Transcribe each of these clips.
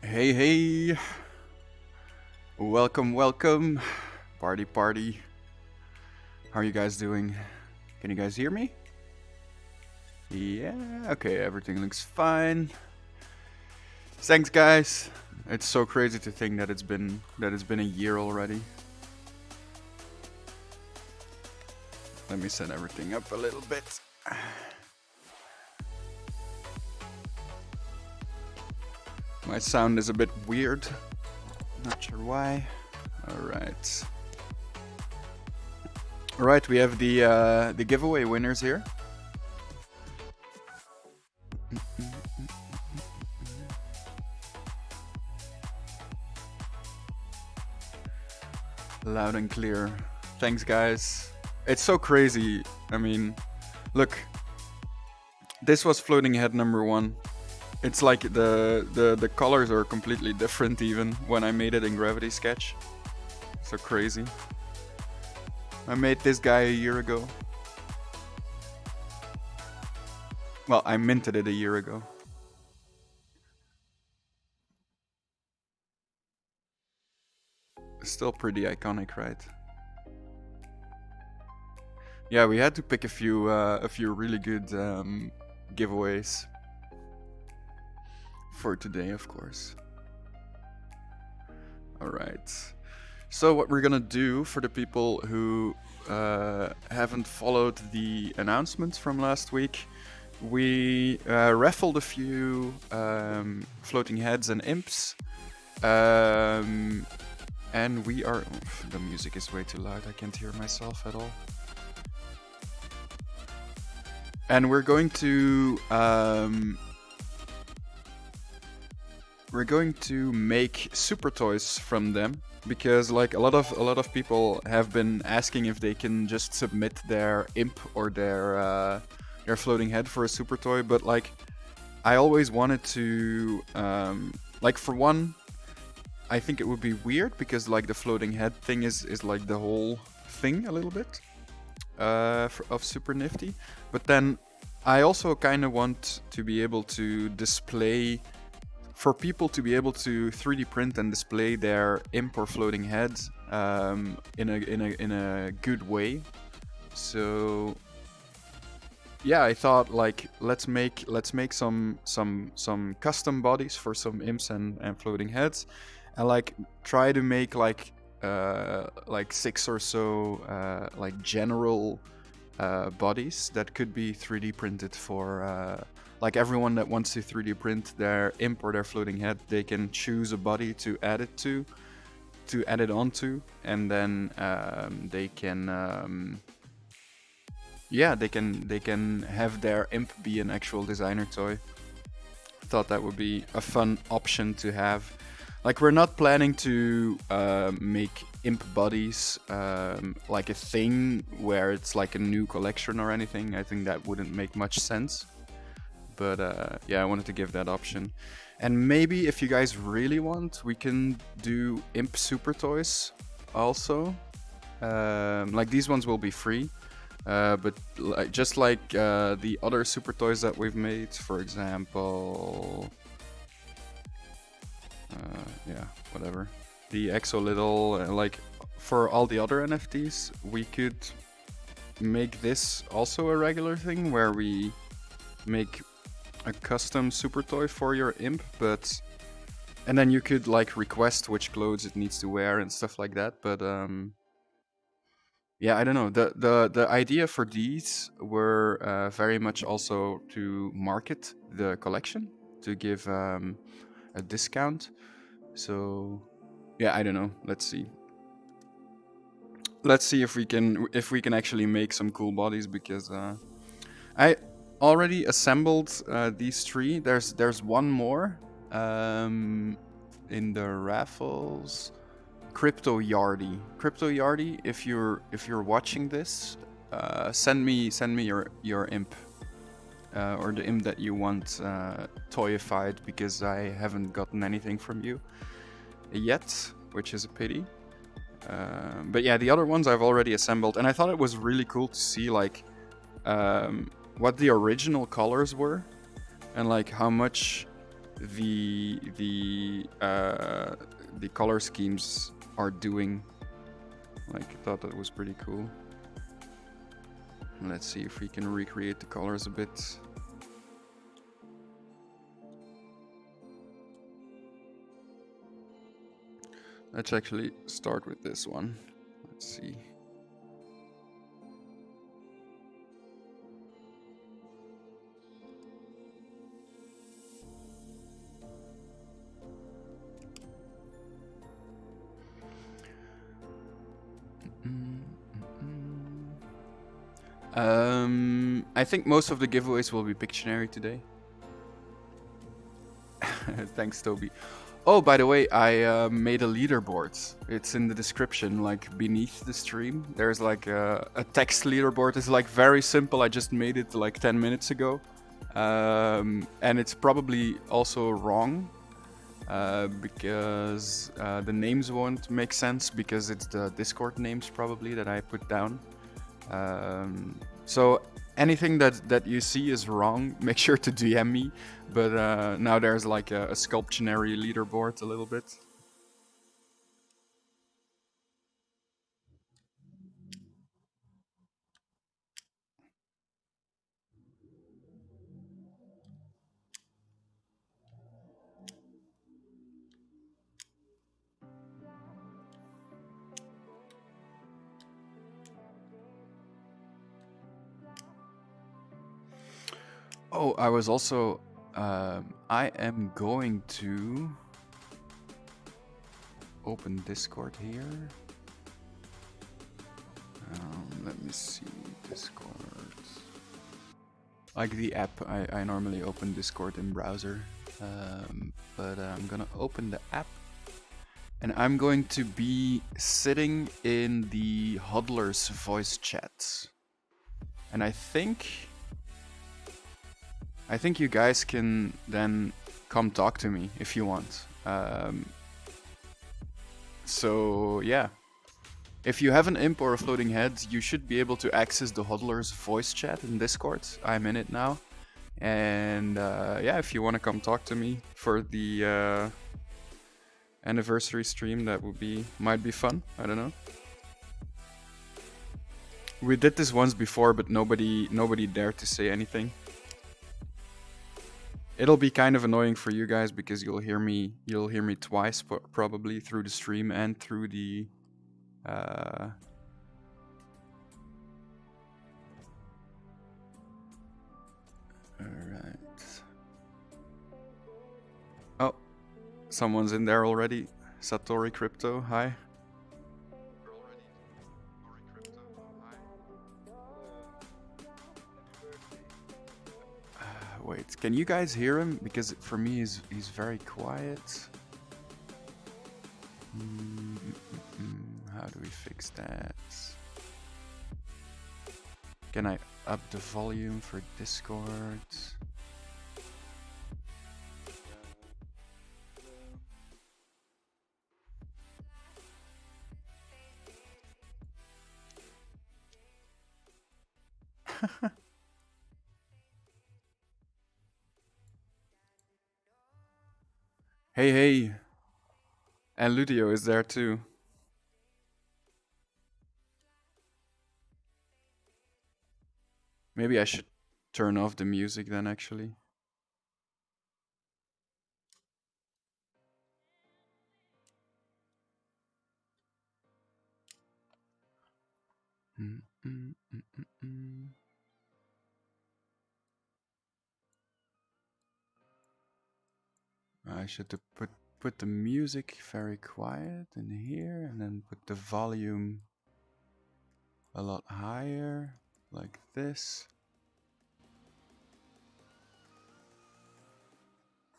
Hey, hey, welcome, welcome, party, party. How are you guys doing? Can you guys hear me? Yeah, okay, everything looks fine. Thanks, guys. It's so crazy to think that it's been a year already. Let me set everything up a little bit. My sound is a bit weird. Not sure why. All right. All right, we have the giveaway winners here. Loud and clear. Thanks, guys. It's so crazy. I mean, look, this was floating head number 1. It's like the colors are completely different even when I made it in Gravity Sketch. So crazy. I made this guy a year ago. Well, I minted it a year ago. Still pretty iconic, right? Yeah, we had to pick a few really good giveaways for today, of course. All right. So what we're gonna do for the people who haven't followed the announcements from last week, we raffled a few floating heads and imps. And we are... the music is way too loud, I can't hear myself at all. And we're going to make SuperToys from them, because like a lot of people have been asking if they can just submit their imp or their floating head for a super toy, but like I always wanted to like, for one, I think it would be weird because like the floating head thing is like the whole thing a little bit of SuperNfty. But then I also kind of want to be able to display, for people to be able to 3D print and display their imp or floating head in a good way. So yeah, I thought like let's make some custom bodies for some imps and floating heads, and like try to make like 6 or so like general bodies that could be 3D printed for like everyone that wants to 3D print their imp or their floating head. They can choose a body to add it onto, and then they can yeah, they can have their imp be an actual designer toy. Thought that would be a fun option to have. Like, we're not planning to make imp bodies like a thing where it's like a new collection or anything. I think that wouldn't make much sense. But yeah, I wanted to give that option. And maybe if you guys really want, we can do imp super toys also. Like, these ones will be free. But just like the other super toys that we've made, for example, yeah, whatever, the Exo Little, like for all the other NFTs, we could make this also a regular thing where we make a custom super toy for your imp, and then you could like request which clothes it needs to wear and stuff like that. But yeah, I don't know. The idea for these were very much also to market the collection, to give a discount. So yeah, I don't know. Let's see. Let's see if we can actually make some cool bodies, because I already assembled these 3. There's one more in the raffles. Crypto Yardy, if you're watching this, send me your imp or the imp that you want toyified, because I haven't gotten anything from you yet, which is a pity. But yeah, the other ones I've already assembled, and I thought it was really cool to see like what the original colors were, and like how much the color schemes are doing. Like, I thought that was pretty cool. Let's see if we can recreate the colors a bit. Let's actually start with this one. Let's see. I think most of the giveaways will be Pictionary today. Thanks, Toby. Oh, by the way, I made a leaderboard. It's in the description, like beneath the stream. There's like a text leaderboard. It's like very simple. I just made it like 10 minutes ago. And it's probably also wrong because the names won't make sense because it's the Discord names probably that I put down. So anything that you see is wrong, make sure to DM me. But now there's like a Sculptionary leaderboard a little bit. Oh, I was also... I am going to open Discord here. Let me see, Discord. Like the app, I normally open Discord in browser. But I'm gonna open the app. And I'm going to be sitting in the hodler's voice chat. And I think you guys can then come talk to me if you want. So yeah, if you have an imp or a floating head, you should be able to access the hodler's voice chat in Discord. I'm in it now. And yeah, if you want to come talk to me for the anniversary stream, that might be fun. I don't know. We did this once before, but nobody dared to say anything. It'll be kind of annoying for you guys because you'll hear me twice probably through the stream and through the all right. Oh, someone's in there already. Satori Crypto, hi. Wait, can you guys hear him? Because for me, he's very quiet. How do we fix that? Can I up the volume for Discord? Hey. And Ludio is there too. Maybe I should turn off the music then, actually. I should put the music very quiet in here and then put the volume a lot higher, like this.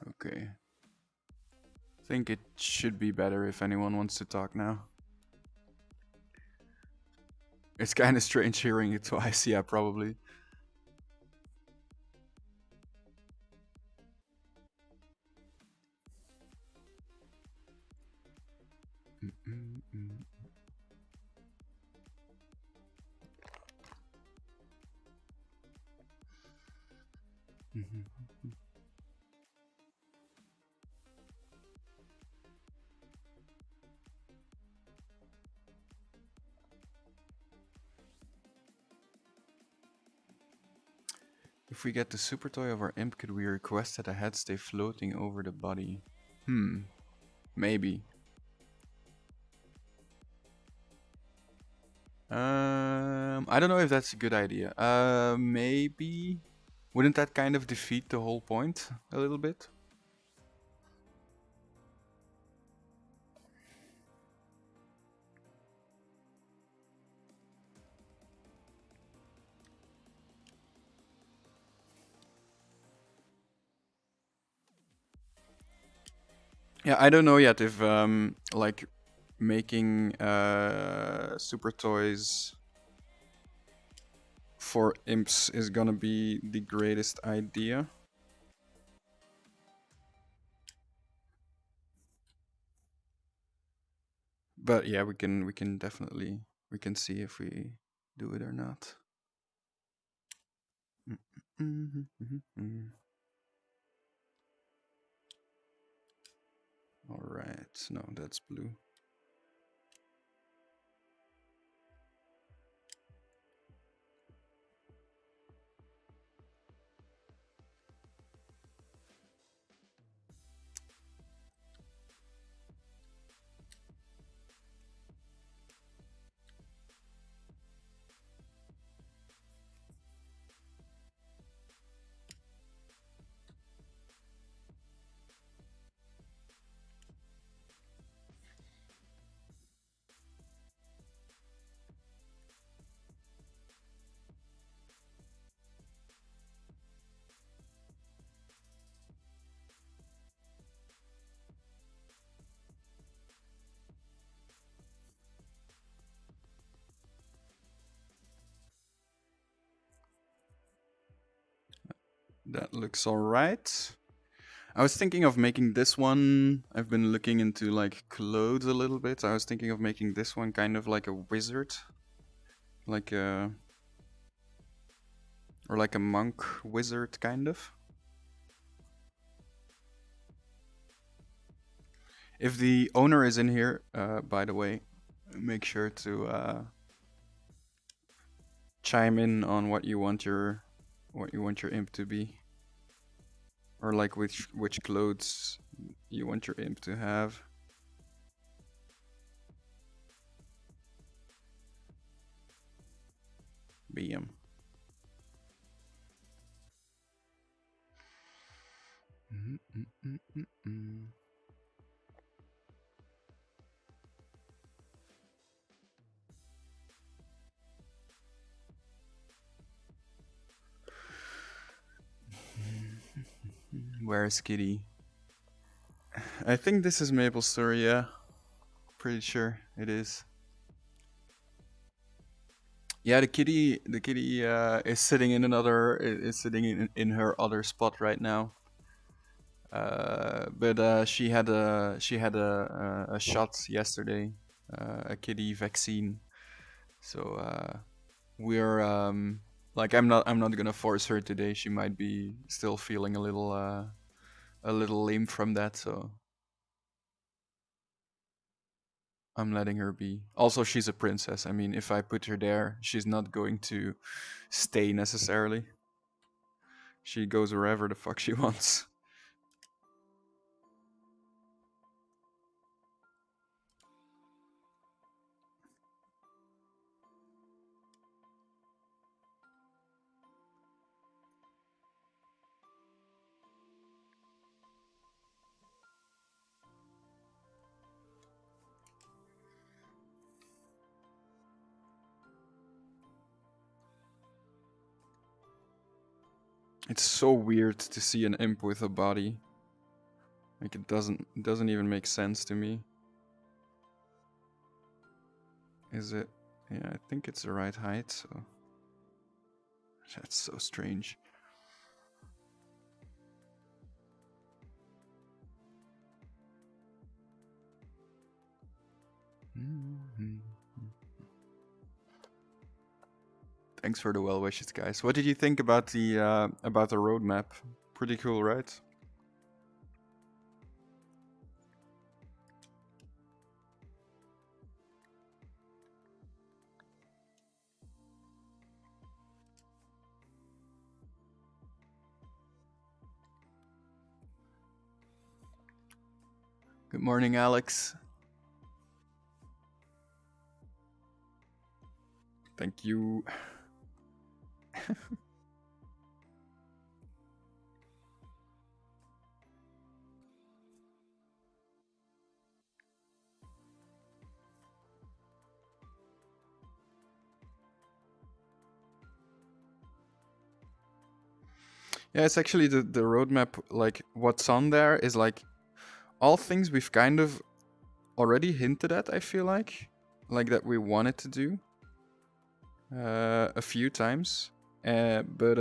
Okay. I think it should be better if anyone wants to talk now. It's kind of strange hearing it twice, yeah, probably. If we get the super toy of our imp, could we request that the head stay floating over the body? Maybe. I don't know if that's a good idea. Maybe. Wouldn't that kind of defeat the whole point a little bit? Yeah, I don't know yet if like making super toys for imps is gonna be the greatest idea. But yeah, we can definitely see if we do it or not. All right, no, that's blue. That looks all right. I was thinking of making this one. I've been looking into like clothes a little bit. I was thinking of making this one kind of like a wizard, like a or like a monk wizard kind of. If the owner is in here, by the way, make sure to chime in on what you want your imp to be, or like which clothes you want your imp to have. Bam. Where's Kitty? I think this is Maple Story, yeah. Pretty sure it is. Yeah, the kitty is sitting in another is sitting in her other spot right now. But she had a shot yesterday, a kitty vaccine. So we're like I'm not gonna force her today. She might be still feeling a little lame from that, so I'm letting her be. Also, she's a princess. I mean, if I put her there, she's not going to stay necessarily. She goes wherever the fuck she wants. It's so weird to see an imp with a body. Like it doesn't even make sense to me. Is it? Yeah, I think it's the right height, so that's so strange. Thanks for the well wishes, guys. What did you think about the roadmap? Pretty cool, right? Good morning, Alex. Thank you. Yeah, it's actually the roadmap. Like, what's on there is like all things we've kind of already hinted at. I feel like that we wanted to do a few times, but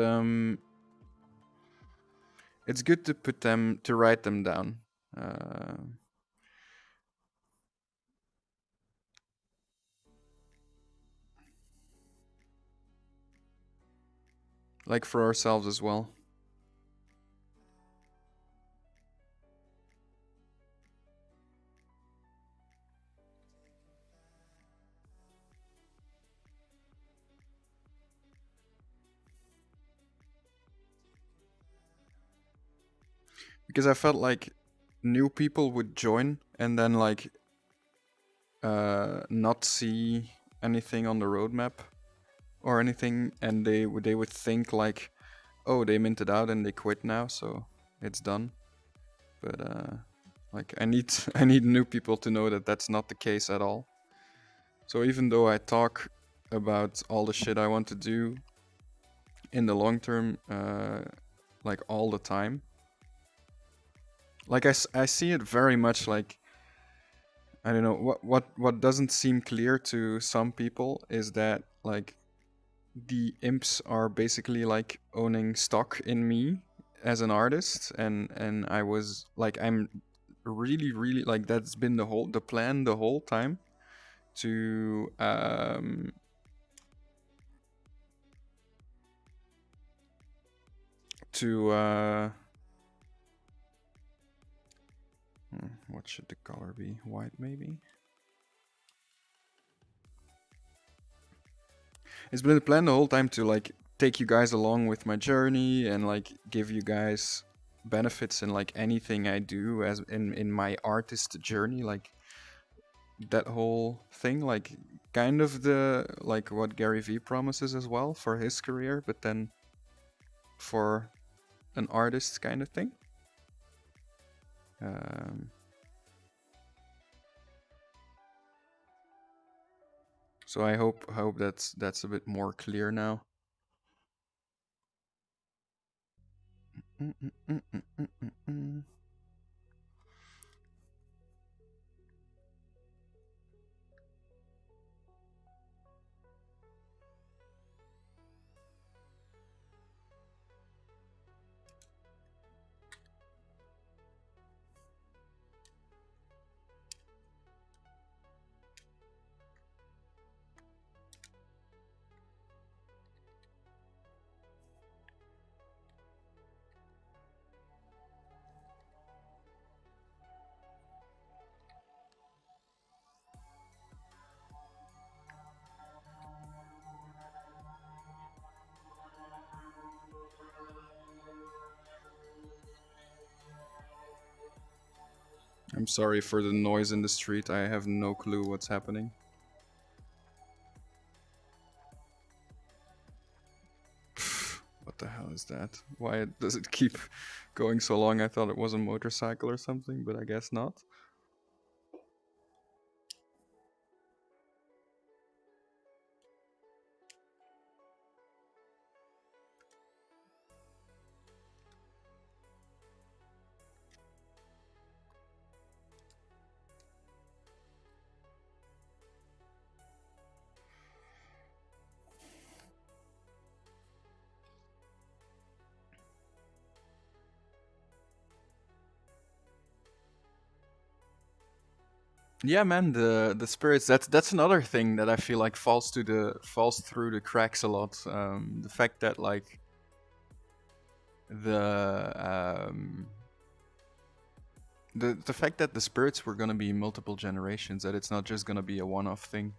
it's good to write them down. Like for ourselves as well. Because I felt like new people would join and then like not see anything on the roadmap or anything, and they would think like, oh, they minted out and they quit now, so it's done. But like I need I need new people to know that that's not the case at all. So even though I talk about all the shit I want to do in the long term, like all the time, like I see it very much like, I don't know, what doesn't seem clear to some people is that like the imps are basically like owning stock in me as an artist, and I was like, I'm really like, that's been the plan the whole time to what should the color be? White, maybe? It's been the plan the whole time to like take you guys along with my journey and like give you guys benefits in like anything I do as in my artist journey, like that whole thing, like kind of the like what Gary Vee promises as well for his career, but then for an artist kind of thing. So I hope that's a bit more clear now. I'm sorry for the noise in the street. I have no clue what's happening. What the hell is that? Why does it keep going so long? I thought it was a motorcycle or something, but I guess not. Yeah, man, the spirits. That's another thing that I feel like falls through the cracks a lot. The fact that like the fact that the spirits were gonna be multiple generations, that it's not just gonna be a one-off thing.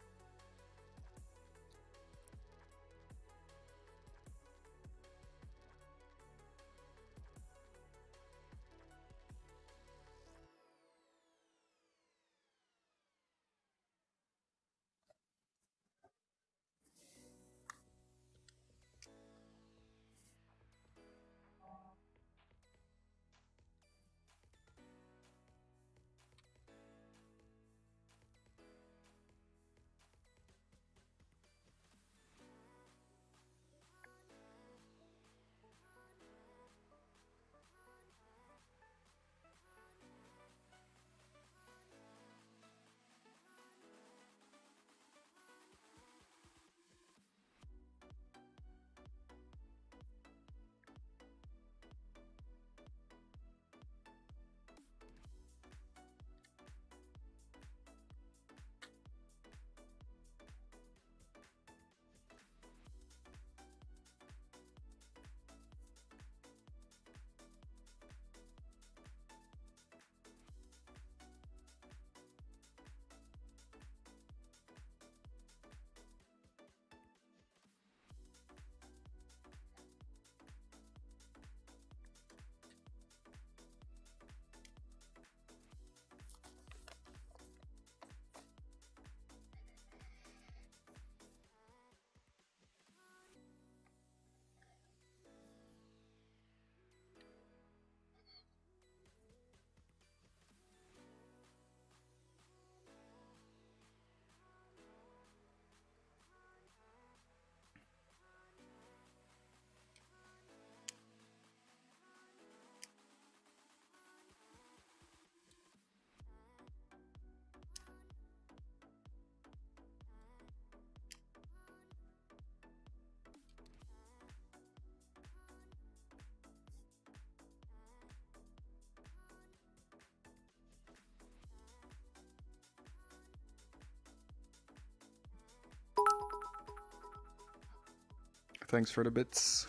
Thanks for the bits.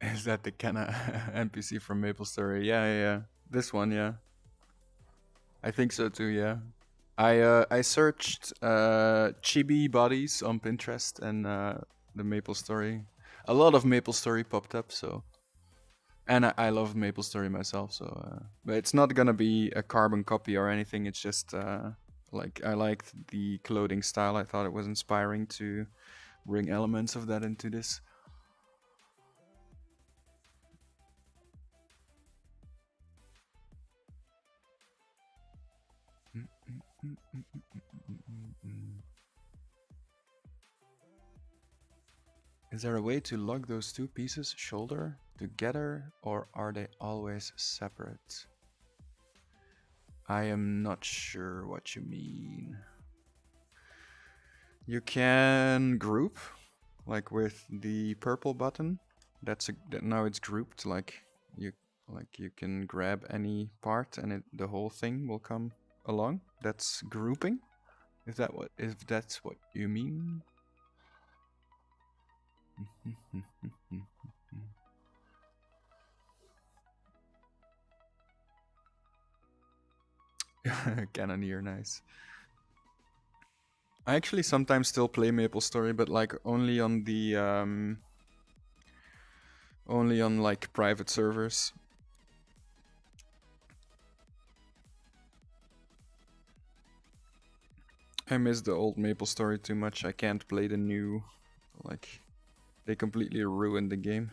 Is that the Kenna NPC from MapleStory? Yeah, yeah, yeah. This one, yeah. I think so too, yeah. I searched chibi bodies on Pinterest and the MapleStory. A lot of MapleStory popped up, so and I love MapleStory myself, so but it's not gonna be a carbon copy or anything. It's just like I liked the clothing style. I thought it was inspiring to bring elements of that into this. Is there a way to log those two pieces, shoulder, together, or are they always separate? I am not sure what you mean. You can group, like with the purple button. Now it's grouped. Like you can grab any part and the whole thing will come along. That's grouping. If that's what you mean? Cannoneer, nice. I actually sometimes still play MapleStory, but like only on like private servers. I miss the old MapleStory too much. I can't play the new. Like, they completely ruined the game.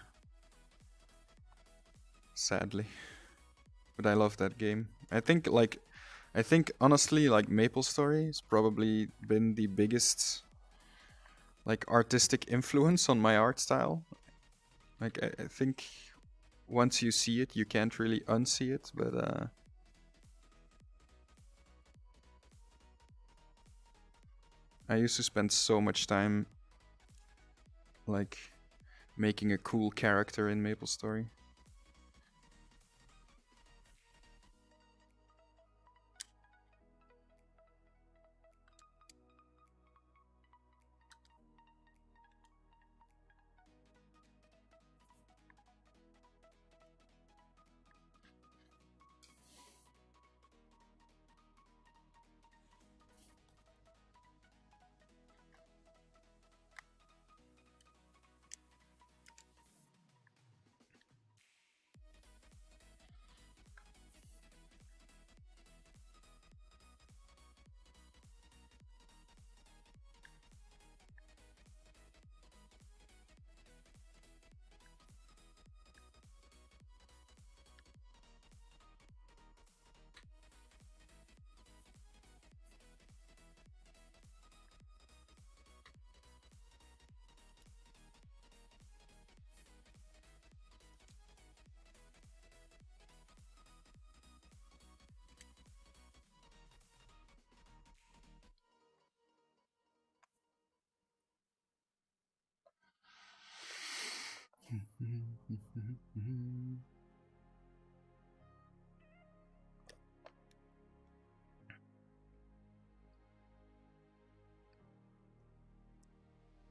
Sadly. But I love that game. I think honestly, like MapleStory has probably been the biggest like artistic influence on my art style. Like I think once you see it, you can't really unsee it. But I used to spend so much time like making a cool character in MapleStory.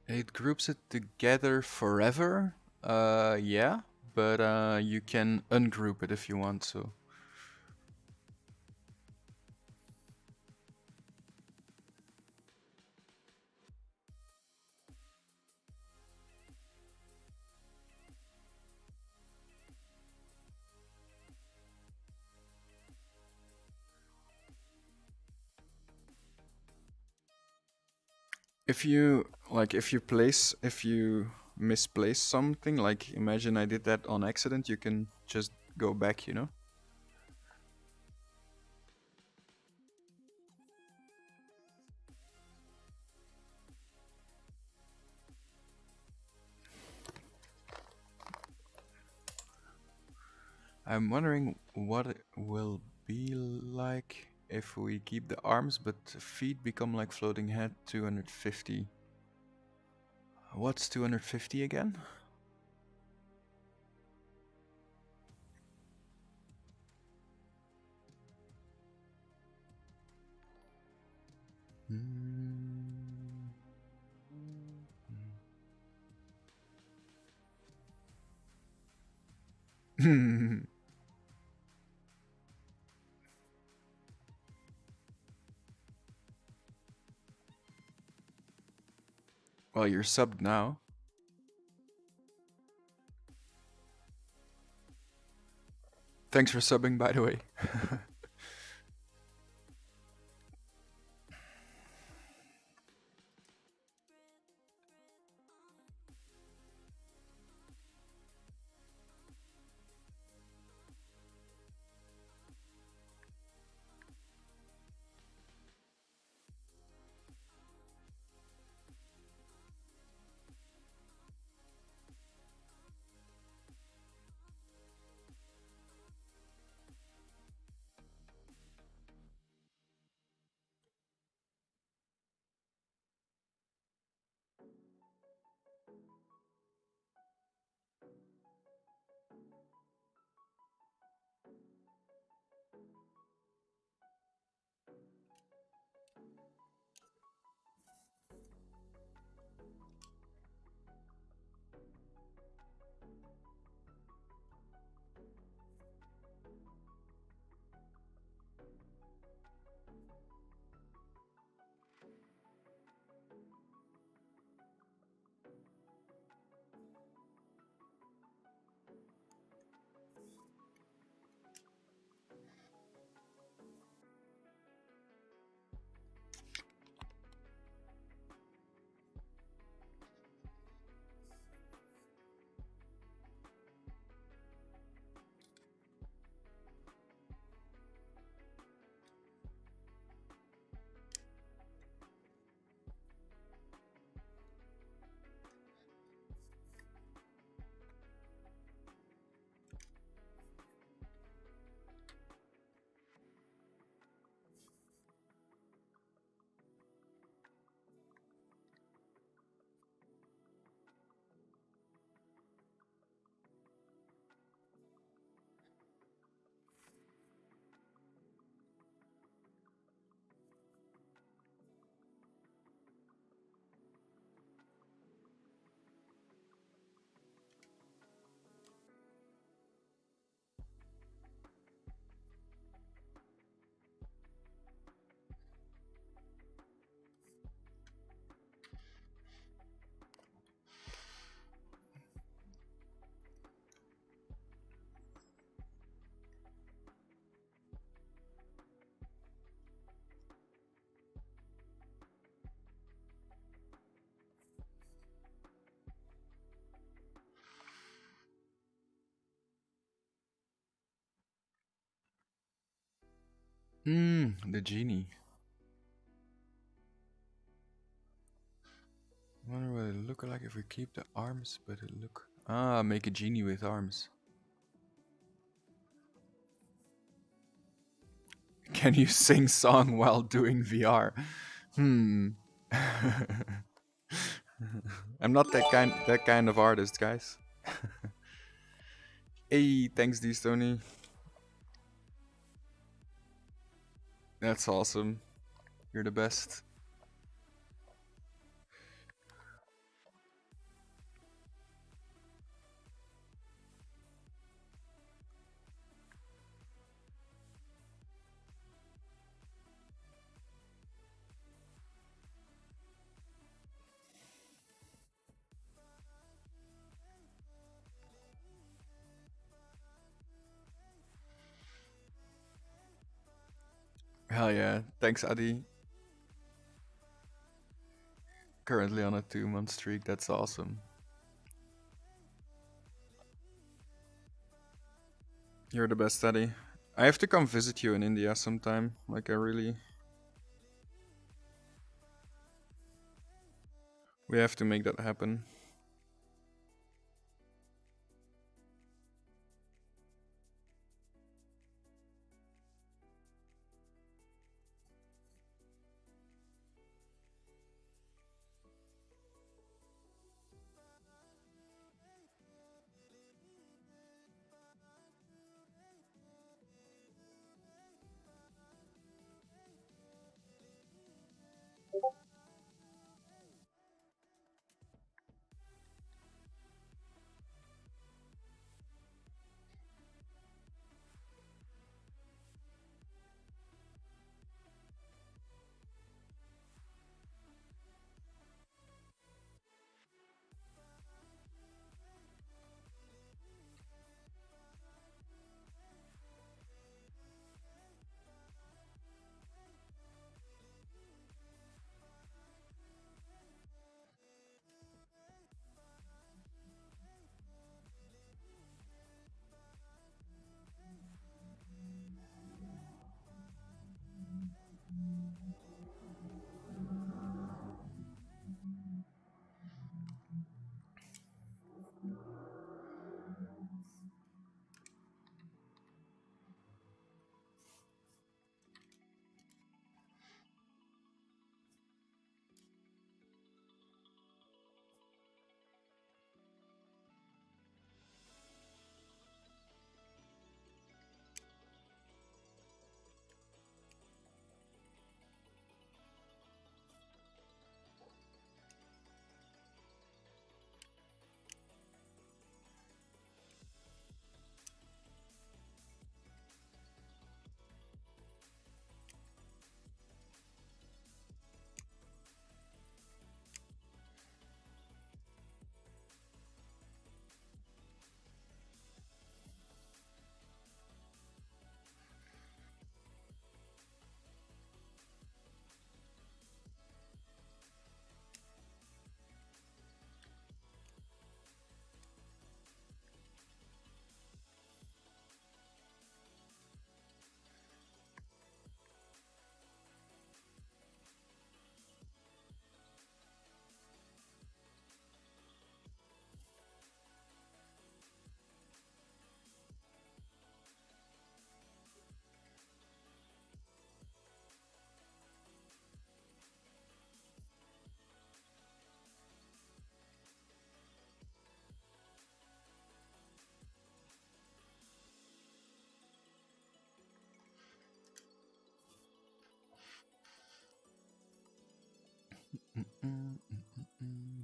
It groups it together forever. Yeah, but you can ungroup it if you want. So if you misplace something, like imagine I did that on accident, you can just go back. You know. I'm wondering what it will be like if we keep the arms, but the feet become like floating head. 250. What's 250 again? Well, you're subbed now. Thanks for subbing, by the way. The genie. I wonder what it look like if we keep the arms, but it look... Ah, make a genie with arms. Can you sing song while doing VR? Hmm. I'm not that kind of artist, guys. Hey, thanks, D Stony. That's awesome. You're the best. Hell yeah. Thanks, Adi. Currently on a 2-month streak. That's awesome. You're the best, Adi. I have to come visit you in India sometime. Like, I really... We have to make that happen.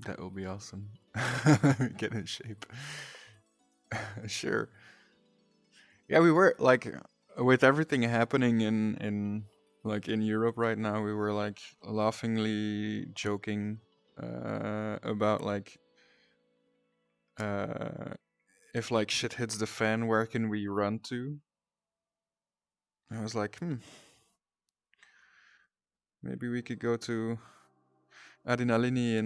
That will be awesome. Get in shape. Sure. Yeah, we were like with everything happening in like in Europe right now, we were like laughingly joking about like uh if like shit hits the fan, where can we run to? I was like, maybe we could go to Adinalini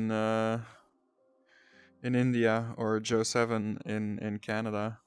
in India or Joe 7 in Canada.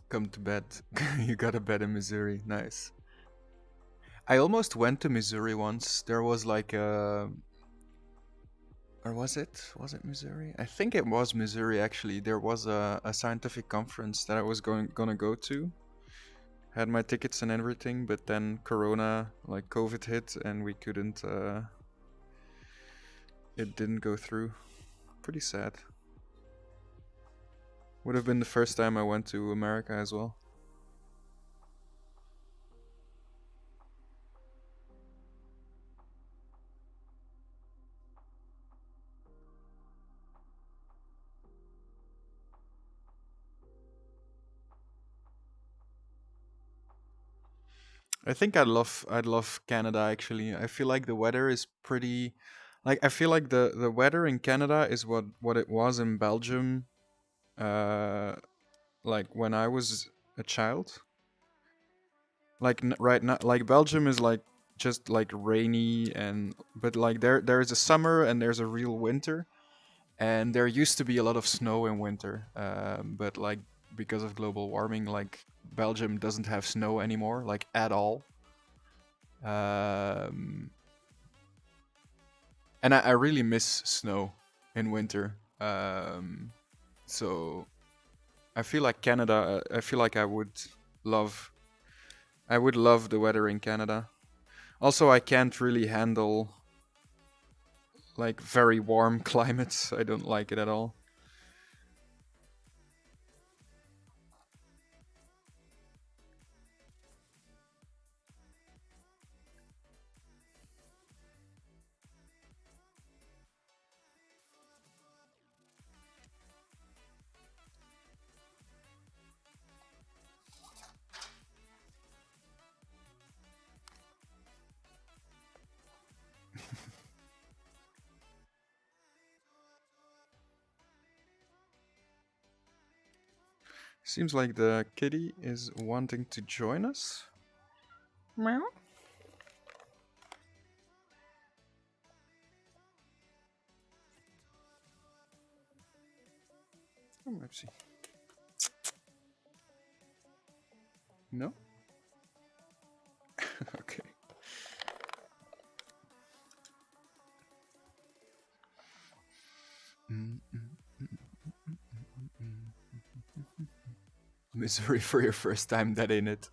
Come to bed. You got a bed in Missouri. Nice. I almost went to Missouri once. There was like a... Or was it? Was it Missouri? I think it was Missouri actually. There was a scientific conference that I was gonna go to. Had my tickets and everything, but then Corona, like COVID hit, and we couldn't. It didn't go through. Pretty sad. Would have been the first time I went to America as well. I think I'd love Canada actually. I feel like the weather is pretty like I feel like the weather in Canada is what it was in Belgium uh like when I was a child. Like right now like Belgium is like just like rainy and but like there's a summer and there's a real winter and there used to be a lot of snow in winter. But like because of global warming like Belgium doesn't have snow anymore like at all. Um, and I really miss snow in winter. So I feel like Canada. I feel like love. I would love the weather in Canada. Also, I can't really handle like very warm climates. I don't like it at all. Seems like the kitty is wanting to join us. Meow. Oh, let's see. No. Okay. Mm, mm, mm, mm, mm, mm. Misery for your first time, that ain't it.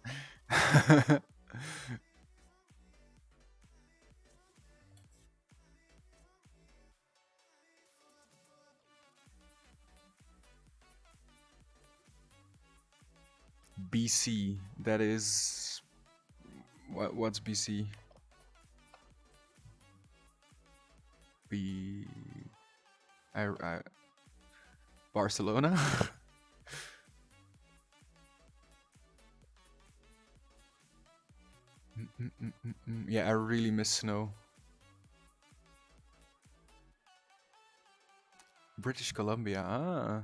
BC, that is... What's BC? B... I... Barcelona? Yeah, I really miss snow. British Columbia, ah.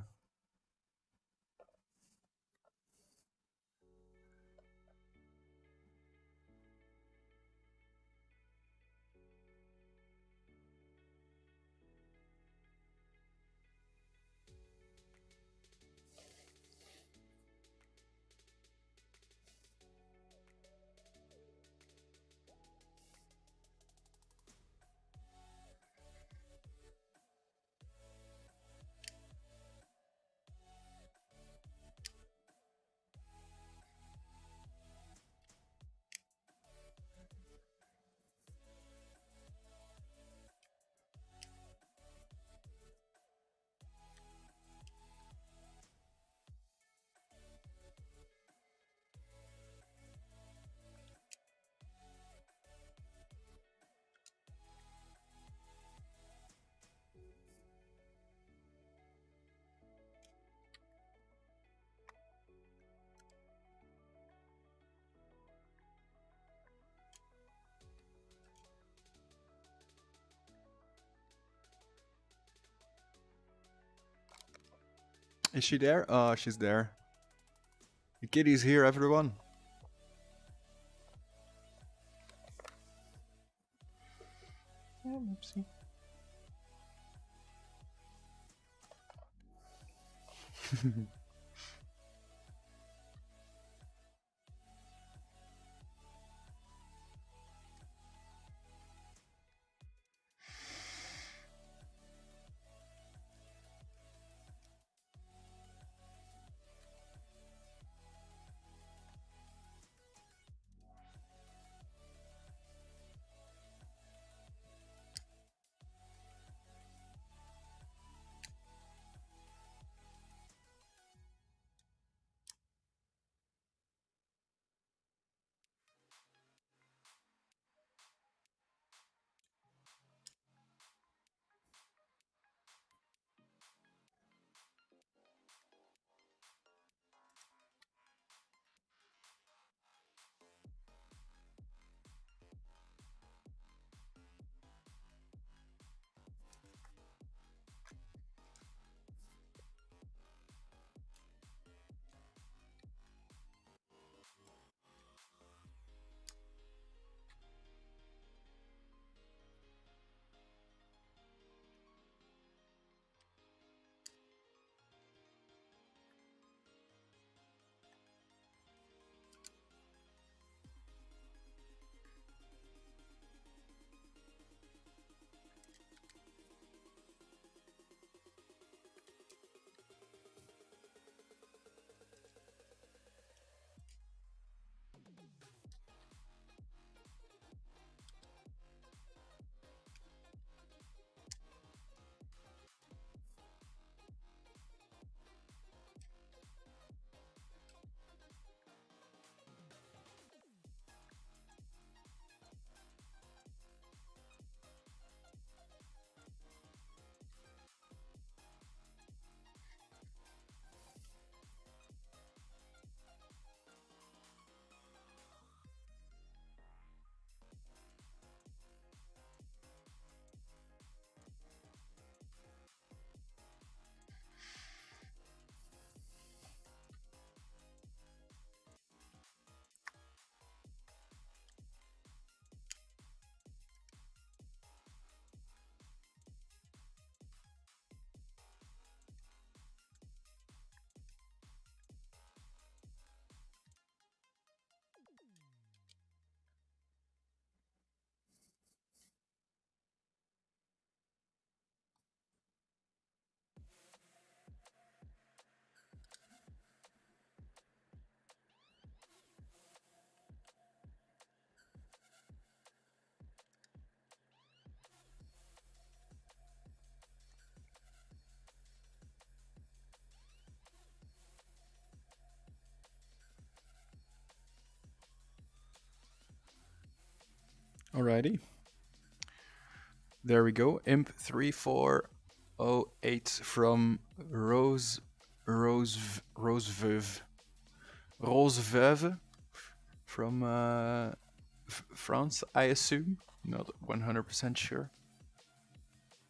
Is she there? Oh, she's there. The kitty's here, everyone. Yeah, oopsie. Alrighty. There we go. Imp3408 from Roseveuve. Roseveuve from France, I assume. Not 100% sure.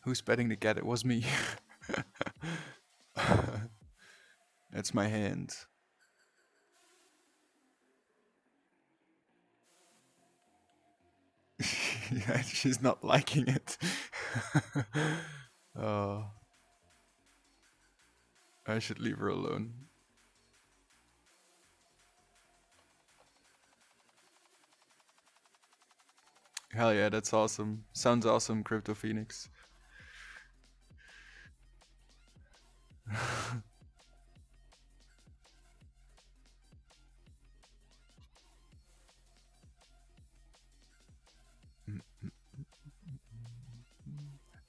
Who's petting the cat? It was me. That's my hand. Yeah, she's not liking it. Oh, I should leave her alone. Hell yeah, that's awesome. Sounds awesome, Crypto Phoenix.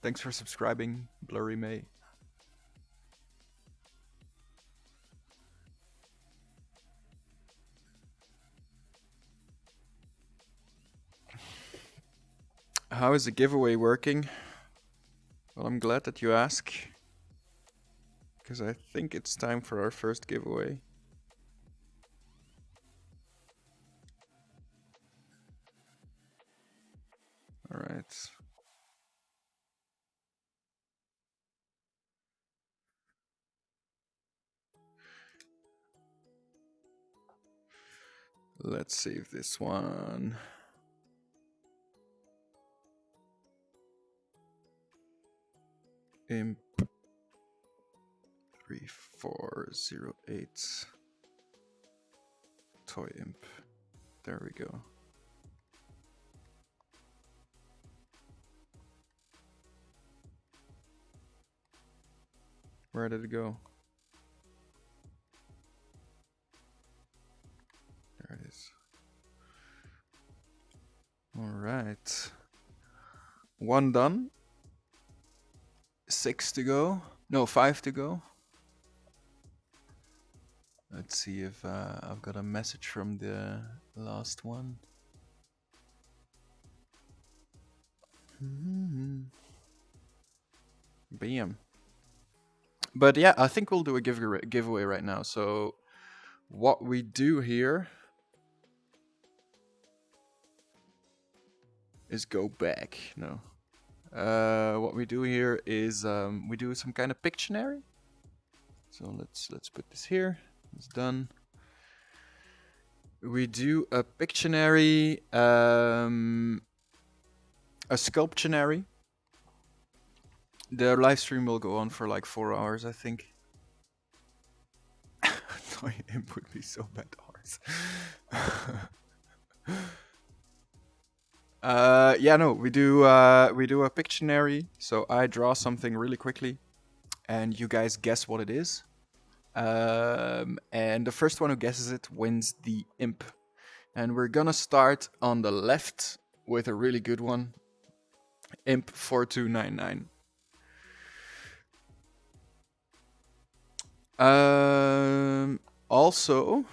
Thanks for subscribing, Blurry May. How is the giveaway working? Well, I'm glad that you ask, because I think it's time for our first giveaway. All right. Let's save this one. Imp 3408 toy imp. There we go. Where did it go? There it is. All right. 1 done. 6 to go. No, 5 to go. Let's see if I've got a message from the last one. Bam. But yeah, I think we'll do a giveaway right now. So what we do here is go back. No. What we do here is we do some kind of Pictionary. So let's put this here. It's done. We do a Pictionary, a Sculptionary. The live stream will go on for like 4 hours, I think. Toy imp would be so bad ours. Yeah, no, we do a Pictionary. So I draw something really quickly, and you guys guess what it is. And the first one who guesses it wins the imp. And we're gonna start on the left with a really good one. Imp 4299. Also,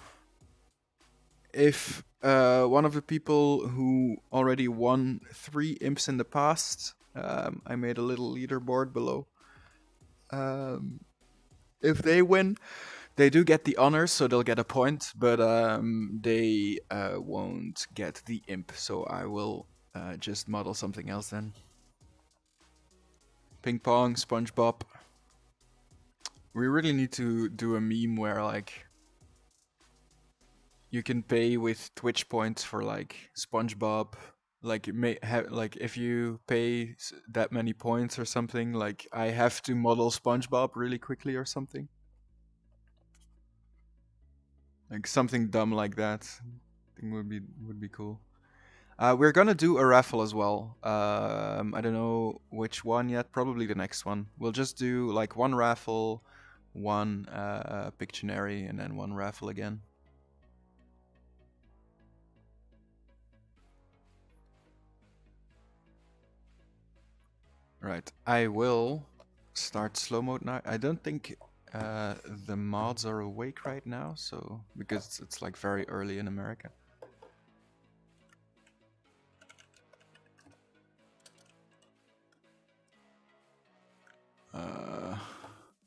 if one of the people who already won 3 imps in the past, I made a little leaderboard below. If they win, they do get the honors, so they'll get a point, but they won't get the imp, so I will just model something else then. Ping pong, SpongeBob. We really need to do a meme where like you can pay with Twitch points for like SpongeBob. Like it may have like if you pay that many points or something, like I have to model SpongeBob really quickly or something. Like something dumb like that. I think would be cool. We're gonna do a raffle as well. I don't know which one yet. Probably the next one. We'll just do like 1 raffle, 1 Pictionary, and then 1 raffle again. Right. I will start slow mode now. I don't think the mods are awake right now, so because it's like very early in America.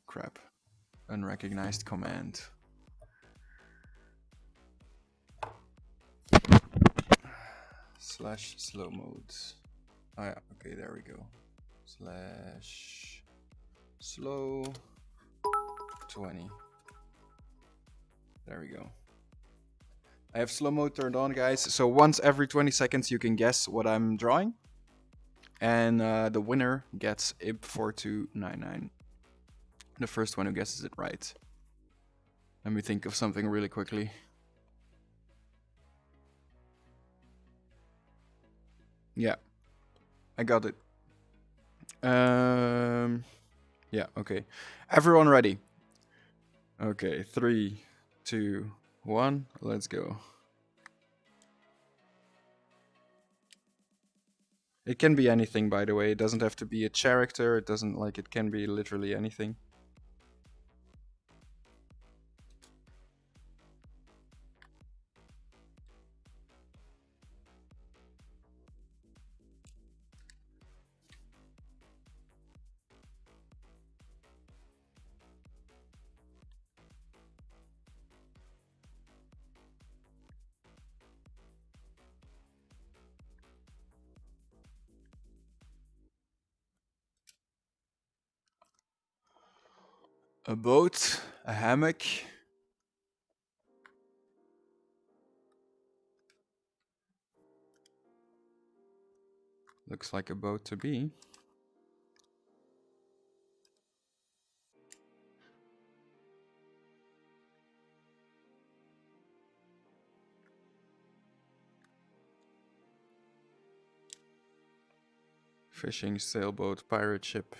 Crap. Unrecognized command. / slow modes. Oh yeah, okay, there we go. / slow 20. There we go. I have slow mode turned on, guys. So once every 20 seconds you can guess what I'm drawing. And the winner gets Imp 4299. The first one who guesses it right. Let me think of something really quickly. Yeah, I got it. Yeah, okay. Everyone ready? Okay, 3, 2, 1, let's go. It can be anything, by the way. It doesn't have to be a character. It doesn't like it can be literally anything. A boat, a hammock. Looks like a boat to be. Fishing, sailboat, pirate ship.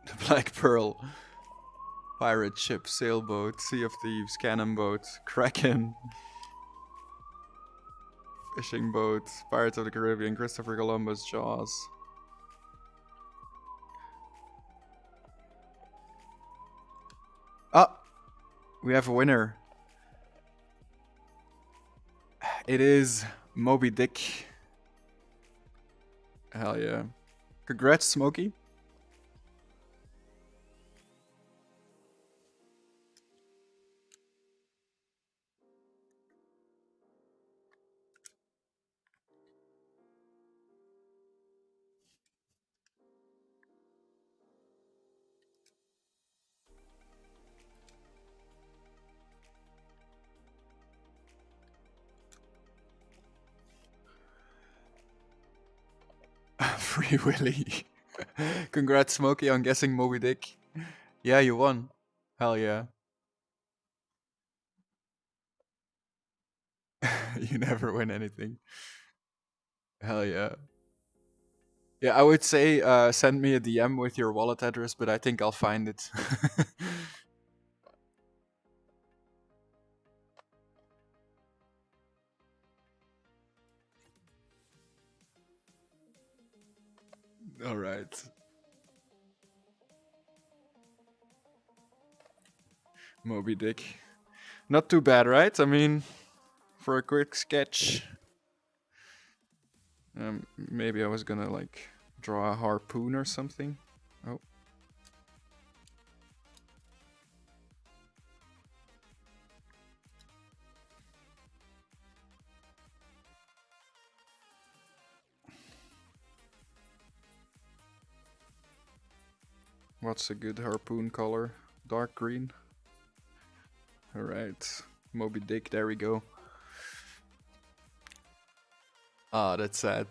The Black Pearl. Pirate ship, sailboat, Sea of Thieves, cannon boat, Kraken. Fishing boat, Pirates of the Caribbean, Christopher Columbus, Jaws. Ah! We have a winner. It is Moby Dick. Hell yeah. Congrats, Smokey. Free Willy. Congrats, Smokey, on guessing Moby Dick. Yeah, you won. Hell yeah. You never win anything. Hell yeah. Yeah, I would say send me a DM with your wallet address, but I think I'll find it. Alright. Moby Dick. Not too bad, right? I mean, for a quick sketch. Maybe I was gonna, like, draw a harpoon or something. Oh. What's a good harpoon color? Dark green? Alright. Moby Dick, there we go. Ah, that's sad.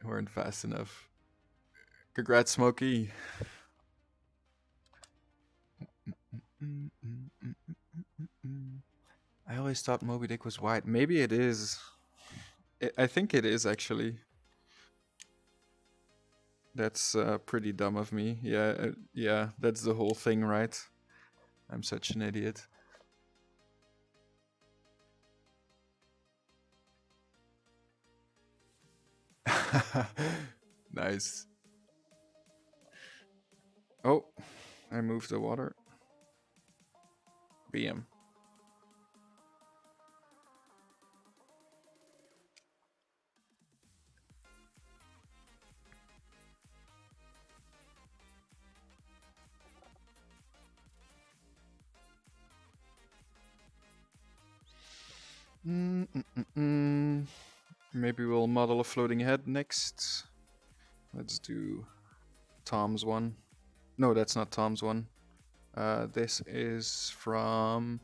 Weren't fast enough. Congrats, Smokey. I always thought Moby Dick was white. Maybe it is. I think it is, actually. That's pretty dumb of me. Yeah, yeah, that's the whole thing, right? I'm such an idiot. Nice. Oh, I moved the water. BM. Maybe we'll model a floating head next. Let's do Tom's one. No, that's not Tom's one. This is from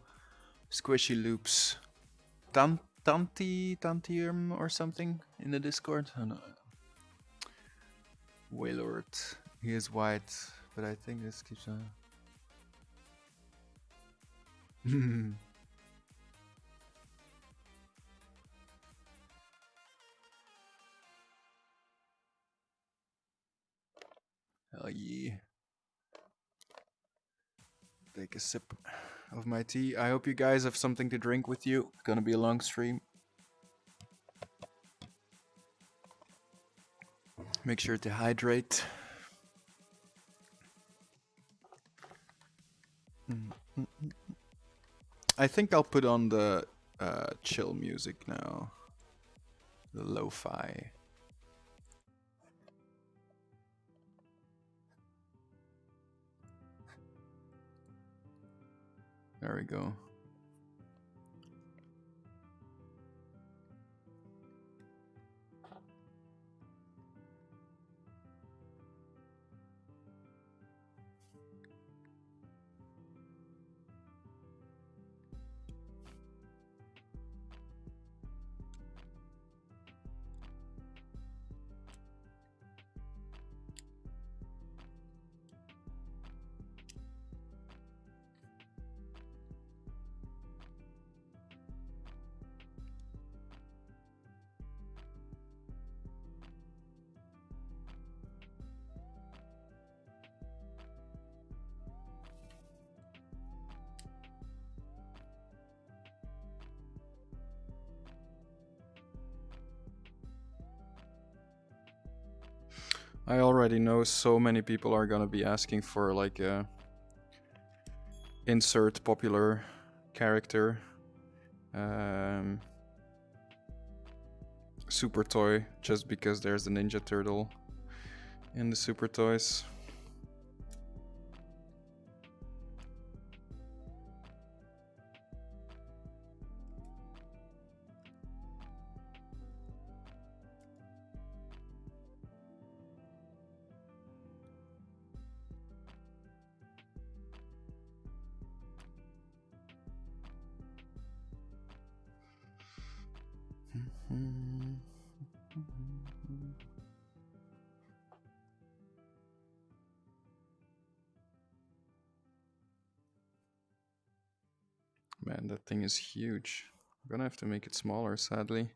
Squishy Loops. Tantium or something in the Discord. Oh, no. Waylord. He is white, but I think this keeps on. Hell yeah. Take a sip of my tea. I hope you guys have something to drink with you. It's gonna be a long stream. Make sure to hydrate. I think I'll put on the chill music now. The lo-fi. There we go. I already know so many people are gonna be asking for like a insert popular character. Super Toy, just because there's the Ninja Turtle in the Super Toys. Man, that thing is huge. I'm gonna have to make it smaller, sadly.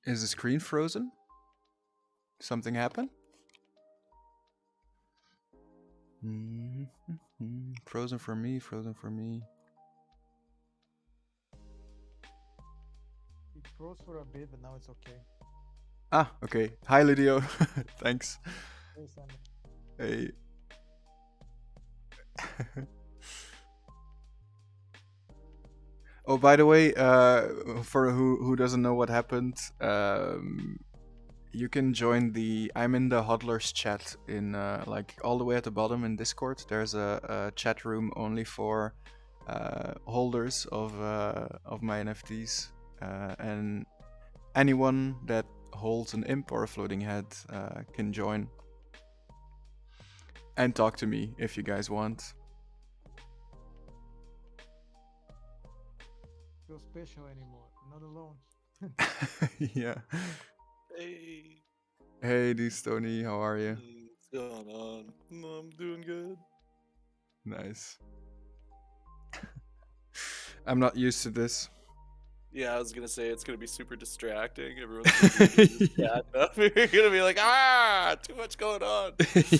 Is the screen frozen? Something happened? Frozen for me, frozen for me. It froze for a bit, but now it's okay. Ah, okay. Hi, Lydio. Thanks. Hey, Sam. Hey. Oh, by the way, for who doesn't know what happened, you can join the. I'm in the hodlers chat in like all the way at the bottom in Discord. There's a chat room only for holders of my NFTs, and anyone that holds an imp or a floating head can join and talk to me if you guys want. Feel special anymore. Not alone. Yeah. Hey, Hey, Tony, how are you? what's going on? I'm doing good. Nice. I'm not used to this. Yeah, I was gonna say it's gonna be super distracting. Everyone's gonna be doing Yeah. up. You're gonna be like, too much going on.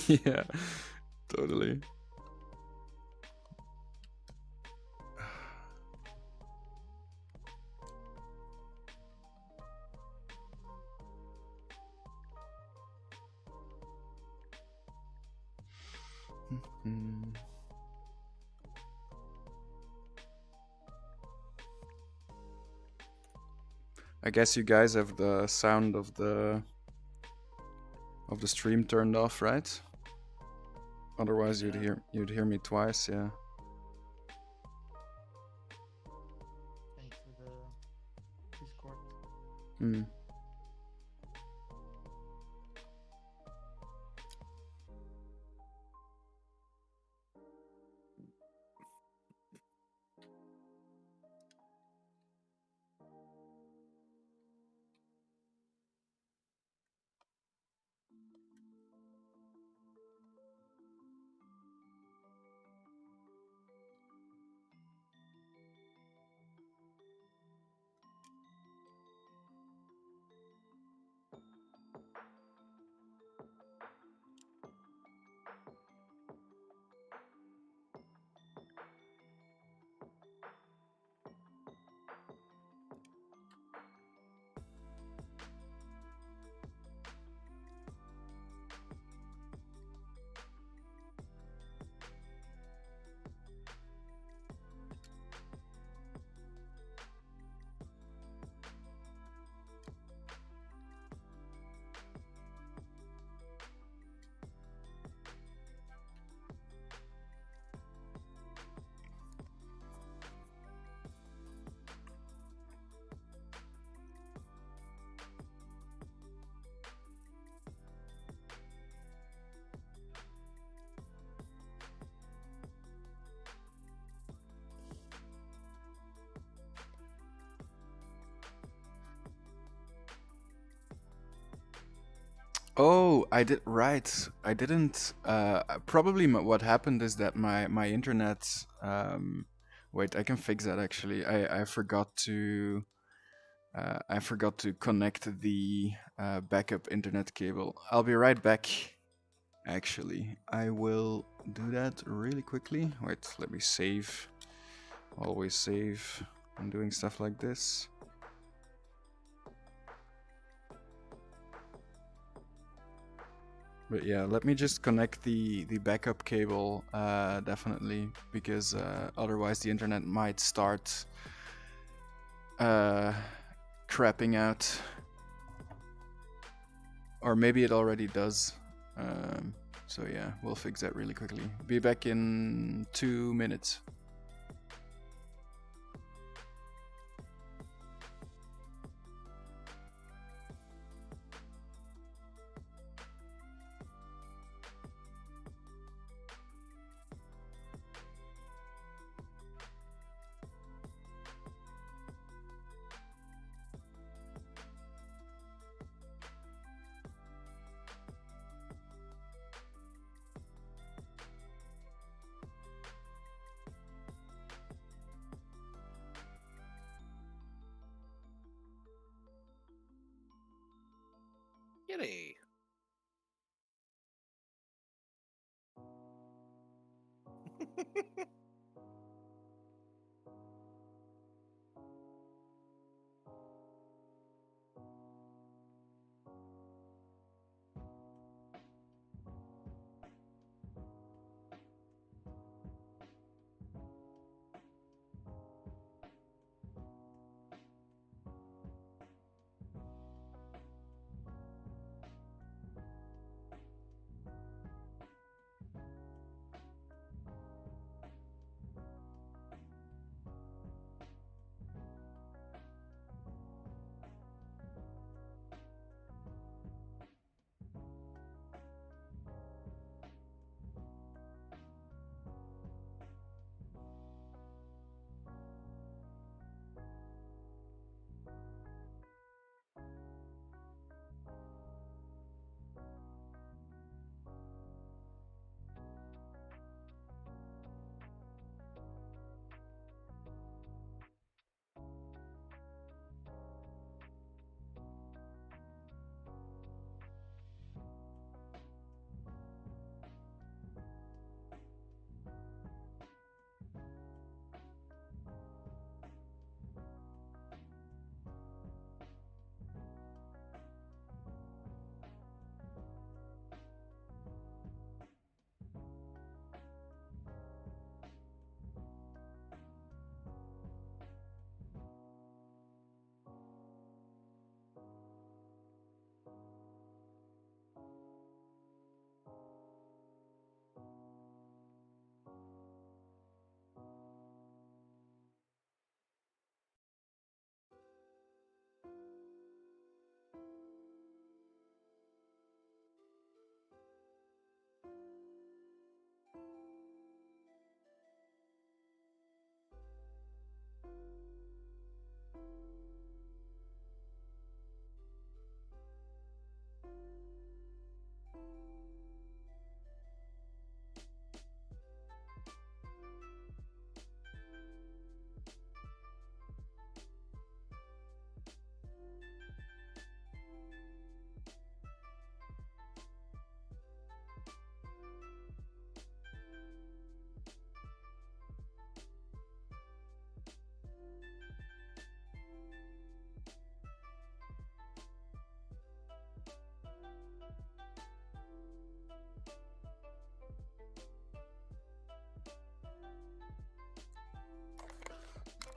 Yeah, totally. I guess you guys have the sound of the stream turned off, right? Otherwise, Yeah. you'd hear me twice. Yeah. Thanks to the Discord. Hmm. Oh, I did right. I didn't. Probably what happened is that my internet. Wait, I can fix that actually. I forgot to. I forgot to connect the backup internet cable. I'll be right back. Actually, I will do that really quickly. Wait, let me save. Always save when doing stuff like this. But yeah, let me just connect the backup cable, definitely, because otherwise the internet might start crapping out, or maybe it already does. So yeah, we'll fix that really quickly. Be back in 2 minutes. Kitty.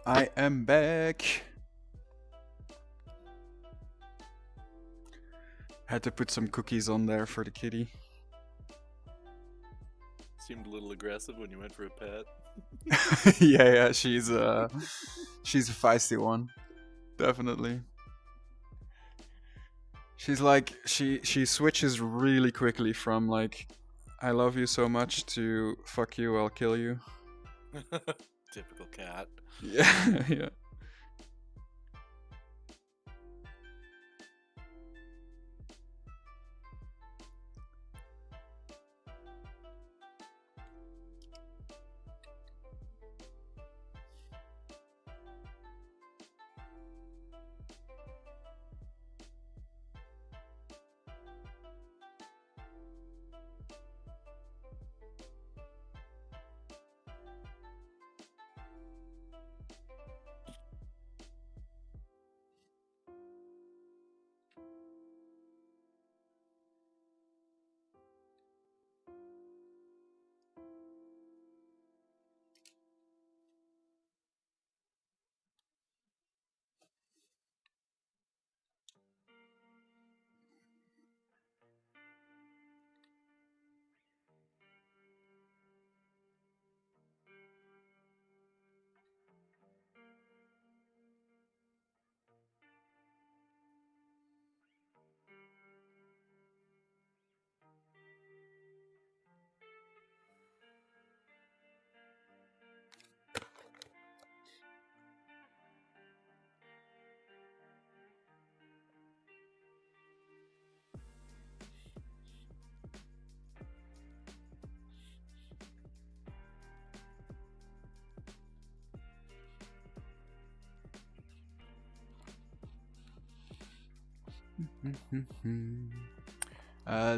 I am back. Had to put some cookies on there for the kitty. Seemed a little aggressive when you went for a pet. Yeah, she's a feisty one. Definitely. She's like she switches really quickly from like I love you so much to fuck you, I'll kill you. Typical cat. Yeah, yeah.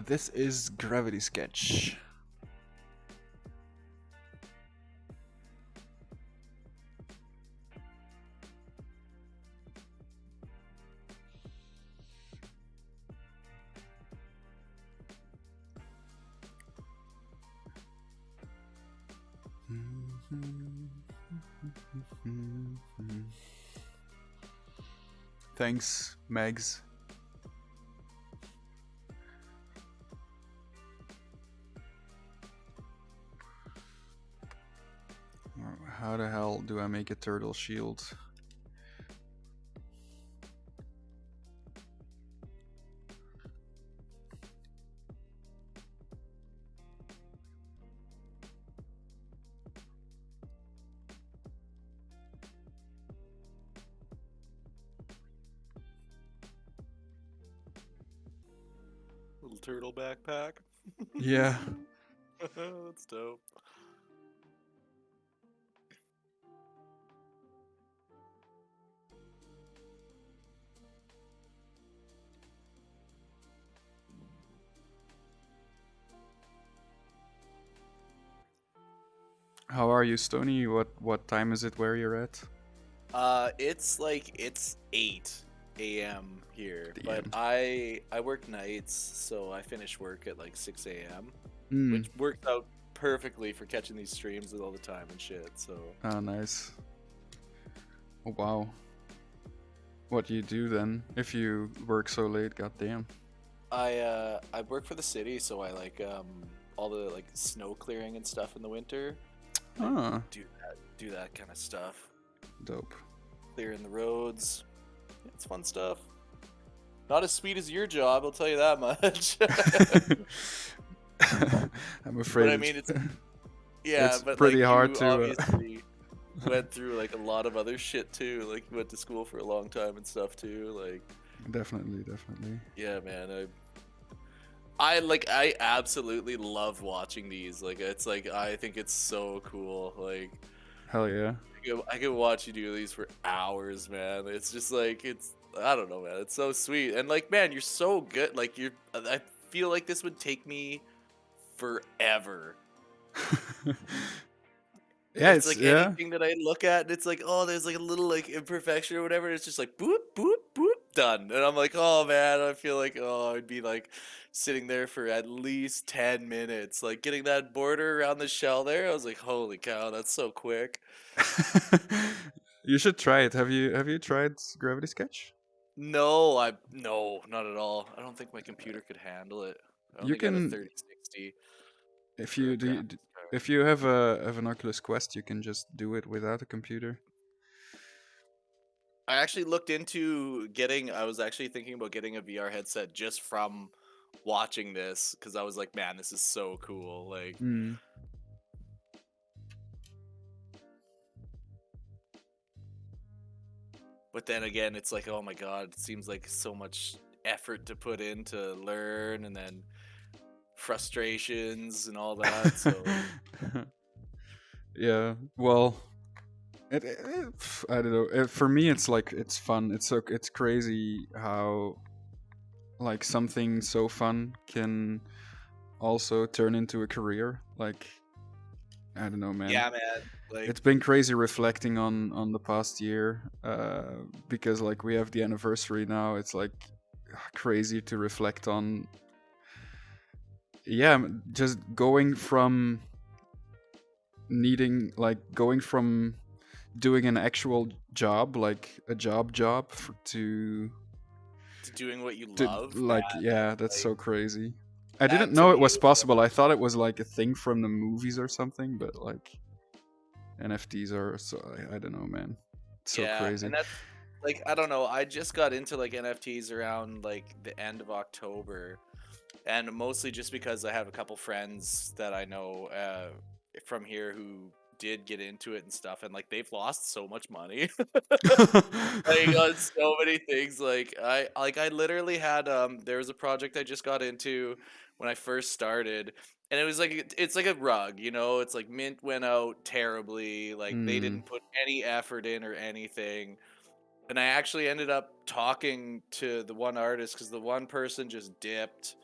This is Gravity Sketch. Thanks, Megs. How the hell do I make a turtle shield? Little turtle backpack. Yeah. That's dope. How are you, Stony? What time is it where you're at? It's 8 a.m. here, but Damn. I work nights, so I finish work at like 6 a.m., Mm. which works out perfectly for catching these streams all the time and shit. So Oh, nice. Oh, wow. What do you do then if you work so late? Goddamn. I work for the city, so I like all the like snow clearing and stuff in the winter. Ah, Do that kind of stuff. dope. Clearing the roads. It's fun stuff. Not as sweet as your job, I'll tell you that much. I'm afraid. But I mean, yeah, it's but pretty like hard you to. obviously went through like a lot of other shit too. Like you went to school for a long time and stuff too. Like Definitely. yeah, man. I absolutely love watching these. Like it's like I think it's so cool. Like Hell yeah. I could watch you do these for hours, man. It's just like I don't know, man. It's so sweet. And like, man, you're so good. Like I feel like this would take me forever. Yeah, It's it's like yeah. anything that I look at, and it's like, oh, there's like a little like imperfection or whatever. It's just like boop, boop, boop, done. And I'm like, oh man, I feel like I'd be like sitting there for at least 10 minutes, like getting that border around the shell there. I was like, holy cow, that's so quick. You should try it. Have you tried Gravity Sketch? No, not at all. I don't think my computer could handle it. I You only got a can 3060 if for you a do you, graphics card. if you have an Oculus Quest, you can just do it without a computer. I actually looked into getting. I was actually thinking about getting a VR headset just from watching this because I was like, man, this is so cool. Like, Mm. but then again, it's like, oh my god, it seems like so much effort to put in to learn, and then frustrations and all that. So Yeah. Well, I don't know. For me, it's like it's fun. It's crazy how like something so fun can also turn into a career. Like I don't know, man. yeah, man. Like, It's been crazy reflecting on the past year because like we have the anniversary now. It's like crazy to reflect on. Yeah, just going from doing an actual job, like a job, to doing what you to love, like man. yeah, that's Like, so crazy. I didn't that to know it me was was possible. I thought it was like a thing from the movies or something, but like NFTs are so I don't know, man. It's so yeah, crazy. and that's like I don't know. I just got into like NFTs around like the end of October, and mostly just because I have a couple friends that I know from here who did get into it and stuff, and like they've lost so much money. Like on so many things. I literally had there was a project I just got into when I first started, and it was like it's like a rug, you know. It's like Mint went out terribly. Like they Mm, didn't put any effort in or anything. And I actually ended up talking to the one artist because the one person just dipped,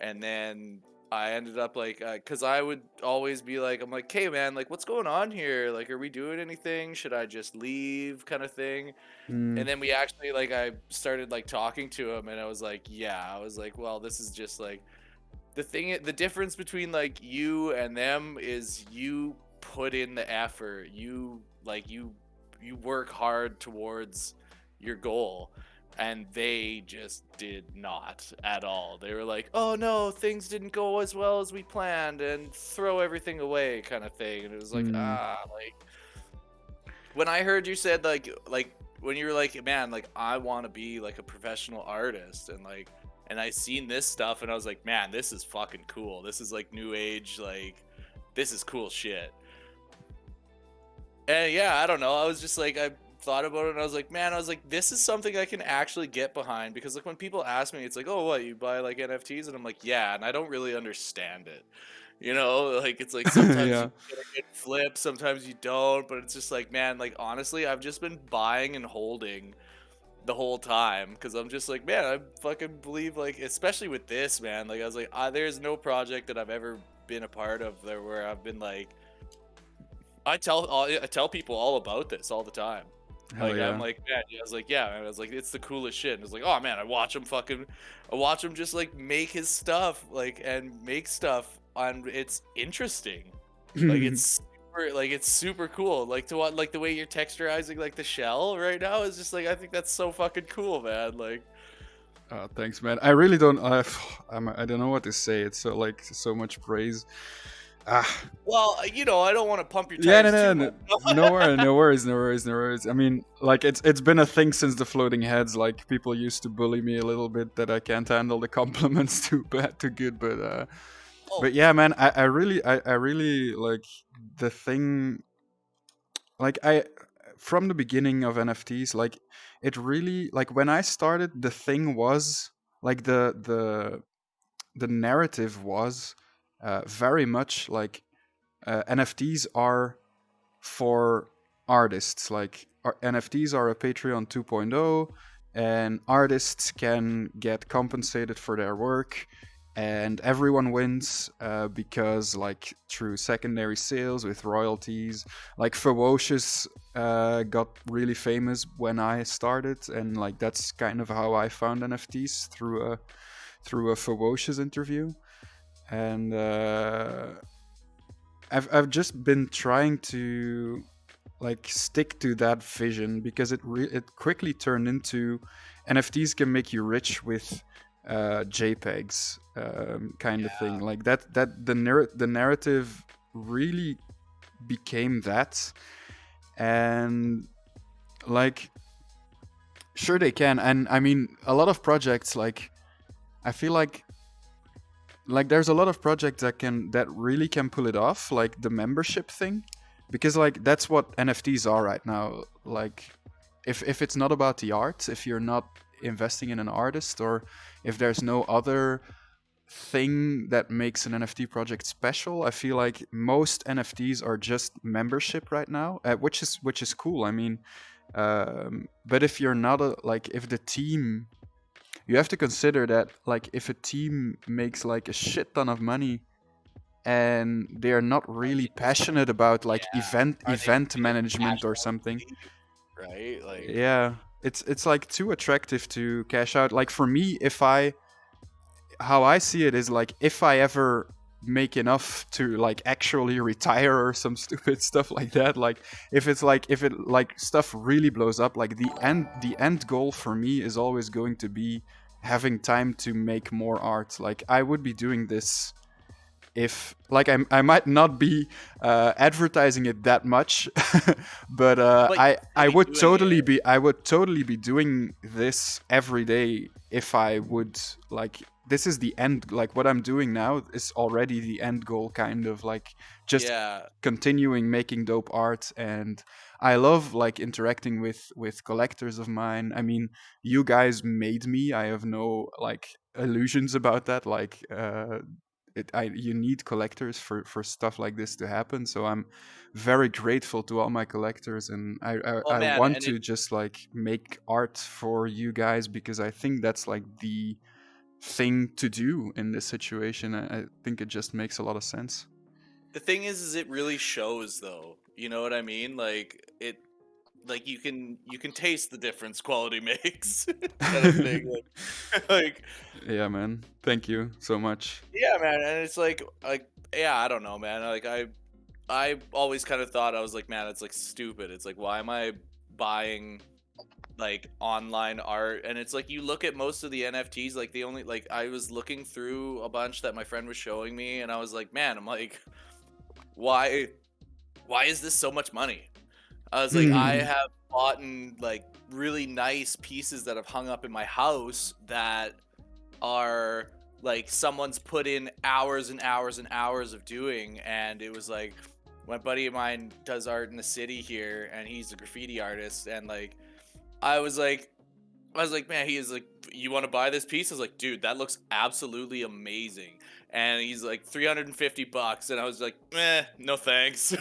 and then I ended up like, cause I would always be like, I'm like, hey man, like what's going on here? Like, are we doing anything? Should I just leave? Kind of thing. mm, And then we actually like I started like talking to him, and I was like, yeah, I was like, well, this is just like the difference between like you and them is you put in the effort. You work hard towards your goal, and they just did not at all. They were like, "Oh no, things didn't go as well as we planned," and throw everything away, kind of thing. And it was like, mm. like when I heard you said like when you were like, man, like I want to be like a professional artist, and I seen this stuff, and I was like, man, this is fucking cool. This is like new age, like this is cool shit. And yeah, I don't know. I was just like, I thought about it, and I was like, man, I was like, this is something I can actually get behind, because like when people ask me, it's like, oh, what, you buy like NFTs? And I'm like, yeah, and I don't really understand it. You know, like it's like sometimes you Yeah. get a good flip, sometimes you don't, but it's just like, man, like honestly, I've just been buying and holding the whole time because I'm just like, man, I fucking believe, like, especially with this, man, like I was like, there's no project that I've ever been a part of there where I've been like, I tell people all about this all the time. Hell Like I'm yeah. like, man, yeah, I was like, yeah, and I was like, it's the coolest shit. And it's like, oh man, I watch him just like make his stuff, like, and make stuff, and it's interesting. It's super cool. Like to what, like the way you're texturizing like the shell right now is just like, I think that's so fucking cool, man. Like, Thanks, man. I really don't. I don't know what to say. It's so like so much praise. Ah, well, I don't want to pump your yeah, no, tires no, too no, much. no worries, no worries, no worries, no worries. I mean, like it's been a thing since the floating heads. Like people used to bully me a little bit that I can't handle the compliments too bad, too good. Oh, But yeah, man, I really like the thing. Like I from the beginning of NFTs, like it really like when I started, the thing was like the narrative was very much like NFTs are for artists. Like NFTs are a Patreon 2.0, and artists can get compensated for their work, and everyone wins because, like, through secondary sales with royalties. Like Ferocious got really famous when I started, and like that's kind of how I found NFTs through a Ferocious interview, and I've just been trying to like stick to that vision, because it quickly turned into NFTs can make you rich with JPEGs, kind of thing. Like that the narrative really became that. And like, sure they can. And I mean, a lot of projects, like, I feel like there's a lot of projects that really can pull it off, like the membership thing, because like that's what NFTs are right now. Like, if it's not about the art, if you're not investing in an artist, or if there's no other thing that makes an NFT project special, I feel like most NFTs are just membership right now, which is cool. I mean, but if you're not if the team, you have to consider that, like, if a team makes like a shit ton of money and they're not really passionate about like event management or something, right? Like, yeah, it's like too attractive to cash out. Like, for me, how I see it is, like, if I ever make enough to like actually retire or some stupid stuff like that, like if it like stuff really blows up, like the end goal for me is always going to be having time to make more art. Like, I would be doing this if, like, I might not be advertising it that much, but I would totally be doing this every day if I would, like, this is the end. Like, what I'm doing now is already the end goal, kind of, like, just continuing making dope art. And I love like interacting with collectors of mine. I mean, you guys made me. I have no like illusions about that. Like, you need collectors for stuff like this to happen. So I'm very grateful to all my collectors, and I want to just like make art for you guys, because I think that's like the thing to do in this situation. I think it just makes a lot of sense. The thing is it really shows, though. You know what I mean? Like, like you can taste the difference quality makes, kind of thing. Like, yeah, man. Thank you so much. yeah, man. And it's like yeah, I don't know, man. Like, I always kind of thought, I was like, man, it's like stupid. It's like, why am I buying like online art? And it's like, you look at most of the NFTs, like, the only, like, I was looking through a bunch that my friend was showing me, and I was like, man, I'm like, why is this so much money? I was like, I have bought like really nice pieces that have hung up in my house that are like someone's put in hours and hours and hours of doing. And it was like, my buddy of mine does art in the city here, and he's a graffiti artist, and like I was like, man, he is like, you want to buy this piece? I was like, dude, that looks absolutely amazing. And he's like, $350, and I was like, no thanks.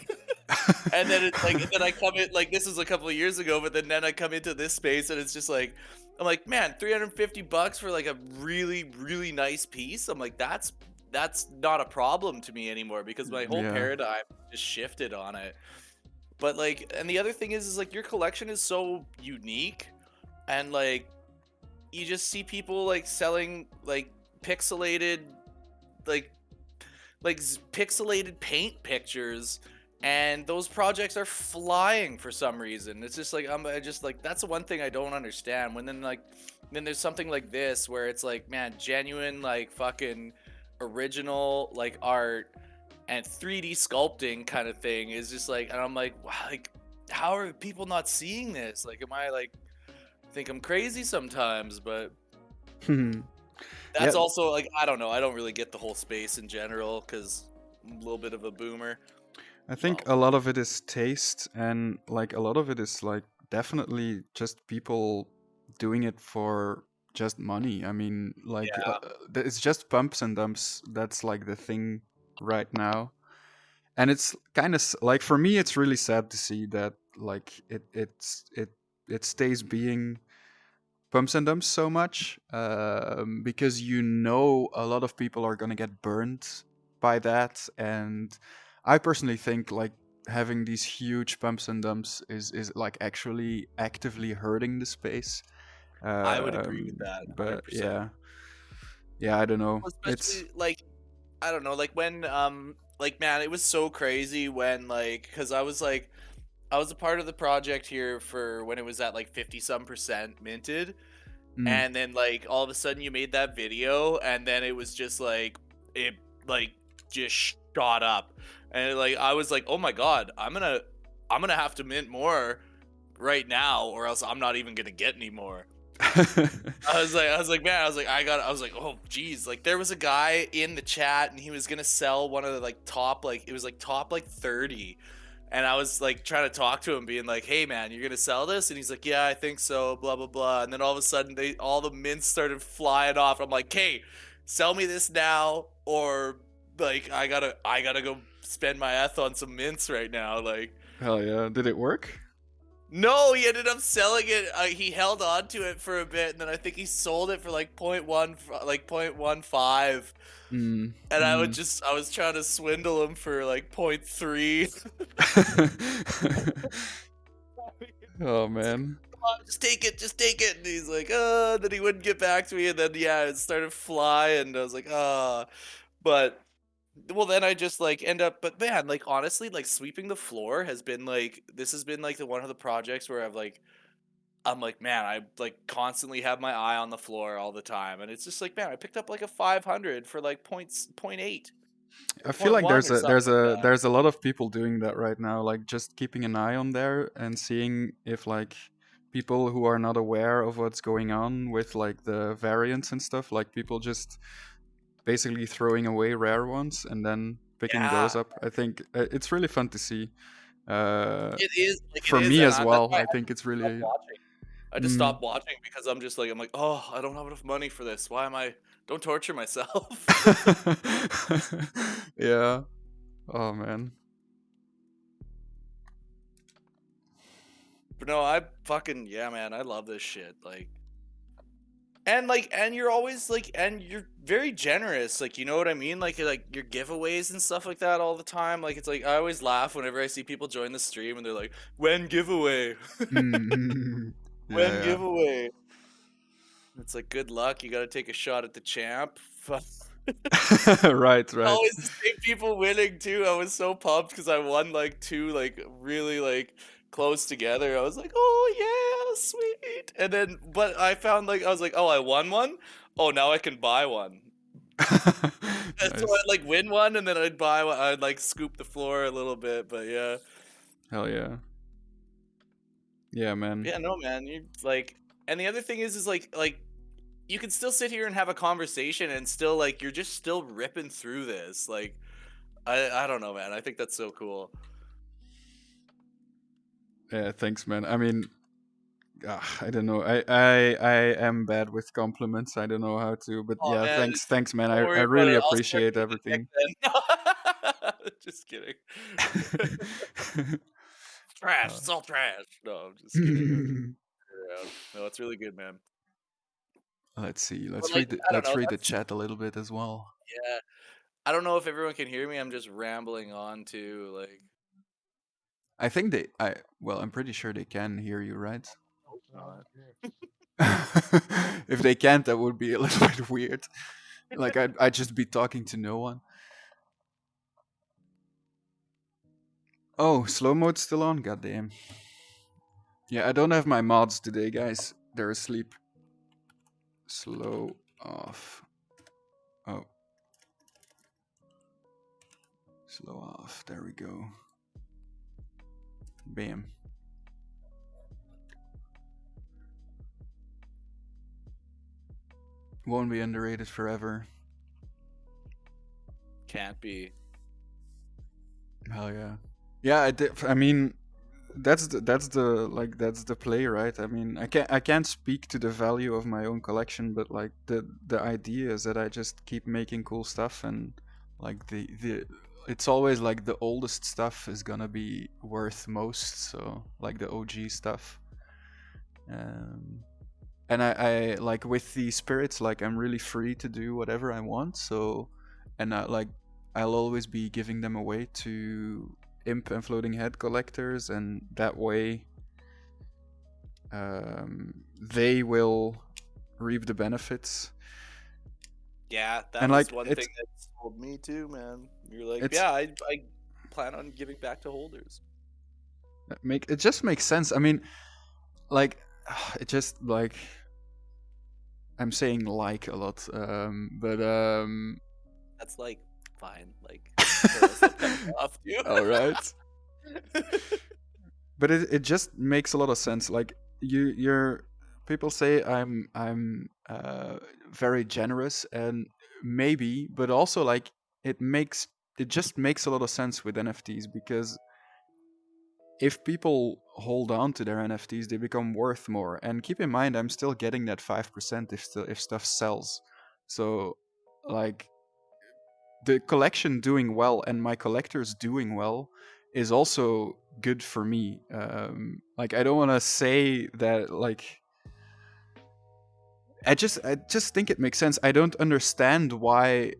And then it's like, and then I come in, like, this is a couple of years ago, but then I come into this space, and it's just like, I'm like, man, $350 for like a really, really nice piece. I'm like, that's not a problem to me anymore, because my whole paradigm just shifted on it. But like, and the other thing is like, your collection is so unique, and like, you just see people like selling like pixelated, like pixelated paint pictures, and those projects are flying for some reason. It's just like, I just like, that's the one thing I don't understand. When then there's something like this where it's like, man, genuine, like, fucking original like art and 3D sculpting kind of thing is just like, and I'm like, wow, like, how are people not seeing this? Like, am I like, think I'm crazy sometimes? But that's also like, I don't know, I don't really get the whole space in general, because I'm a little bit of a boomer. I think a lot of it is taste, and like a lot of it is like definitely just people doing it for just money. I mean, like, it's just pumps and dumps. That's like the thing right now. And it's kind of like, for me, it's really sad to see that like it stays being pumps and dumps so much, because a lot of people are gonna get burned by that. And I personally think like having these huge pumps and dumps is like actually actively hurting the space. I would agree with that, 100%. But yeah, I don't know. Especially like, I don't know, like when like, man, it was so crazy when, like, because I was like, I was a part of the project here for when it was at like 50-some% minted, Mm. and then like all of a sudden you made that video, and then it was just like it like just shot up, and like I was like, oh my god, I'm gonna have to mint more right now, or else I'm not even gonna get any more. I was like, man, I was like, oh, geez. Like, there was a guy in the chat, and he was gonna sell one of the like top, like it was like top like 30, and I was like trying to talk to him, being like, hey, man, you're gonna sell this? And he's like, yeah, I think so. Blah blah blah. And then all of a sudden, all the mints started flying off. I'm like, hey, sell me this now, or like I gotta go spend my ETH on some mints right now, like. Hell yeah! Did it work? No, he ended up selling it. He held on to it for a bit, and then I think he sold it for like 0.1, like 0.15. Mm. And I was trying to swindle him for like 0.3. Oh man. Come on, just take it. And he's like, then he wouldn't get back to me, and then yeah, it started flying. And I was like, but. Well, then I just like end up, but man, like honestly, like sweeping the floor has been like, this has been like one of the projects where I'm like, man, I like constantly have my eye on the floor all the time, and it's just like, man, I picked up like a 500 for like 0.8 I or feel point like 0.1 or something like that. there's a lot of people doing that right now, like just keeping an eye on there and seeing if like people who are not aware of what's going on with like the variants and stuff, like people just basically throwing away rare ones and then picking those Yeah, up. I think it's really fun to see. Uh, it is like it for is, me and as that's well, why I think it's I stopped really. watching. I just Mm. stopped watching because I'm like, oh, I don't have enough money for this. Why am I? Don't torture myself. Yeah. Oh man. But no, I fucking yeah, man, I love this shit. And you're always like, and you're very generous, like, you know what I mean, like your giveaways and stuff like that all the time. Like, it's like I always laugh whenever I see people join the stream and they're like, when giveaway. Mm. When Yeah, giveaway. It's like, good luck, you gotta take a shot at the champ. Fuck. yeah. Right, right. Always the same people winning too. I was so pumped because I won like two like really like close together. I was like, oh yeah, sweet. And then but I found like I was like, oh, I won one. Oh, now I can buy one. And so Nice. I'd like win one, and then I'd buy one. I'd like scoop the floor a little bit, but yeah. Hell yeah. Yeah, man. Yeah, no man, you like, and the other thing is like you can still sit here and have a conversation and still like you're just still ripping through this. Like I don't know, man. I think that's so cool. Yeah, thanks, man. I mean, I don't know. I am bad with compliments. I don't know how to, but Oh yeah, man, thanks, man. don't I worry about really it. I'll start appreciate doing the everything. dick then. Just kidding. Trash. It's all trash. No, I'm just kidding. No, it's really good, man. Let's see. But like, I don't Let's know. read the That's chat a little bit as well. yeah. I don't know if everyone can hear me. I'm just rambling on too. Like, I think I'm pretty sure they can hear you, right? hope Sounds not. good. If they can't, that would be a little bit weird. Like I'd just be talking to no one. Oh, slow mode's still on. Goddamn. Yeah, I don't have my mods today, guys. They're asleep. Slow off. Oh, slow off. There we go. Bam. Won't be underrated forever. Can't be. Hell yeah. Yeah, I mean, that's the play, right? I mean, I can't speak to the value of my own collection, but like the idea is that I just keep making cool stuff, and like the it's always like the oldest stuff is gonna be worth most. So like the OG stuff. And I like with the spirits, like I'm really free to do whatever I want. So, and I'll always be giving them away to imp and floating head collectors, and that way they will reap the benefits. Yeah, that And was like one thing that told me too, man. You're like, it's yeah, I plan on giving back to holders. It just makes sense. I mean, like, it just like I'm saying like a lot, but That's like fine. Like, I'll stop cutting you off, dude. all right. But it just makes a lot of sense. Like you're people say I'm very generous, and maybe, but also like it just makes a lot of sense with NFTs, because if people hold on to their NFTs, they become worth more. And keep in mind, I'm still getting that 5% if stuff sells. So like the collection doing well and my collectors doing well is also good for me. Like I don't want to say that like I just think it makes sense. I don't understand why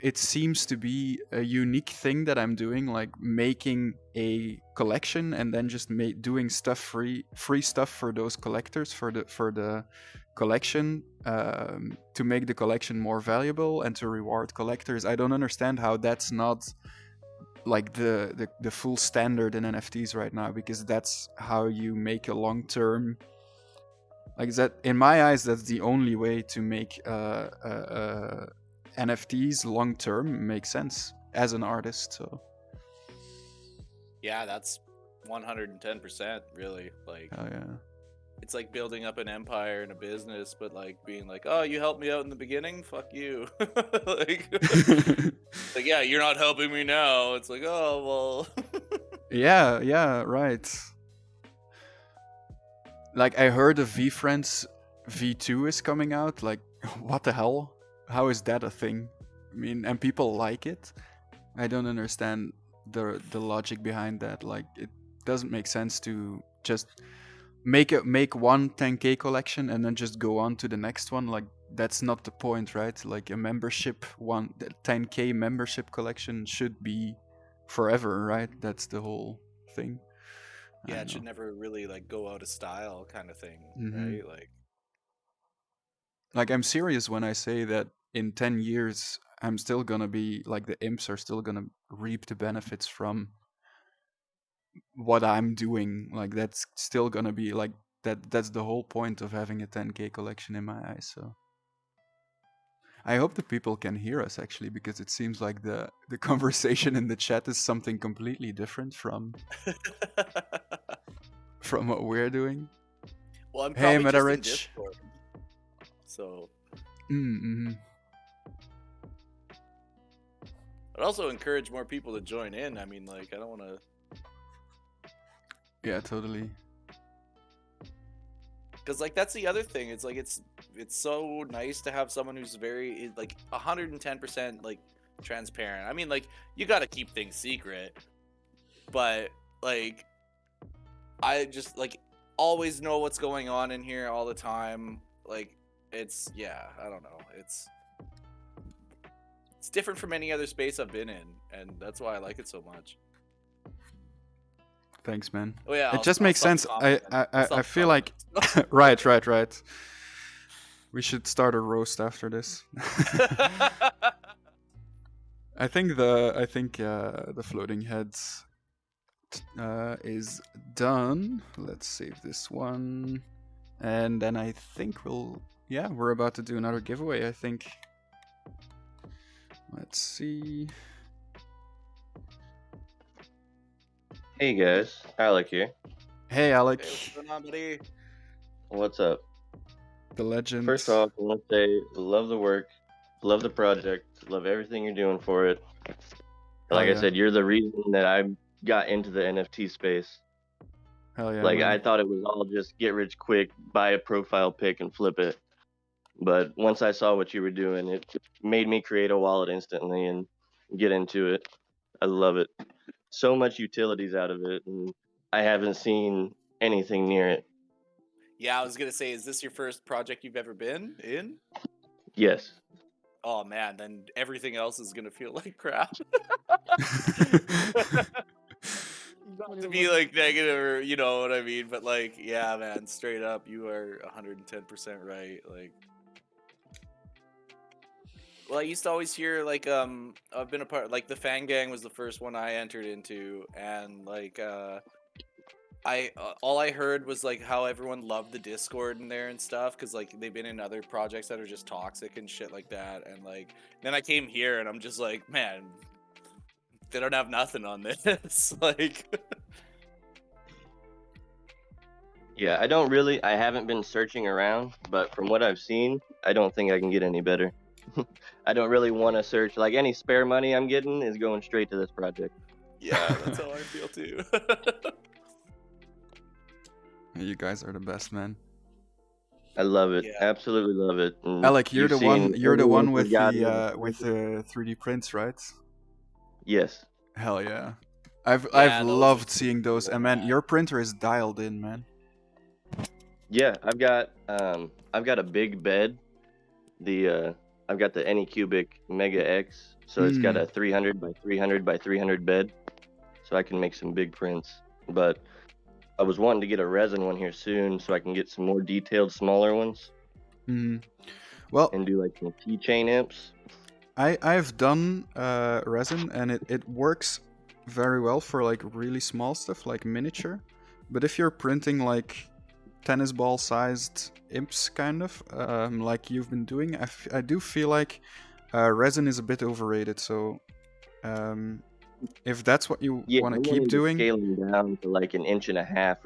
it seems to be a unique thing that I'm doing, like making a collection and then just doing stuff free stuff for those collectors for the collection, to make the collection more valuable and to reward collectors. I don't understand how that's not like the full standard in NFTs right now, because that's how you make a long term, like that in my eyes that's the only way to make NFTs long term make sense as an artist. So Yeah, that's 110% really. Like, hell yeah. it's like building up an empire and a business, but like being like, oh, you helped me out in the beginning, fuck you. Like, like, yeah, you're not helping me now. It's like, oh well. Yeah, right. Like I heard a VFriends V2 is coming out. Like, what the hell? How is that a thing? I mean, and people like it. I don't understand the logic behind that. Like, it doesn't make sense to just make one 10K collection and then just go on to the next one. Like, that's not the point, right? Like a membership, the 10K membership collection should be forever, right? That's the whole thing. I Yeah, don't it should know. never really like go out of style kind of thing, Mhm. right? Like I'm serious when I say that in 10 years I'm still gonna be like the imps are still gonna reap the benefits from what I'm doing. Like that's still gonna be like that's the whole point of having a 10K collection in my eyes. So I hope the people can hear us actually, because it seems like the conversation in the chat is something completely different from what we're doing. Well, I'm Hey probably just in Metarich. Discord, so Mm-hmm. I'd also encourage more people to join in. I mean, like, I don't want to. Yeah, totally. Because like that's the other thing. It's like it's so nice to have someone who's very like 110% like transparent. I mean, like you got to keep things secret, but like I just like always know what's going on in here all the time. Like it's yeah, I don't know. It's different from any other space I've been in, and that's why I like it so much. Thanks, man. Oh yeah, It just I'll makes stop the sense. comment. I'll I stop the feel like comment. right. We should start a roast after this. I think the floating heads is done. Let's save this one, and then I think we're about to do another giveaway. I think. Let's see. Hey guys, Alec here. Hey, Alec, Hey, what's going on, buddy? What's up? the legend. First off, I want to say love the work, love the project, love everything you're doing for it. Like I said, you're the reason that I got into the NFT space. Hell yeah, Like man. I thought it was all just get rich quick, buy a profile pic and flip it. But once I saw what you were doing, it made me create a wallet instantly and get into it. I love it. So much utilities out of it, and I haven't seen anything near it. Yeah, I was gonna say, is this your first project you've ever been in? Yes. Oh man, then everything else is gonna feel like crap. Not to be like negative or you know what I mean, but like, yeah, man, straight up, you are 110% right. Like, well, I used to always hear like, I've been a part like the Fang Gang was the first one I entered into, and like, all I heard was like how everyone loved the Discord in there and stuff because like they've been in other projects that are just toxic and shit like that, and like then I came here and I'm just like, man, they don't have nothing on this. Like, Yeah, I haven't been searching around, but from what I've seen, I don't think I can get any better. I don't really want to search. Like, any spare money I'm getting is going straight to this project. yeah, that's how I feel too. You guys are the best, man. I love it. Yeah. Absolutely love it. And Alec, you're you've the one. seen You're the one everyone with who's got the 3D prints, right? Yes. Hell yeah. I've Yeah, those are loved super seeing those, cool, and man, man. your printer is dialed in, man. Yeah, I've got a big bed. I've got the Anycubic Mega X, so it's got a 300 by 300 by 300 bed, so I can make some big prints. But I was wanting to get a resin one here soon, so I can get some more detailed, smaller ones, Well, and do like some keychain imps. I've done resin, and it works very well for like really small stuff, like miniature. But if you're printing like tennis ball sized imps, kind of like you've been doing, I do feel like resin is a bit overrated. So if that's what you Yeah, want to I'm keep wanting to doing, scale them down to like 1.5 inches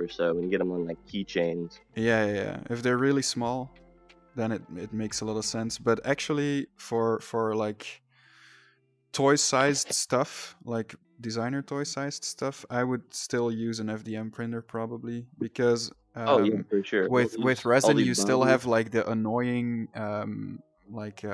or so, and get them on like keychains. yeah. If they're really small, then it makes a lot of sense. But actually, for like toy-sized stuff, like designer toy-sized stuff, I would still use an FDM printer probably, because Oh yeah, for sure. with All resin these you still bodies. have like the annoying like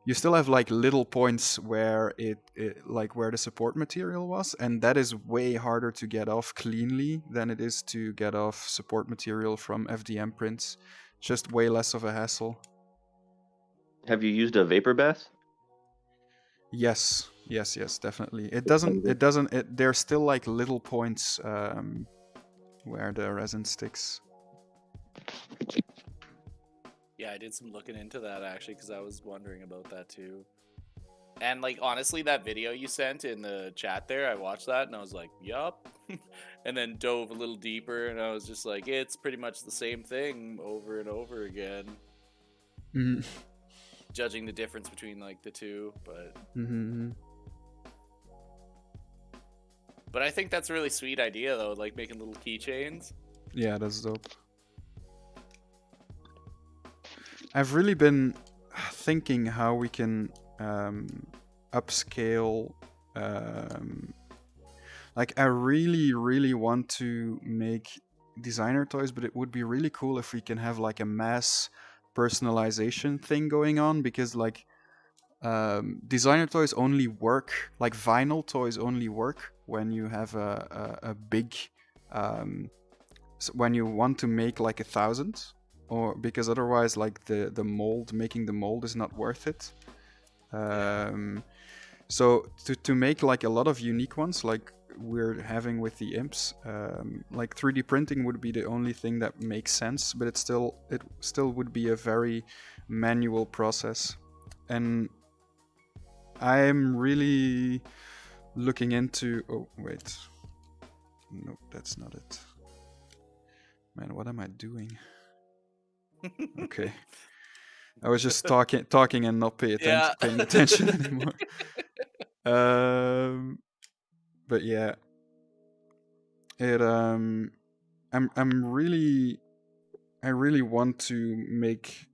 you still have like little points where it like where the support material was, and that is way harder to get off cleanly than it is to get off support material from FDM prints. Just way less of a hassle. Have you used a vapor bath? Yes, definitely. There's still like little points where the resin sticks. Yeah, I did some looking into that actually because I was wondering about that too. And like honestly, that video you sent in the chat there, I watched that and I was like, "Yup," and then dove a little deeper, and I was just like, "It's pretty much the same thing over and over again." Mm-hmm. Judging the difference between like the two, but but I think that's a really sweet idea though, like making little keychains. Yeah, that's dope. I've really been thinking how we can upscale. Like, I really want to make designer toys, but it would be really cool if we can have like a mass personalization thing going on, because like designer toys only work, like vinyl toys only work when you have a big when you want to make like 1,000, or because otherwise like the mold, making the mold is not worth it. So to make like a lot of unique ones like we're having with the imps, like 3D printing would be the only thing that makes sense, but it still would be a very manual process. And I'm really looking into... Oh, wait. Nope, that's not it. Man, what am I doing? Okay. I was just talking and not paying attention anymore. But yeah. I really want to make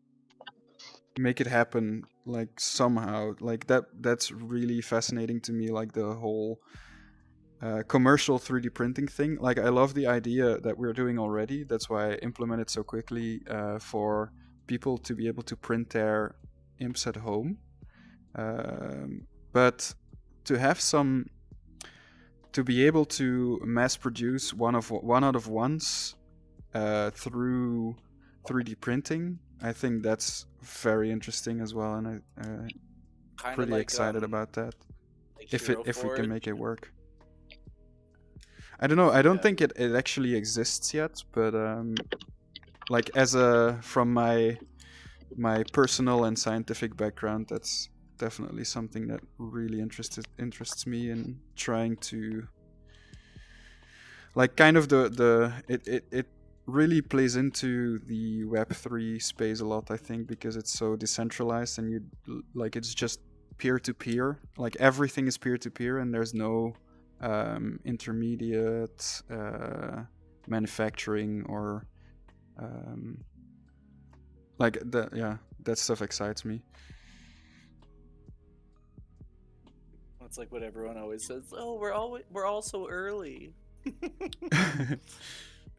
it happen, like somehow. Like that's really fascinating to me, like the whole commercial 3D printing thing. Like, I love the idea that we're doing already. That's why I implemented so quickly for people to be able to print their imps at home. But to have to be able to mass produce one out of ones through 3D printing, I think that's very interesting as well, and I'm pretty excited about that. Like if we can make it work. I don't know. I don't think it actually exists yet, but like from my personal and scientific background, that's definitely something that really interests me in trying to like kind of it really plays into the Web3 space a lot, I think, because it's so decentralized and like it's just peer to peer. Like everything is peer to peer, and there's no intermediate manufacturing or like that. Yeah, that stuff excites me. It's like what everyone always says. Oh, we're all so early.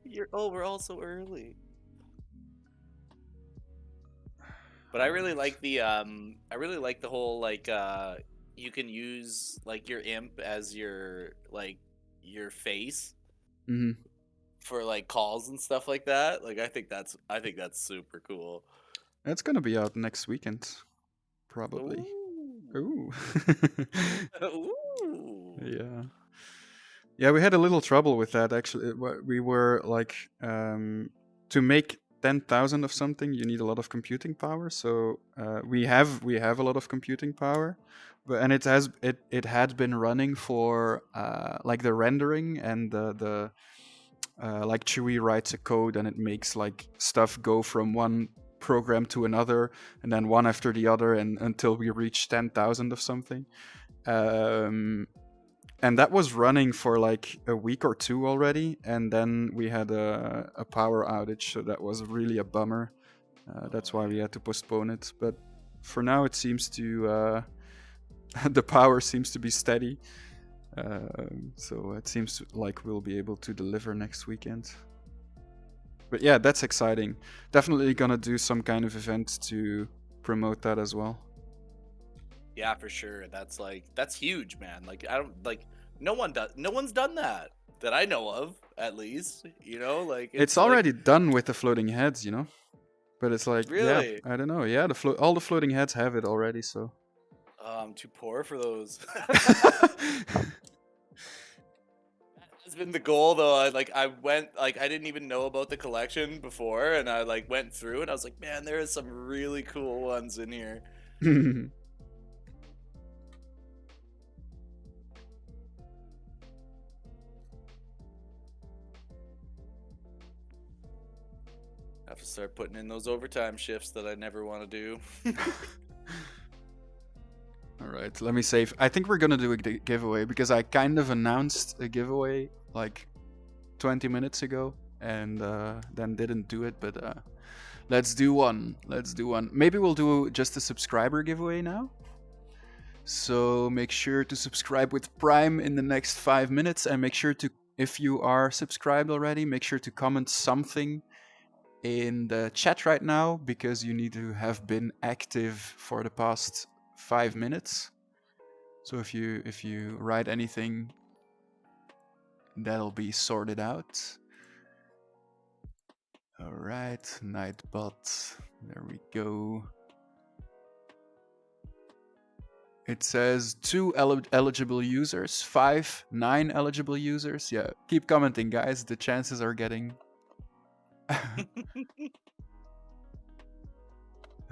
We're all so early. But I really like the whole like you can use like your imp as your face Hmm. for like calls and stuff like that. Like I think that's super cool. It's gonna be out next weekend, probably. Ooh. Ooh. Ooh. Yeah. Yeah, we had a little trouble with that actually. We were like, to make 10,000 of something, you need a lot of computing power. So we have a lot of computing power, and it had been running for like the rendering and the like Chewy writes a code and it makes like stuff go from one program to another and then one after the other and until we reach 10,000 of something. And that was running for like a week or two already, and then we had a power outage, so that was really a bummer. That's why we had to postpone it. But for now, it seems to the power seems to be steady, so it seems like we'll be able to deliver next weekend. But yeah, that's exciting. Definitely gonna do some kind of event to promote that as well. Yeah, for sure. That's huge, man. Like I don't like no one's done that I know of, at least. You know, like It's like, already done with the floating heads, you know. But it's like, really. yeah, I don't know. Yeah, all the floating heads have it already, so. I'm too poor for those. That's been the goal, though. I went I didn't even know about the collection before, and I like went through, and I was like, man, there is some really cool ones in here. I have to start putting in those overtime shifts that I never want to do. All right, let me save. I think we're gonna do a giveaway because I kind of announced a giveaway like 20 minutes ago and then didn't do it. But let's do one. Maybe we'll do just a subscriber giveaway now. So make sure to subscribe with Prime in the next 5 minutes, and make sure to, if you are subscribed already, make sure to comment something in the chat right now, because you need to have been active for the past 5 minutes. So if you write anything, that'll be sorted out. All right, Nightbot, there we go. It says 2 eligible users, 9 eligible users. Yeah, keep commenting, guys. The chances are getting.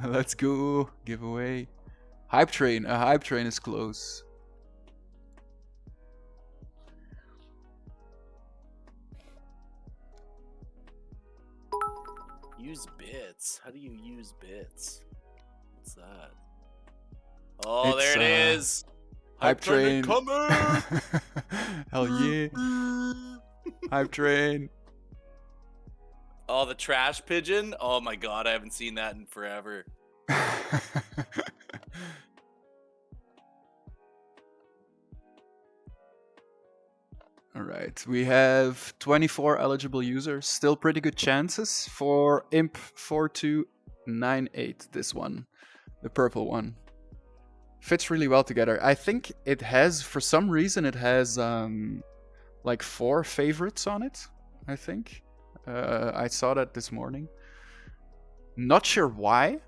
Let's go. Giveaway. Hype train. A hype train is close. Use bits. How do you use bits? What's that? Oh, It's, there it is. Hype train. Coming. Hell yeah. Hype train. Oh, the trash pigeon. Oh my god, I haven't seen that in forever. All right, we have 24 eligible users. Still pretty good chances for Imp 4298. This one, the purple one, fits really well together. I think it has, for some reason, it has like 4 favorites on it. I think I saw that this morning. Not sure why.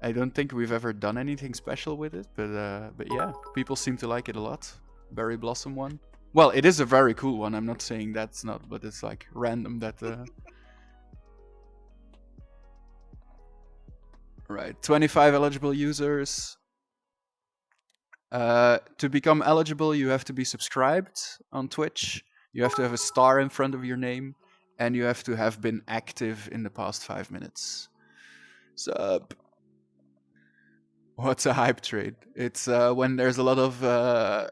I don't think we've ever done anything special with it, but yeah, people seem to like it a lot. Berry Blossom one. Well, it is a very cool one. I'm not saying that's not, but it's like random that. Right, 25 eligible users. To become eligible, you have to be subscribed on Twitch. You have to have a star in front of your name, and you have to have been active in the past 5 minutes. Sup? What's a hype trade? It's when there's a lot of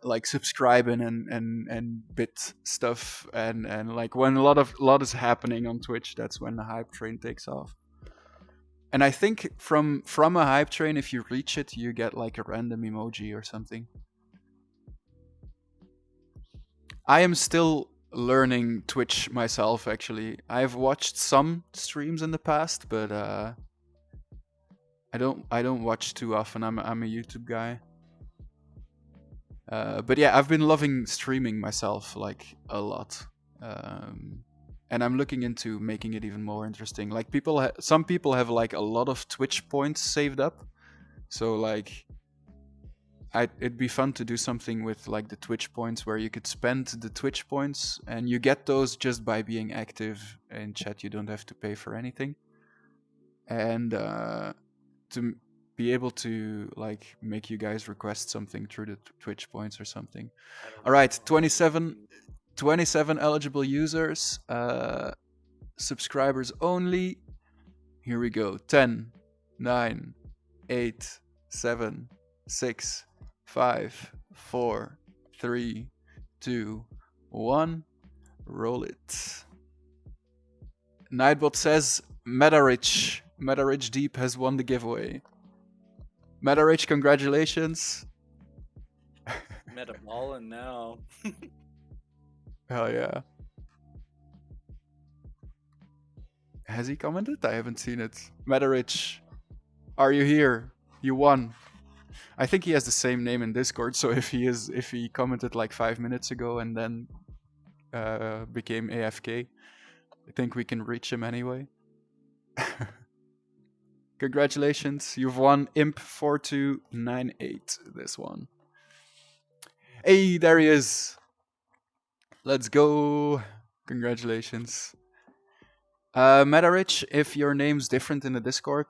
like subscribing and bit stuff, and like when a lot is happening on Twitch. That's when the hype train takes off. And I think from a hype train, if you reach it, you get like a random emoji or something. I am still learning Twitch myself, actually. I've watched some streams in the past, but I don't watch too often. I'm a YouTube guy. But yeah, I've been loving streaming myself like a lot. And I'm looking into making it even more interesting. Like some people have like a lot of Twitch points saved up. So like it'd be fun to do something with like the Twitch points where you could spend the Twitch points and you get those just by being active in chat. You don't have to pay for anything. And to be able to like make you guys request something through the Twitch points or something. All right, 27 eligible users, subscribers only. Here we go. 10, 9, 8, 7, 6, 5, 4, 3, 2, 1. Roll it. Nightbot says Metarich Deep has won the giveaway. Metarich, congratulations. Metaballin' now. Hell yeah. Has he commented? I haven't seen it. Metarich, are you here? You won. I think he has the same name in Discord, so if he commented like 5 minutes ago and then became AFK, I think we can reach him anyway. Congratulations, you've won Imp 4298 this one. Hey, there he is. Let's go. Congratulations. Metarich, if your name's different in the Discord,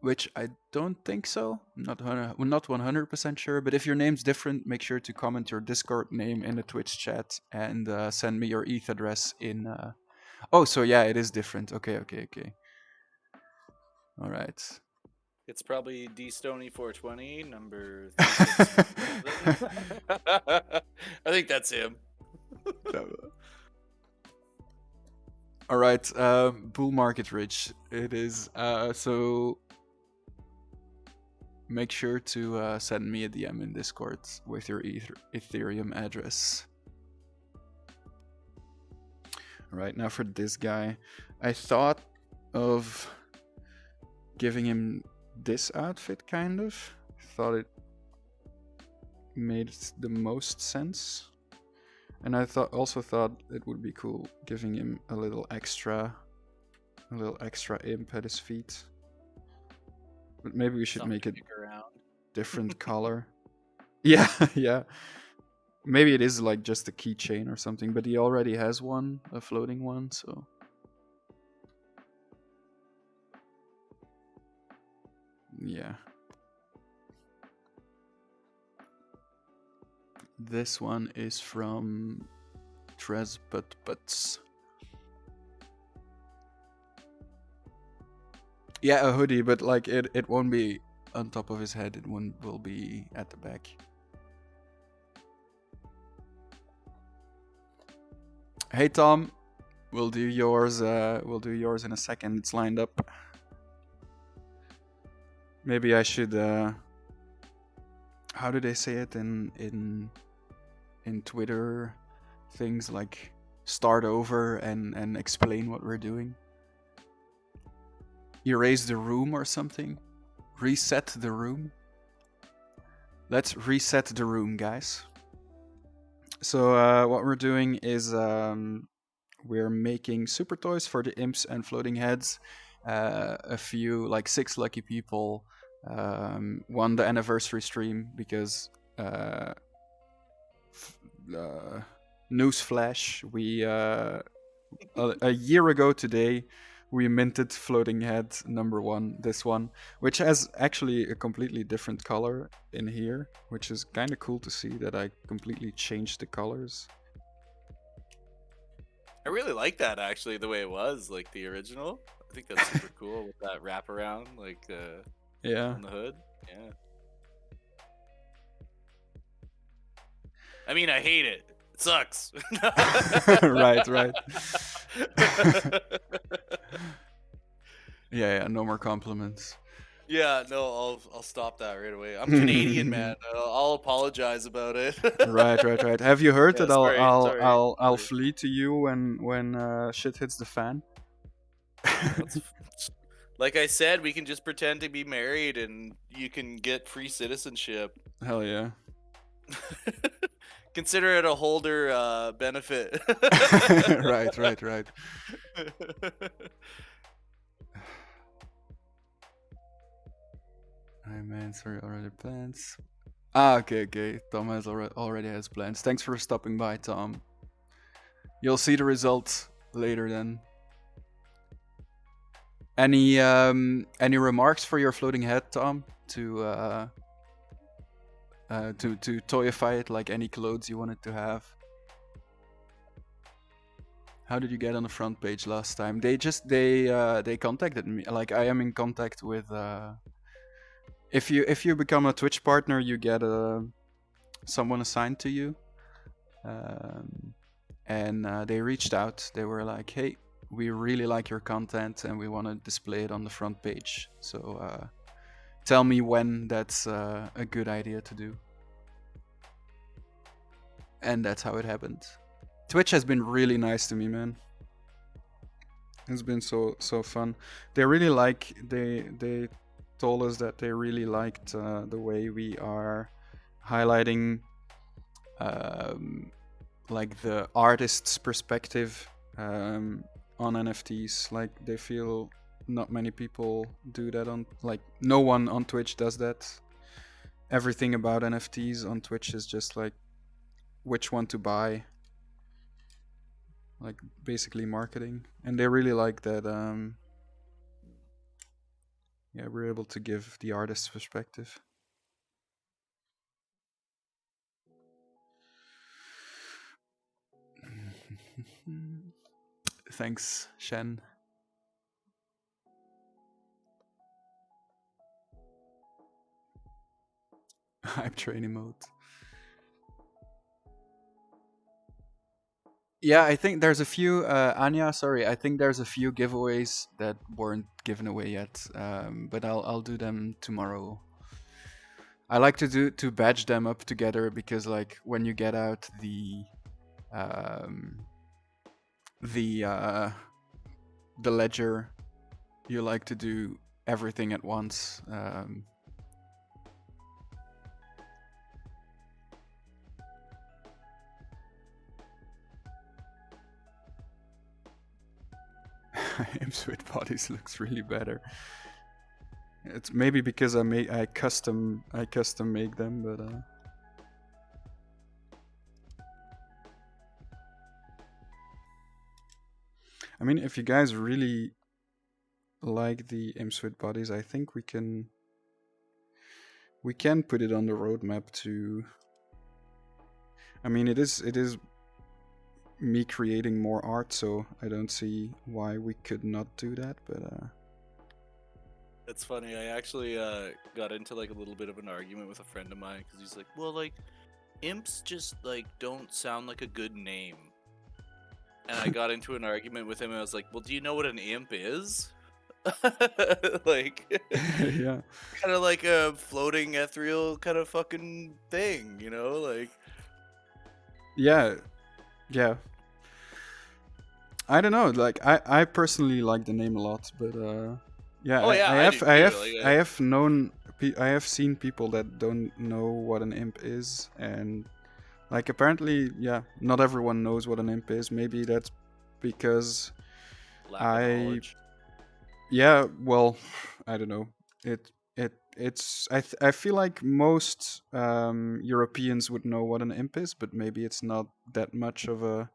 which I don't think so, I'm not 100% sure, but if your name's different, make sure to comment your Discord name in the Twitch chat and send me your ETH address in... Oh, so yeah, it is different. Okay. All right. It's probably DStoney420, number 36. I think that's him. All right, bull market rich. It is. So make sure to send me a DM in Discord with your Ethereum address. All right, now for this guy, I thought of giving him this outfit, kind of. Thought it made the most sense. And I also thought it would be cool giving him a little extra imp at his feet. But maybe we should make it different color. Yeah. Maybe it is like just a keychain or something, but he already has one, a floating one, so... Yeah. This one is from Tresbutbutts. Yeah, a hoodie, but like it won't be on top of his head. It will be at the back. Hey Tom, we'll do yours. We'll do yours in a second. It's lined up. Maybe I should. How do they say it in Twitter things, like start over and explain what we're doing? Erase the room or something? Reset the room? Let's reset the room, guys. So what we're doing is we're making SuperToys for the Imps and floating heads. A few, like 6 lucky people won the anniversary stream because newsflash, we a year ago today we minted floating head number 1, this one, which has actually a completely different color in here, which is kind of cool to see that I completely changed the colors. I really like that actually, the way it was, like the original. I think that's super cool with that wraparound, like Yeah. on the hood. Yeah. I mean, I hate it. It sucks. Right, right. Yeah, no more compliments. Yeah, no, I'll stop that right away. I'm Canadian, man. I'll apologize about it. Right. Have you heard Yeah, that I'll sorry. flee to you when shit hits the fan? That's like I said, we can just pretend to be married, and you can get free citizenship. Hell yeah. Consider it a holder benefit. Right. Hi man, sorry, already plans. Okay. Tom already has plans. Thanks for stopping by, Tom. You'll see the results later then. Any remarks for your floating head, Tom? To toyify it, like any clothes you wanted to have. How did you get on the front page last time? They contacted me. Like I am in contact with. If you become a Twitch partner, you get someone assigned to you. And they reached out. They were like, "Hey, we really like your content, and we want to display it on the front page. So tell me when that's a good idea to do." And that's how it happened. Twitch has been really nice to me, man. It's been so fun. They really they told us that they really liked the way we are highlighting like the artist's perspective on NFTs. Like they feel not many people do that on, like no one on Twitch does that. Everything about NFTs on Twitch is just like which one to buy, like basically marketing, and they really like that. Yeah, we're able to give the artist's perspective. Thanks, Shen. Hype training mode. Yeah, I think there's a few, Anya, sorry, I think there's a few giveaways that weren't given away yet, but I'll do them tomorrow. I like to batch them up together because like when you get out the ledger, you like to do everything at once. Imps with bodies looks really better. It's maybe because I custom make them, but I mean, if you guys really like the Imps with bodies, I think we can put it on the roadmap to. I mean, it is me creating more art, so I don't see why we could not do that, but It's funny. I actually got into like a little bit of an argument with a friend of mine because he's like, "Well, like, imps just like don't sound like a good name." And I got into an argument with him, and I was like, "Well, do you know what an imp is?" Like, yeah. kind of like a floating ethereal kind of fucking thing, you know? Like, Yeah. I don't know. Like, I personally like the name a lot, but yeah. Oh, yeah, I do too, like, I have seen people that don't know what an imp is, and like apparently, yeah, not everyone knows what an imp is. Maybe that's because lack of knowledge. yeah, well, I don't know. I feel like most Europeans would know what an imp is, but maybe it's not that much of a,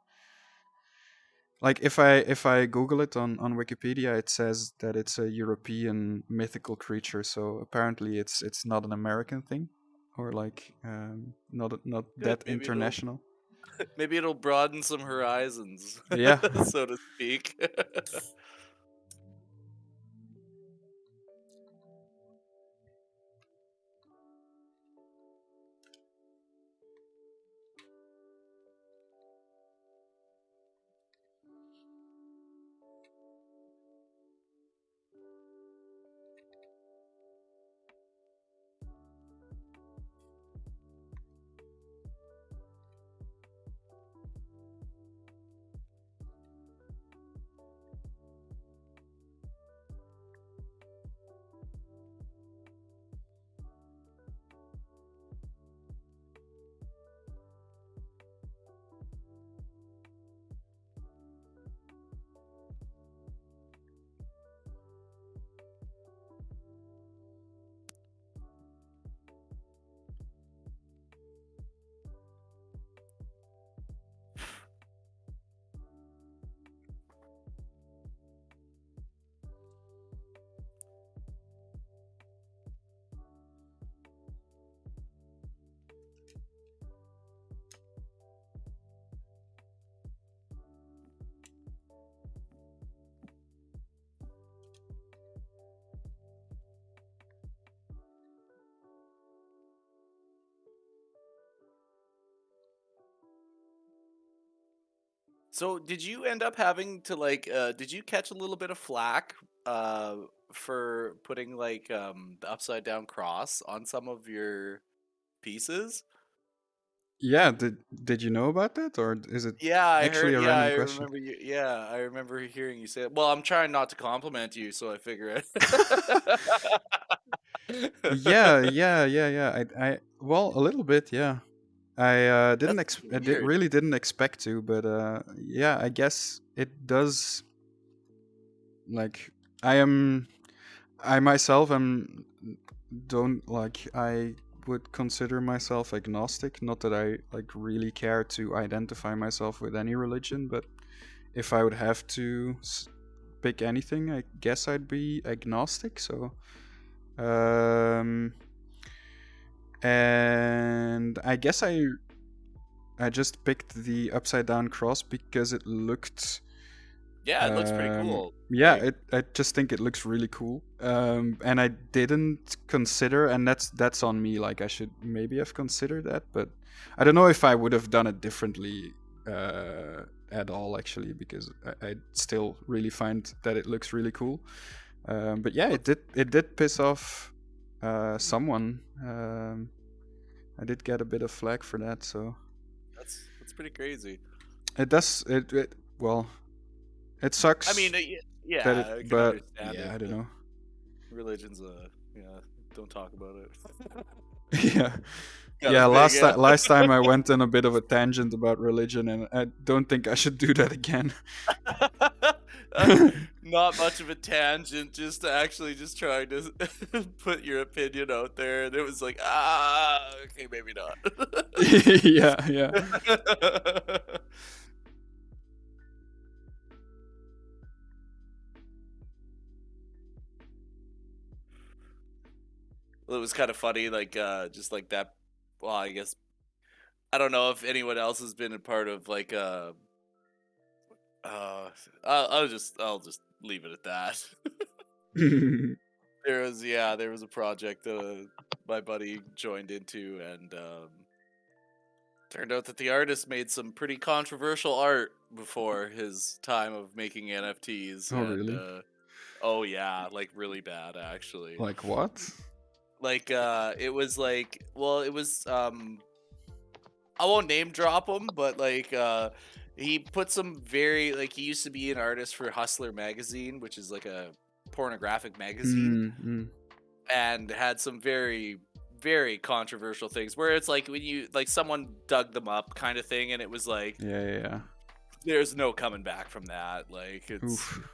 like if I Google it on Wikipedia, it says that it's a European mythical creature. So apparently it's not an American thing, or like not Good, that maybe international. Maybe it'll broaden some horizons, Yeah. so to speak. So did you end up having to like did you catch a little bit of flack uh for putting like the upside down cross on some of your pieces? Yeah, did you know about that, or is it Yeah, I actually heard. a Yeah, random I question? remember you. Yeah, I remember hearing you say it. Well, I'm trying not to compliment you, so I figure Yeah, it. yeah. Well, a little bit, yeah. I didn't That's ex- I did weird. really didn't expect to, but yeah, I guess it does. Like, I am, I myself am don't like I would consider myself agnostic. Not that I like really care to identify myself with any religion, but if I would have to pick anything, I guess I'd be agnostic. So, um, and I guess I just picked the upside down cross because it looked. Yeah, it looks pretty cool. Yeah, Like, I just think it looks really cool. And I didn't consider, and that's on me. Like I should maybe have considered that, but I don't know if I would have done it differently at all, actually, because I still really find that it looks really cool. But yeah, it did piss off someone. I did get a bit of flack for that, so that's pretty crazy. it does it well. It sucks. I mean, That it, yeah, I can but understand yeah, it, I don't but know. religion's yeah, don't talk about it. Yeah, Got a yeah. big Last time I went on a bit of a tangent about religion, and I don't think I should do that again. Not much of a tangent, just actually just trying to put your opinion out there, and it was like, okay, maybe not. Yeah, yeah. Well, it was kind of funny, like just like that. Well, I guess I don't know if anyone else has been a part of like uh, I'll just leave it at that. There was a project my buddy joined into, and turned out that the artist made some pretty controversial art before his time of making NFTs, Oh, and really? oh yeah, like really bad actually. Like what? Like it was like, well, it was I won't name drop him, but like he put some very, like, he used to be an artist for Hustler magazine, which is like a pornographic magazine, Mm. and had some very very controversial things where it's like when you like someone dug them up kind of thing, and it was like Yeah. there's no coming back from that. Like, it's Oof.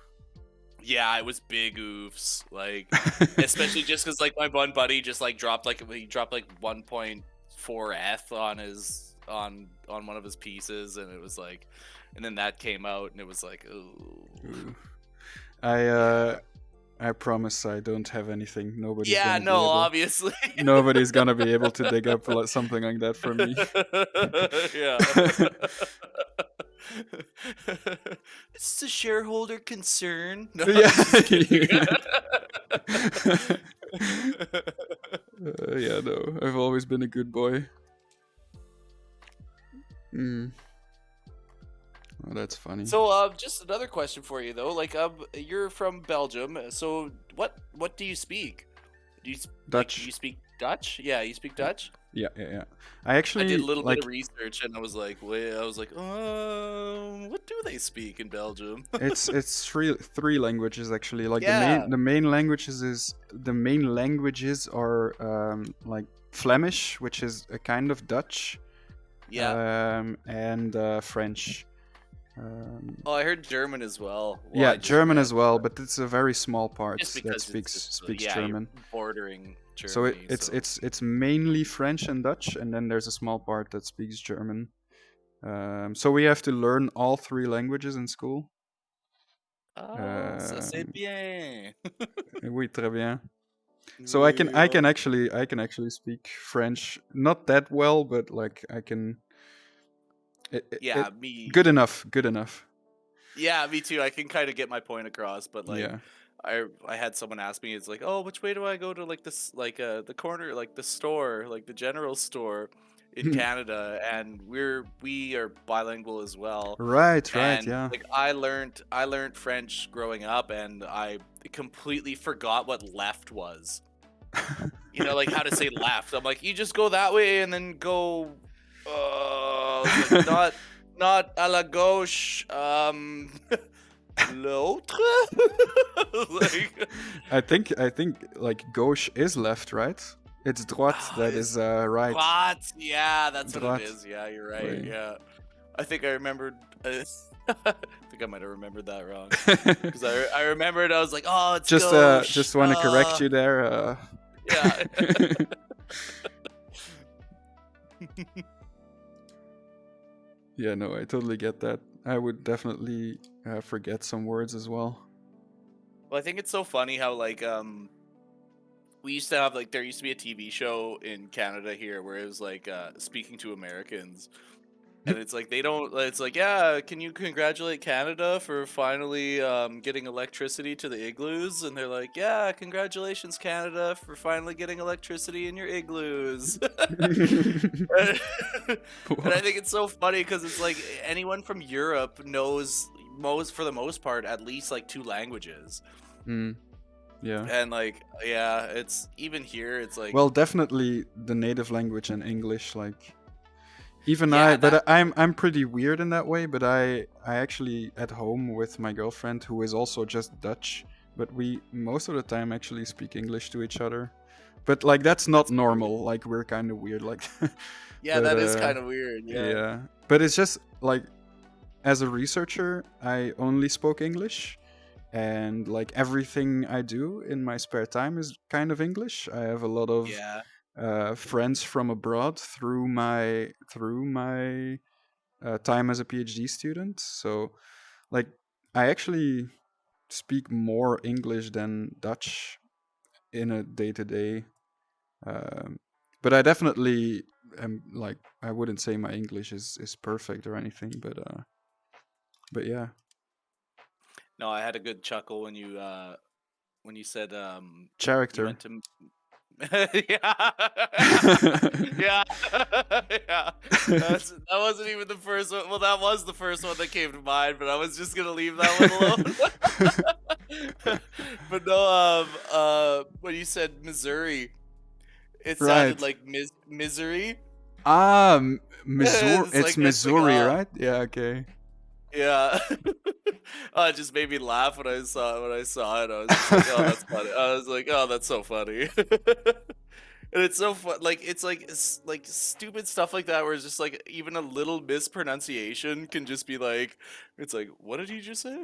yeah, it was big oofs, like, especially just because like my one buddy just like dropped like 1.4 eth on his on one of his pieces, and it was like, and then that came out, and it was like, ooh. Ooh. I I promise I don't have anything. Nobody's Yeah, gonna be no, able. obviously. Nobody's gonna be able to dig up something like that from me. Yeah. This is a shareholder concern. No, I'm Yeah. just kidding. Yeah, no. I've always been a good boy. Oh, that's funny. So, just another question for you though. Like, you're from Belgium, so what do you speak? Do you Dutch. You speak Dutch? Yeah, you speak Dutch. Yeah. I actually I did a little like bit of research, and I was like, what do they speak in Belgium? it's three languages actually. Like Yeah. the main languages are like Flemish, which is a kind of Dutch. Yeah. And French. Oh, I heard German as well. Well, Yeah, I just German read as well, that. but it's a very small part Just that because speaks yeah, German. you're bordering Germany. So it's mainly French and Dutch, and then there's a small part that speaks German. So we have to learn all three languages in school. Ah, ça c'est bien. Oui, très bien. So I can actually speak French, not that well, but like I can. Yeah, me. Good enough. Yeah, me too. I can kind of get my point across, but like, Yeah. I had someone ask me, it's like, oh, which way do I go to like this, like the corner, like the store, like the general store in Canada, and we are bilingual as well. Right, And yeah. like I learned French growing up, and I completely forgot what left was. You know, like how to say left. I'm like, you just go that way and then go like, not à la gauche, l'autre. Like, I think like gauche is left, right? It's droite that is right. Droite, yeah, that's what Droite. it is. Yeah, you're right. Oui. Yeah, I think I remembered. I think I might have remembered that wrong because I remembered. I was like, oh, it's gauche. Just want to correct you there. Yeah. Yeah, no, I totally get that. I would definitely forget some words as well. Well, I think it's so funny how like we used to have like there used to be a TV show in Canada here where it was like speaking to Americans. And it's like it's like, yeah, can you congratulate Canada for finally getting electricity to the igloos? And they're like, yeah, congratulations Canada for finally getting electricity in your igloos. And I think it's so funny because it's like anyone from Europe knows for the most part at least like 2 languages. Yeah. And like, yeah, it's even here it's like, well, definitely the native language and English, like even Yeah, I'm pretty weird in that way, but I actually at home with my girlfriend who is also just Dutch, but we most of the time actually speak English to each other. But like that's not normal. Like we're kind of weird like yeah, but, that is kind of weird. Yeah. But it's just like as a researcher, I only spoke English, and like everything I do in my spare time is kind of English. I have a lot of Yeah. friends from abroad through my time as a PhD student. So like I actually speak more English than Dutch in a day-to-day. But I definitely am like I wouldn't say my English is perfect or anything, but yeah. No, I had a good chuckle when you said you Character. went to yeah. Yeah. Yeah. That wasn't even the first one. Well, that was the first one that came to mind, but I was just gonna leave that one alone. But no, when you said Missouri, it sounded Right. like misery. Missouri. It's It's like Missouri, right? Yeah. Okay. Yeah. It just made me laugh when I saw it. I was just like, oh, that's funny. I was like, oh, that's so funny. And it's so fun. Like it's like stupid stuff like that, where it's just like even a little mispronunciation can just be like, it's like, what did he just say?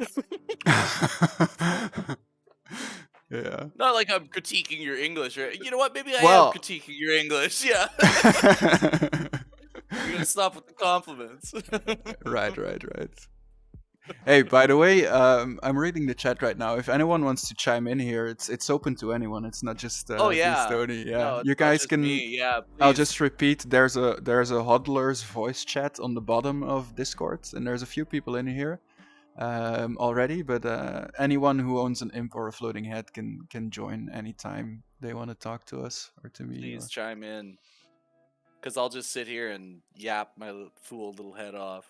Yeah. Not like I'm critiquing your English, right? You know what? Maybe I Well- am critiquing your English. Yeah. You're gonna stop with the compliments. Right. Hey, by the way, I'm reading the chat right now. If anyone wants to chime in here, it's open to anyone. It's not just Oh yeah. Tony. Yeah, No, it's you not guys just can. me. Yeah, I'll please. just repeat. There's a hodler's voice chat on the bottom of Discord, and there's a few people in here already. But anyone who owns an imp or a floating head can join anytime they want to talk to us or to me. Please Or... chime in. Because I'll just sit here and yap my fool little head off.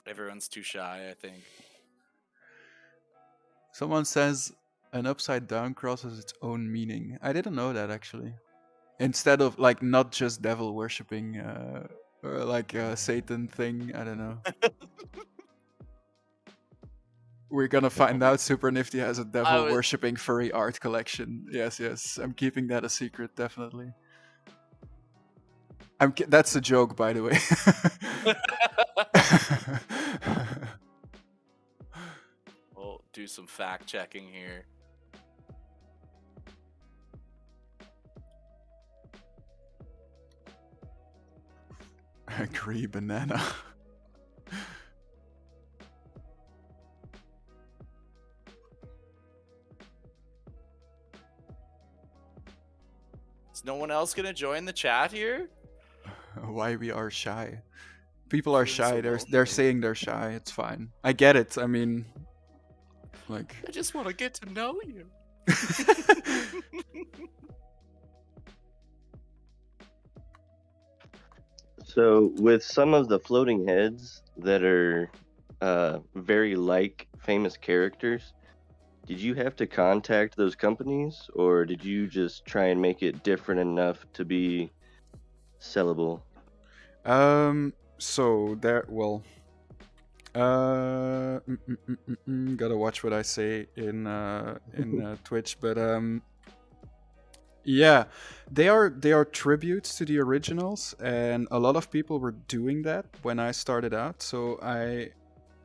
Everyone's too shy, I think. Someone says an upside down cross has its own meaning. I didn't know that actually. Instead of like not just devil worshipping, or like a Satan thing. I don't know. We're gonna find out. SuperNfty has a devil worshipping furry art collection. Yes, yes. I'm keeping that a secret, definitely. That's a joke, by the way. We'll do some fact checking here. I agree, banana. Is no one else gonna join the chat here? Why we are shy. People are Feeling so shy. They're lonely. saying they're shy. It's fine. I get it. I mean, like. I just want to get to know you. So with some of the floating heads that are very like famous characters, did you have to contact those companies, or did you just try and make it different enough to be sellable? So there. Well. Gotta watch what I say in Twitch, but yeah, they are tributes to the originals, and a lot of people were doing that when I started out. So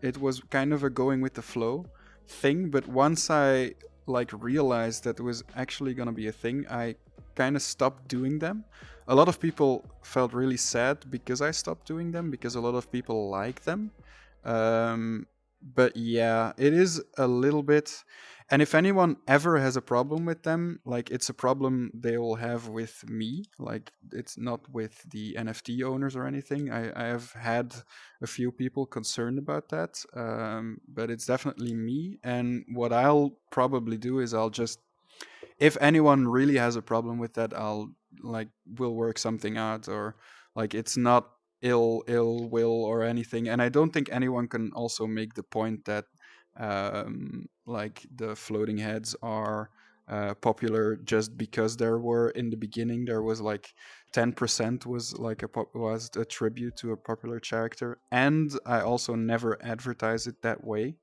it was kind of a going with the flow thing. But once I like realized that it was actually gonna be a thing, I kind of stopped doing them. A lot of people felt really sad because I stopped doing them because a lot of people like them. But yeah, it is a little bit. And if anyone ever has a problem with them, like it's a problem they will have with me. Like it's not with the NFT owners or anything. I have had a few people concerned about that, but it's definitely me. And what I'll probably do is I'll just, if anyone really has a problem with that, we'll work something out, or like it's not ill will or anything. And I don't think anyone can also make the point that like the floating heads are popular just because there were, in the beginning there was like 10% was like was a tribute to a popular character, and I also never advertise it that way.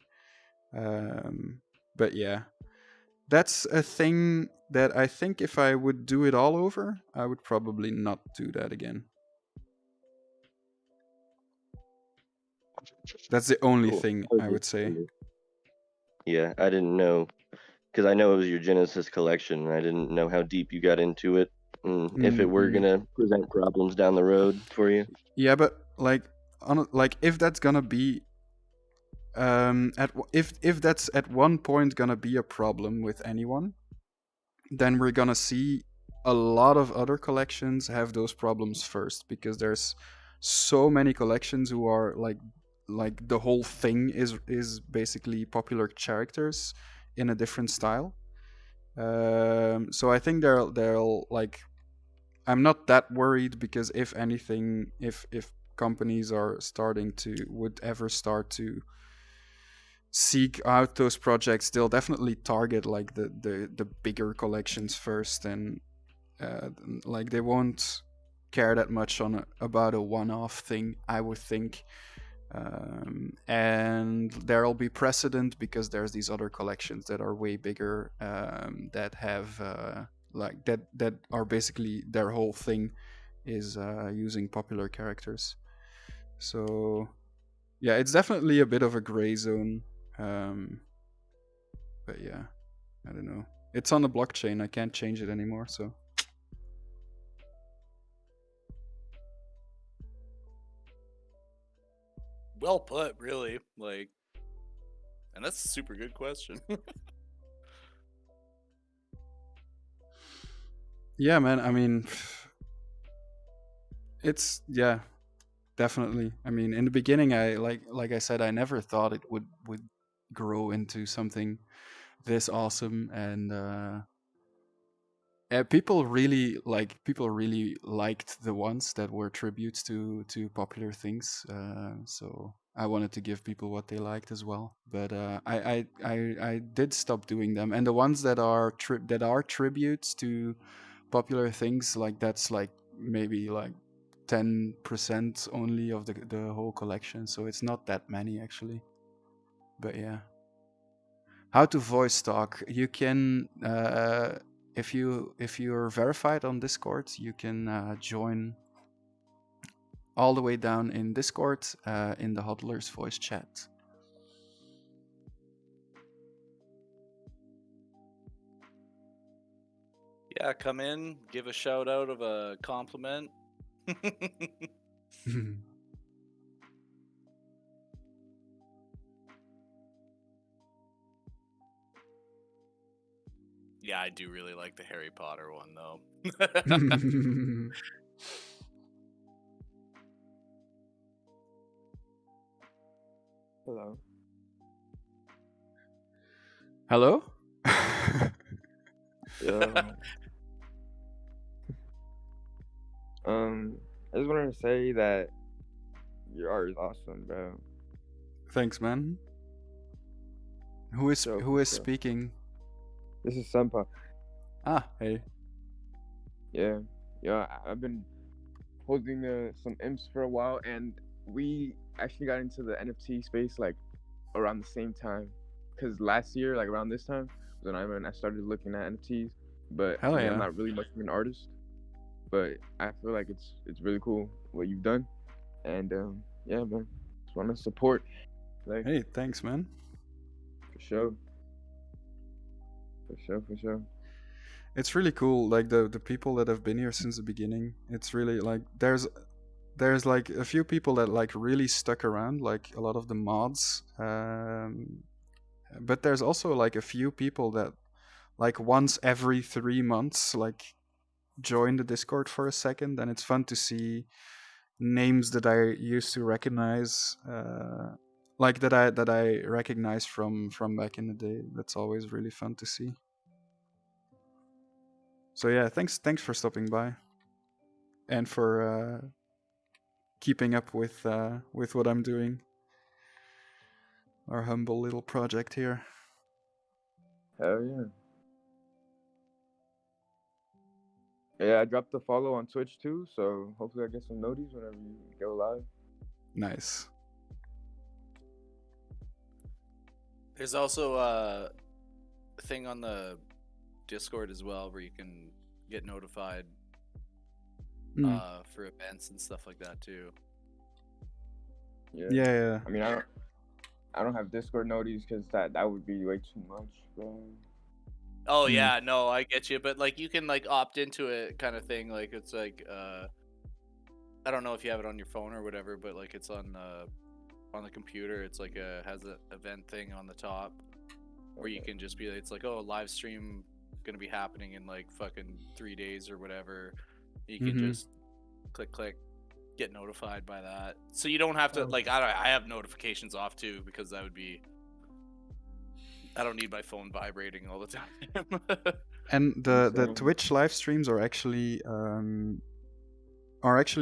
But yeah, that's a thing that I think if I would do it all over, I would probably not do that again. That's the only Cool. thing I would say. Yeah, I didn't know, because I know it was your Genesis collection, and I didn't know how deep you got into it, and if it were gonna present problems down the road for you. Yeah, but like, if that's gonna be, if that's at one point gonna be a problem with anyone, then we're gonna see a lot of other collections have those problems first, because there's so many collections who are like the whole thing is basically popular characters in a different style. So I think they'll like, I'm not that worried, because if anything, if companies are would ever start to seek out those projects, they'll definitely target like the bigger collections first, and like they won't care that much about a one-off thing, I would think. And there'll be precedent because there's these other collections that are way bigger, that have like that are basically their whole thing is using popular characters. So yeah, it's definitely a bit of a gray zone. But yeah, I don't know. It's on the blockchain. I can't change it anymore. So. Well put, really. Like, and that's a super good question. Yeah, man. I mean, it's yeah, definitely. I mean, in the beginning, I like I said, I never thought it would grow into something this awesome, and people really liked the ones that were tributes to popular things. So I wanted to give people what they liked as well. But I did stop doing them, and the ones that are tributes to popular things, like that's like maybe like 10% only of the whole collection. So it's not that many actually. But yeah. How to voice talk? You can if you're verified on Discord, you can join all the way down in Discord in the hodler's voice chat. Yeah, come in, give a shout out of a compliment. Yeah, I do really like the Harry Potter one though. Hello. Hello. Yeah. I just wanted to say that your art is awesome, bro. Thanks, man. Who is So. speaking? This is Senpa. Ah, hey. Yeah. Yeah, I've been holding some imps for a while, and we actually got into the NFT space like around the same time. Because last year, like around this time, was when I started looking at NFTs. But Hell I mean, yeah. I'm not really much of an artist, but I feel like it's really cool what you've done, and yeah, man, just want to support. Like, Hey, thanks, man. for sure. For sure. It's really cool, like the people that have been here since the beginning. It's really like there's like a few people that like really stuck around, like a lot of the mods. But there's also like a few people that like once every 3 months like join the Discord for a second, and it's fun to see names that I used to recognize, like that I recognize from back in the day. That's always really fun to see. So yeah, thanks for stopping by, and for keeping up with what I'm doing. Our humble little project here. Hell yeah. Yeah, I dropped the follow on Twitch too, so hopefully I get some noties whenever you go live. Nice. There's also a thing on the Discord as well where you can get notified for events and stuff like that too. Yeah. I mean, I don't have Discord noties because that would be way too much, bro. Oh yeah, no, I get you, but like you can like opt into it kind of thing. Like it's like I don't know if you have it on your phone or whatever, but like it's on the computer. It's like has an event thing on the top where you can just be. It's like, oh, live stream gonna be happening in like fucking 3 days or whatever. You can just click, get notified by that, so you don't have to like. I have notifications off too because that would be. I don't need my phone vibrating all the time. And the Twitch live streams are actually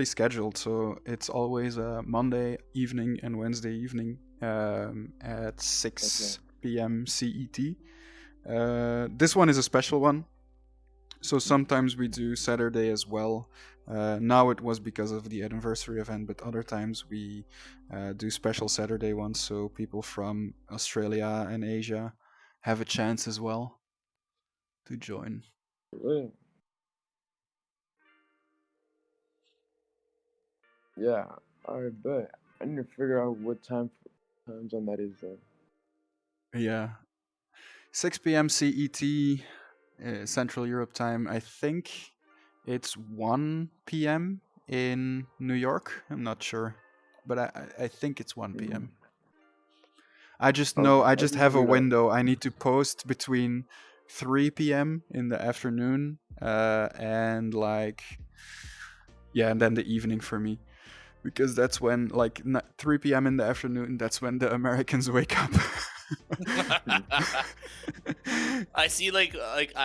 scheduled, so it's always Monday evening and Wednesday evening at 6 p.m. CET. This one is a special one, so sometimes we do Saturday as well. Now it was because of the anniversary event, but other times we do special Saturday ones, so people from Australia and Asia have a chance as well to join. Yeah, I bet. I need to figure out what time zone that is though. Yeah, 6 p.m. CET, Central Europe time. I think it's 1 p.m. in New York. I'm not sure. but I think it's 1 p.m. I just Okay, know I I'll just just have a do that. window. I need to post between 3 p.m. in the afternoon and like and then the evening for me, because that's when 3 p.m. in the afternoon. That's when the Americans wake up. I see like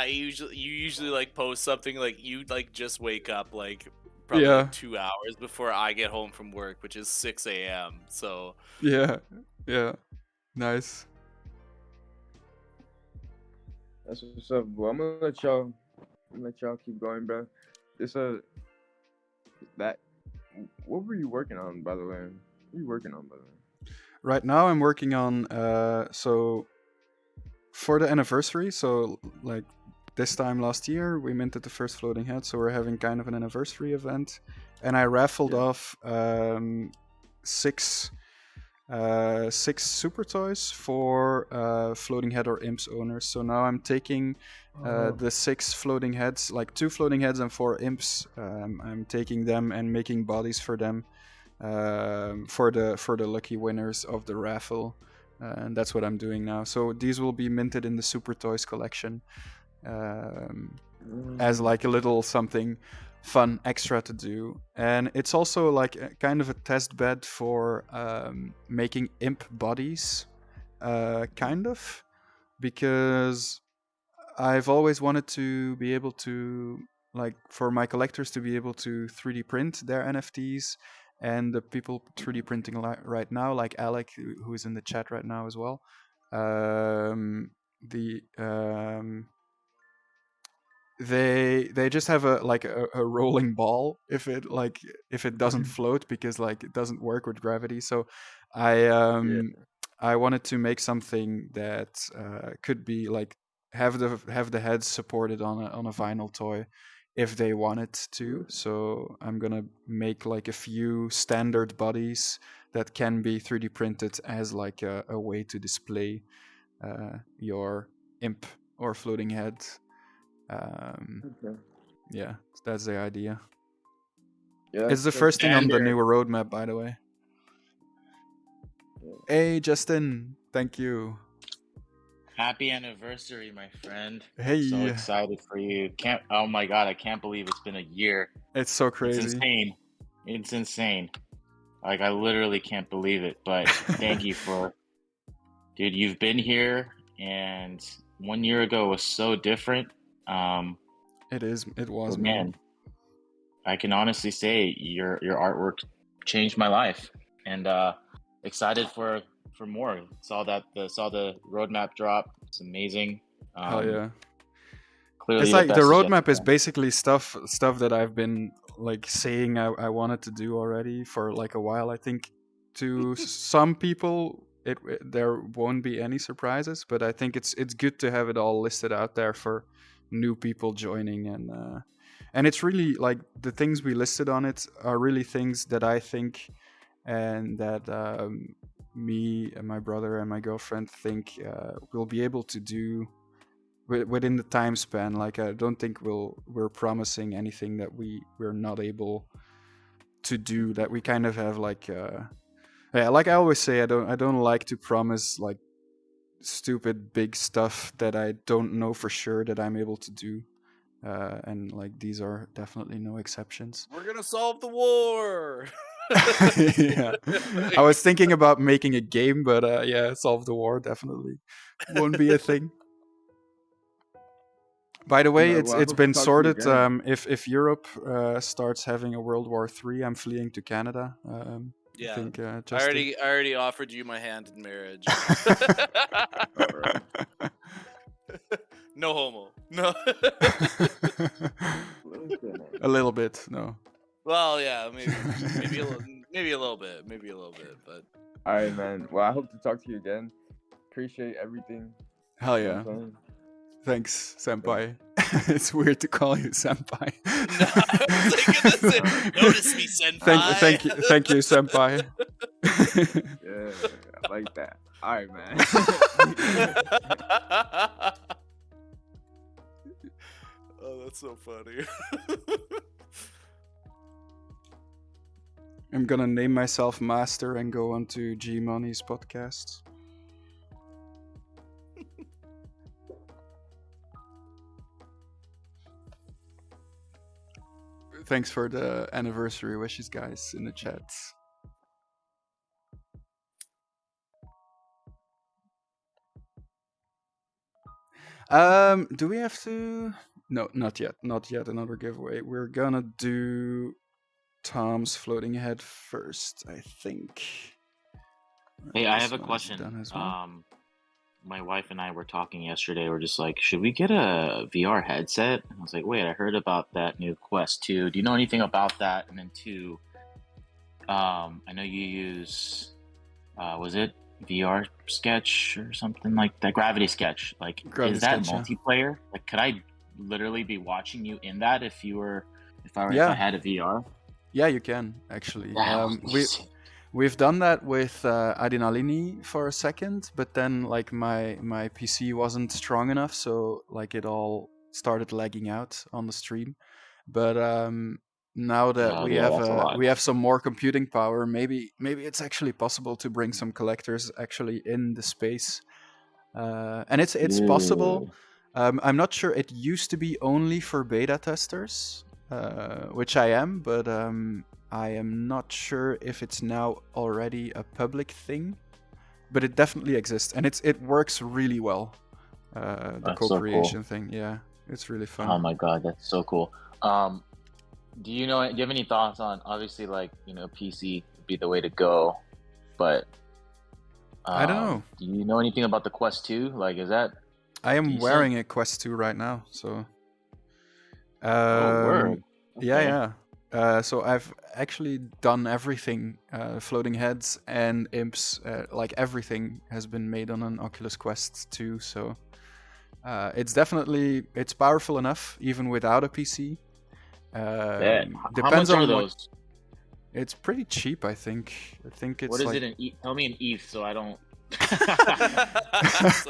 you usually like post something like you like just wake up like probably Yeah. like 2 hours before I get home from work, which is 6 a.m. So Yeah, nice. That's what's up. Well, I'm gonna let y'all keep going, bro. It's that. What were you working on, by the way? What are you working on, by the way? Right now I'm working on so for the anniversary. So like this time last year we minted the first floating head, so we're having kind of an anniversary event, and I raffled off 6 SuperToys for floating head or Imps owners. So now I'm taking the 6 floating heads, like 2 floating heads and 4 Imps. I'm taking them and making bodies for them for the lucky winners of the raffle, and that's what I'm doing now. So these will be minted in the SuperToys collection as like a little something fun extra to do, and it's also like kind of a test bed for making imp bodies, kind of, because I've always wanted to be able to, like, for my collectors to be able to 3D print their NFTs, and the people 3D printing right now, like Alec, who is in the chat right now as well, they just have a rolling ball if it doesn't float, because like it doesn't work with gravity. So I wanted to make something that could be like have the heads supported on a vinyl toy if they wanted to. So I'm gonna make like a few standard bodies that can be 3D printed as like a way to display your imp or floating head. Yeah, that's the idea. Yeah, It's the first thing on the new roadmap, by the way. Hey, Justin, thank you. Happy anniversary, my friend. Hey. So excited for you. Oh my god, I can't believe it's been a year. It's so crazy. It's insane. It's insane. Like, I literally can't believe it. But thank you for... Dude, you've been here, and 1 year ago was so different. It was, man. I can honestly say your artwork changed my life, and excited for more. Saw the roadmap drop. It's amazing. Hell yeah. Clearly, it's like the roadmap is basically stuff that I've been like saying I wanted to do already for like a while. I think to some people there won't be any surprises, but I think it's good to have it all listed out there for new people joining, and it's really like the things we listed on it are really things that I think and that me and my brother and my girlfriend think we'll be able to do within the time span. Like, I don't think we're promising anything that we're not able to do, that we kind of have like like I always say, I don't like to promise like stupid big stuff that I don't know for sure that I'm able to do, and like these are definitely no exceptions. We're gonna solve the war. Yeah, I was thinking about making a game, but yeah, solve the war definitely won't be a thing. By the way, it's been sorted. If Europe starts having a World War III, I'm fleeing to Canada. Yeah, I think I already offered you my hand in marriage. No homo. No. A little bit, no. Well, yeah, maybe a little bit, but. All right, man. Well, I hope to talk to you again. Appreciate everything. Hell yeah. Thanks, senpai. It's weird to call you senpai. No, I was like, notice me, senpai. Thank you, senpai. Yeah, I like that. All right, man. Oh, that's so funny. I'm gonna name myself Master and go on to G Money's podcast. Thanks for the anniversary wishes, guys, in the chats. Do we have to? No, not yet. Not yet. Another giveaway. We're gonna do Tom's floating head first, I think. Hey, I This have a one is question. done as well. My wife and I were talking yesterday. We're just like, should we get a VR headset? And I was like, wait, I heard about that new Quest 2. Do you know anything about that? And then 2, I know you use, was it VR Sketch or something like that? Gravity Sketch. Like, Gravity is that Sketch, yeah. multiplayer? Like, could I literally be watching you in that if I Yeah. had a VR? Yeah, you can actually. That would be sick. We've done that with Adrenalini for a second, but then like my PC wasn't strong enough, so like it all started lagging out on the stream. But now that Oh, we yeah, that's a lot. we have some more computing power, maybe it's actually possible to bring some collectors actually in the space, and it's possible. I'm not sure. It used to be only for beta testers, which I am, but I am not sure if it's now already a public thing. But it definitely exists, and it works really well. The That's so co-creation thing, yeah, it's really fun. Oh my god, that's so cool. Do you have any thoughts on, obviously, like, PC would be the way to go, but I don't know. do you know anything about the Quest 2? Like, is that I am decent? wearing a Quest 2 right now, so. Oh, word. Yeah, Okay. yeah. So I've actually done everything, floating heads and imps, like everything has been made on an Oculus Quest 2. So it's powerful enough even without a PC. Bet. How Depends much are on those? It's pretty cheap, I think. I think it's What is like it in ETH? Tell me in ETH so I don't. So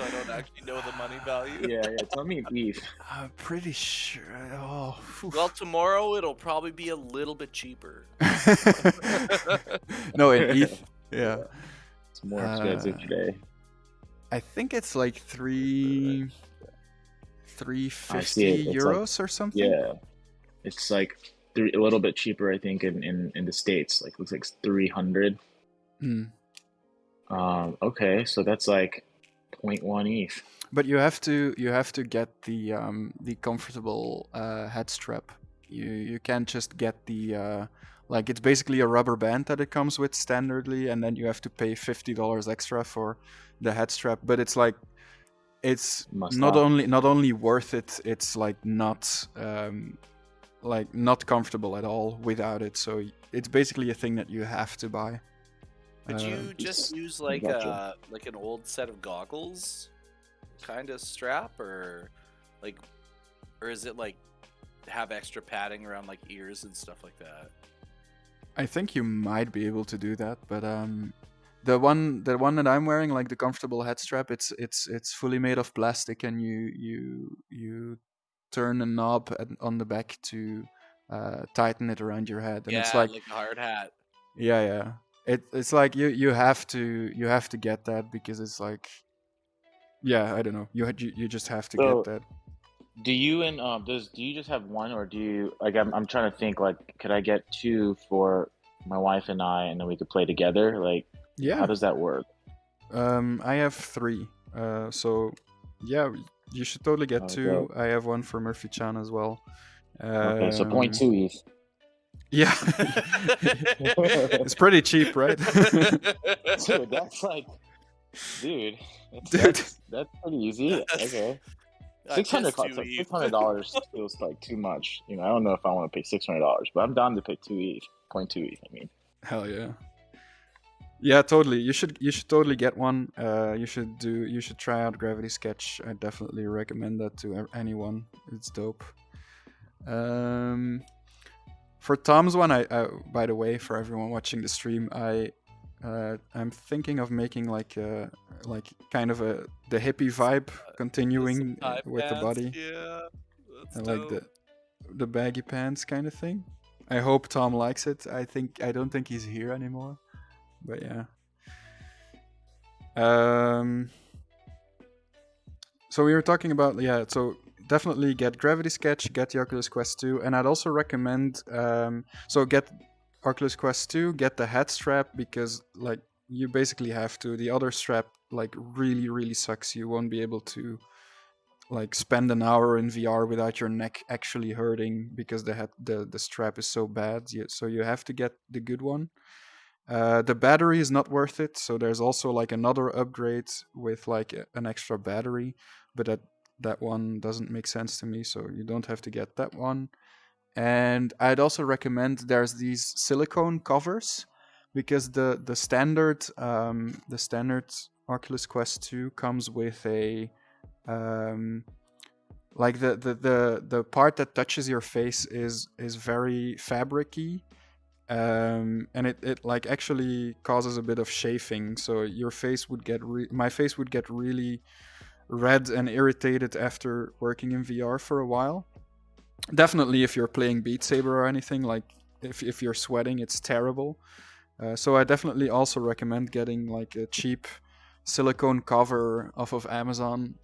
I don't actually know the money value. Yeah, tell me in ETH. I'm pretty sure. Oh, oof. Well, tomorrow it'll probably be a little bit cheaper. No, in ETH, yeah. It's more expensive today. I think it's like 350 It's euros or something. Yeah, it's like a little bit cheaper, I think, in the States. Like, looks like 300. Hmm. Okay, so that's like 0.1 ETH. But you have to get the comfortable head strap. You can't just get the like, it's basically a rubber band that it comes with standardly, and then you have to pay $50 extra for the head strap. But it's like, it's not only worth it, it's like not comfortable at all without it. So it's basically a thing that you have to buy. Could you just use like Gotcha. like an old set of goggles kind of strap, or is it like have extra padding around like ears and stuff like that? I think you might be able to do that, but the one that I'm wearing, like the comfortable head strap, it's fully made of plastic, and you turn a knob on the back to tighten it around your head, and it's like a hard hat. yeah. It's like you have to get that, because it's like, yeah, I don't know, you just have to So- get that. Do you and do you just have one, or do you, like, I'm trying to think, like, could I get 2 for my wife and I, and then we could play together? Like, Yeah. how does that work? I have 3. So yeah, you should totally get 2. dope. I have one for Murphy Chan as well. Okay, so 0.2 ETH. Yeah. It's pretty cheap, right? Dude, that's like, dude, Dude. that's pretty easy. Okay. $600 feels like too much. I don't know if I want to pay $600, but I'm down to pay 2 ETH, 0.2 ETH. I mean, Hell yeah. Yeah, totally. You should totally get one. You should try out Gravity Sketch. I definitely recommend that to anyone. It's dope. For Tom's one, I by the way, for everyone watching the stream, I'm thinking of making like kind of the hippie vibe continuing with the body. Yeah, that's I like the baggy pants kind of thing. I hope Tom likes it. I don't think he's here anymore, but yeah. So we were talking about, so definitely get Gravity Sketch, get the Oculus Quest 2, and I'd also recommend so get Oculus Quest 2, get the head strap, because like you basically have to. The other strap like really sucks. You won't be able to like spend an hour in VR without your neck actually hurting because the strap is so bad. So you have to get the good one. The battery is not worth it, so there's also like another upgrade with like an extra battery, but that one doesn't make sense to me, so you don't have to get that one. And I'd also recommend there's these silicone covers, because the standard Oculus Quest 2 comes with a like the part that touches your face is very fabricy. And it like actually causes a bit of chafing, so your face would get my face would get really red and irritated after working in VR for a while. Definitely if you're playing Beat Saber or anything, like if you're sweating, it's terrible. So I definitely also recommend getting like a cheap silicone cover off of Amazon,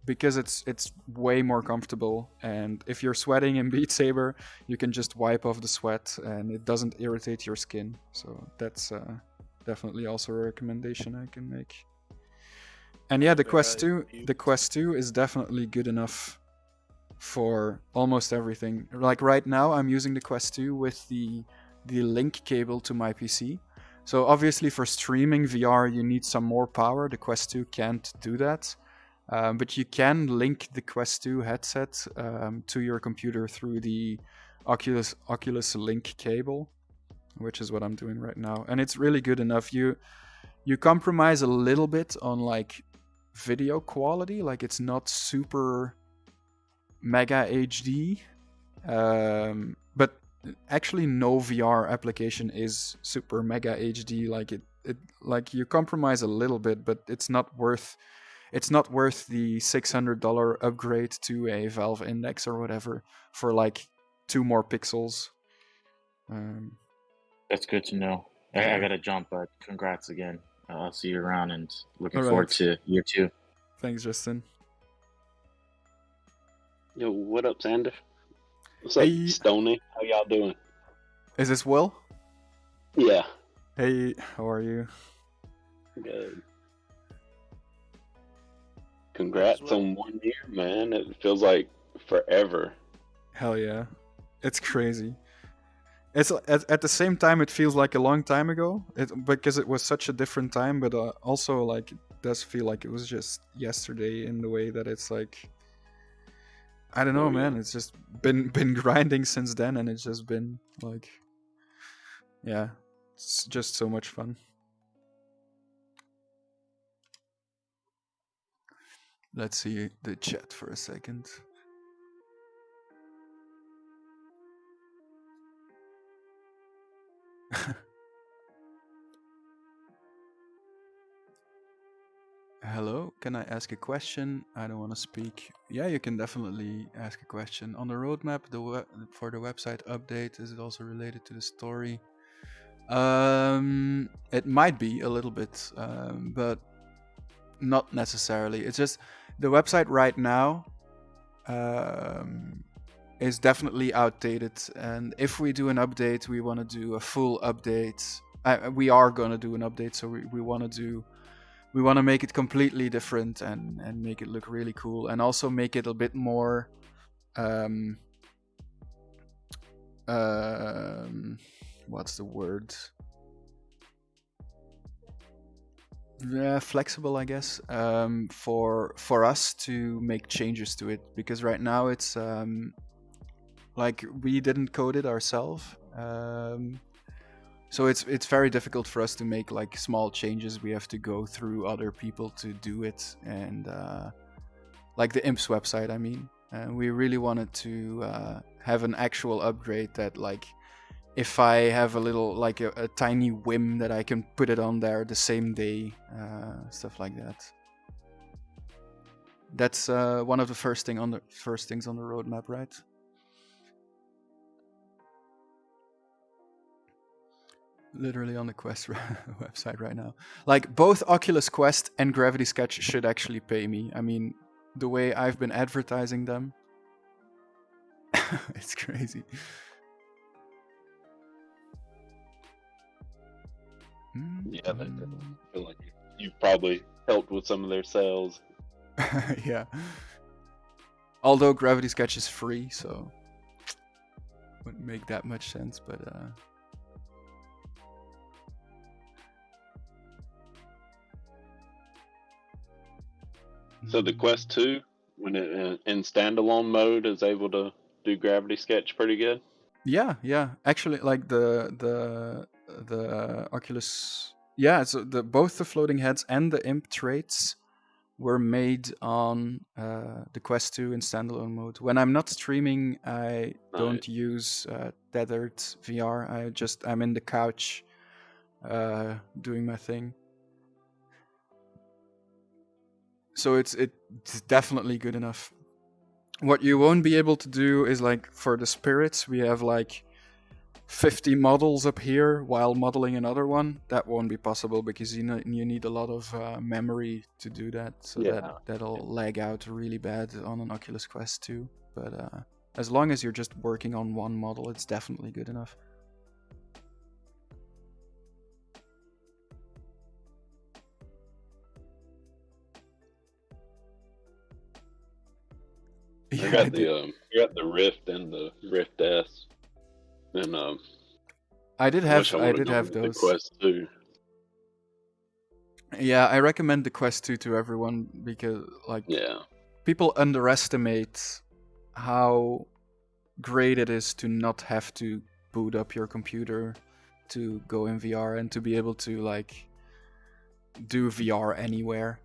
because it's way more comfortable, and if you're sweating in Beat Saber, you can just wipe off the sweat and it doesn't irritate your skin. So that's definitely also a recommendation I can make. And yeah, the Quest 2 is definitely good enough for almost everything. Like right now I'm using the Quest 2 with the link cable to my PC. So obviously for streaming VR you need some more power. The Quest 2 can't do that. But you can link the Quest 2 headset to your computer through the Oculus Link cable, which is what I'm doing right now. And it's really good enough. You compromise a little bit on like video quality, like it's not super mega HD, but actually no VR application is super mega HD. Like it like you compromise a little bit, but it's not worth the $600 upgrade to a Valve Index or whatever for like 2 more pixels. That's good to know. Yeah. I gotta jump, but congrats again. I'll see you around and looking All forward right. to year 2. Thanks, Justin. Yo, what up, Sander? What's up, Hey. Stony? How y'all doing? Is this Will? Yeah, Hey, how are you? good. Congrats Well. on 1 year, man. It feels like forever. Hell yeah. It's crazy. It's at the same time it feels like a long time ago, because it was such a different time, but also like it does feel like it was just yesterday in the way that it's like, I don't know, Oh, yeah. man. It's just been grinding since then, and it's just been like, yeah, it's just so much fun. Let's see the chat for a second. Hello, can I ask a question? I don't want to speak. Yeah, you can definitely ask a question. On the roadmap, for the website update, is it also related to the story? It might be a little bit, but not necessarily. It's just the website right now is definitely outdated, and if we do an update, we want to do a full update. We are going to do an update, so we want to make it completely different and make it look really cool, and also make it a bit more what's the word? Yeah, flexible, I guess, for us to make changes to it, because right now it's like we didn't code it ourselves, so it's very difficult for us to make like small changes. We have to go through other people to do it, and like the Imps website, I mean, we really wanted to have an actual upgrade that, like, if I have a little, like a tiny whim, that I can put it on there the same day, stuff like that. That's one of the first things on the roadmap, right? literally on the Quest website right now. Like both Oculus Quest and Gravity Sketch should actually pay me. I mean, the way I've been advertising them, it's crazy. Yeah, I feel like you've probably helped with some of their sales. Yeah. Although Gravity Sketch is free, so wouldn't make that much sense, but So the Quest 2, when it in standalone mode, is able to do Gravity Sketch pretty good. yeah. Actually, like the Oculus, yeah. So both the floating heads and the imp traits were made on the Quest 2 in standalone mode. When I'm not streaming, I don't use tethered VR. I'm in the couch doing my thing. So it's definitely good enough. What you won't be able to do is like for the spirits, we have like 50 models up here while modeling another one. That won't be possible because you need a lot of memory to do that. So that'll lag out really bad on an Oculus Quest 2. But as long as you're just working on one model, it's definitely good enough. I got the Rift and the Rift S, and I did have those. The Quest 2. Yeah, I recommend the Quest 2 to everyone because people underestimate how great it is to not have to boot up your computer to go in VR and to be able to like do VR anywhere.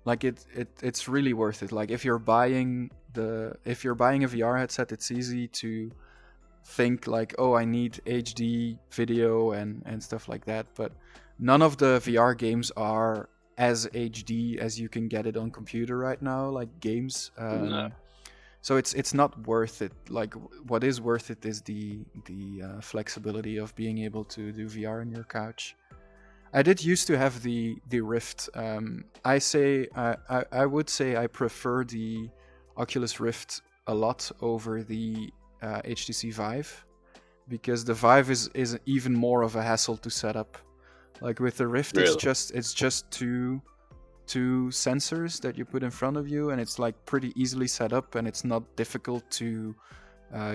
Like it's really worth it. Like if you're buying a VR headset, it's easy to think like, oh, I need HD video and stuff like that, but none of the VR games are as HD as you can get it on computer right now, like games. No. So it's not worth it. Like what is worth it is the flexibility of being able to do VR in your couch. I did used to have the Rift. I would say I prefer the Oculus Rift a lot over the HTC Vive, because the Vive is even more of a hassle to set up. Like with the Rift, Really? it's just two sensors that you put in front of you, and it's like pretty easily set up, and it's not difficult to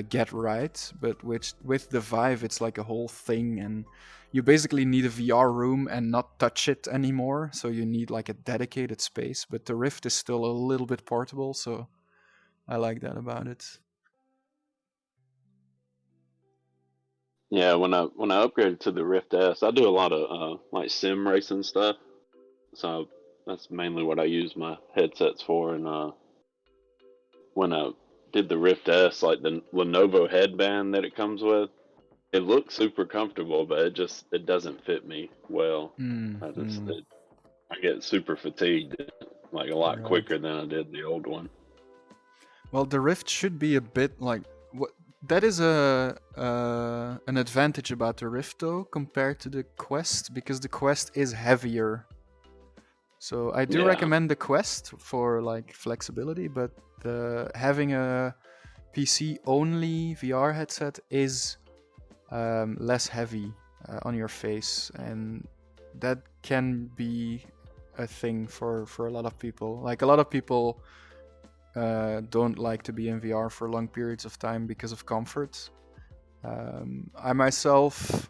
get right. But with the Vive, it's like a whole thing, and you basically need a VR room and not touch it anymore. So you need like a dedicated space. But the Rift is still a little bit portable, so I like that about it. Yeah, when I upgraded to the Rift S, I do a lot of like sim racing stuff. So that's mainly what I use my headsets for. And when I did the Rift S, like the Lenovo headband that it comes with, it looks super comfortable, but it doesn't fit me well. I get super fatigued, like a lot quicker than I did the old one. Well, the Rift should be a bit like that is an advantage about the Rift though compared to the Quest, because the Quest is heavier. So I do recommend the Quest for like flexibility, but having a PC only VR headset is less heavy on your face, and that can be a thing for a lot of people. Like a lot of people don't like to be in VR for long periods of time because of comfort. I myself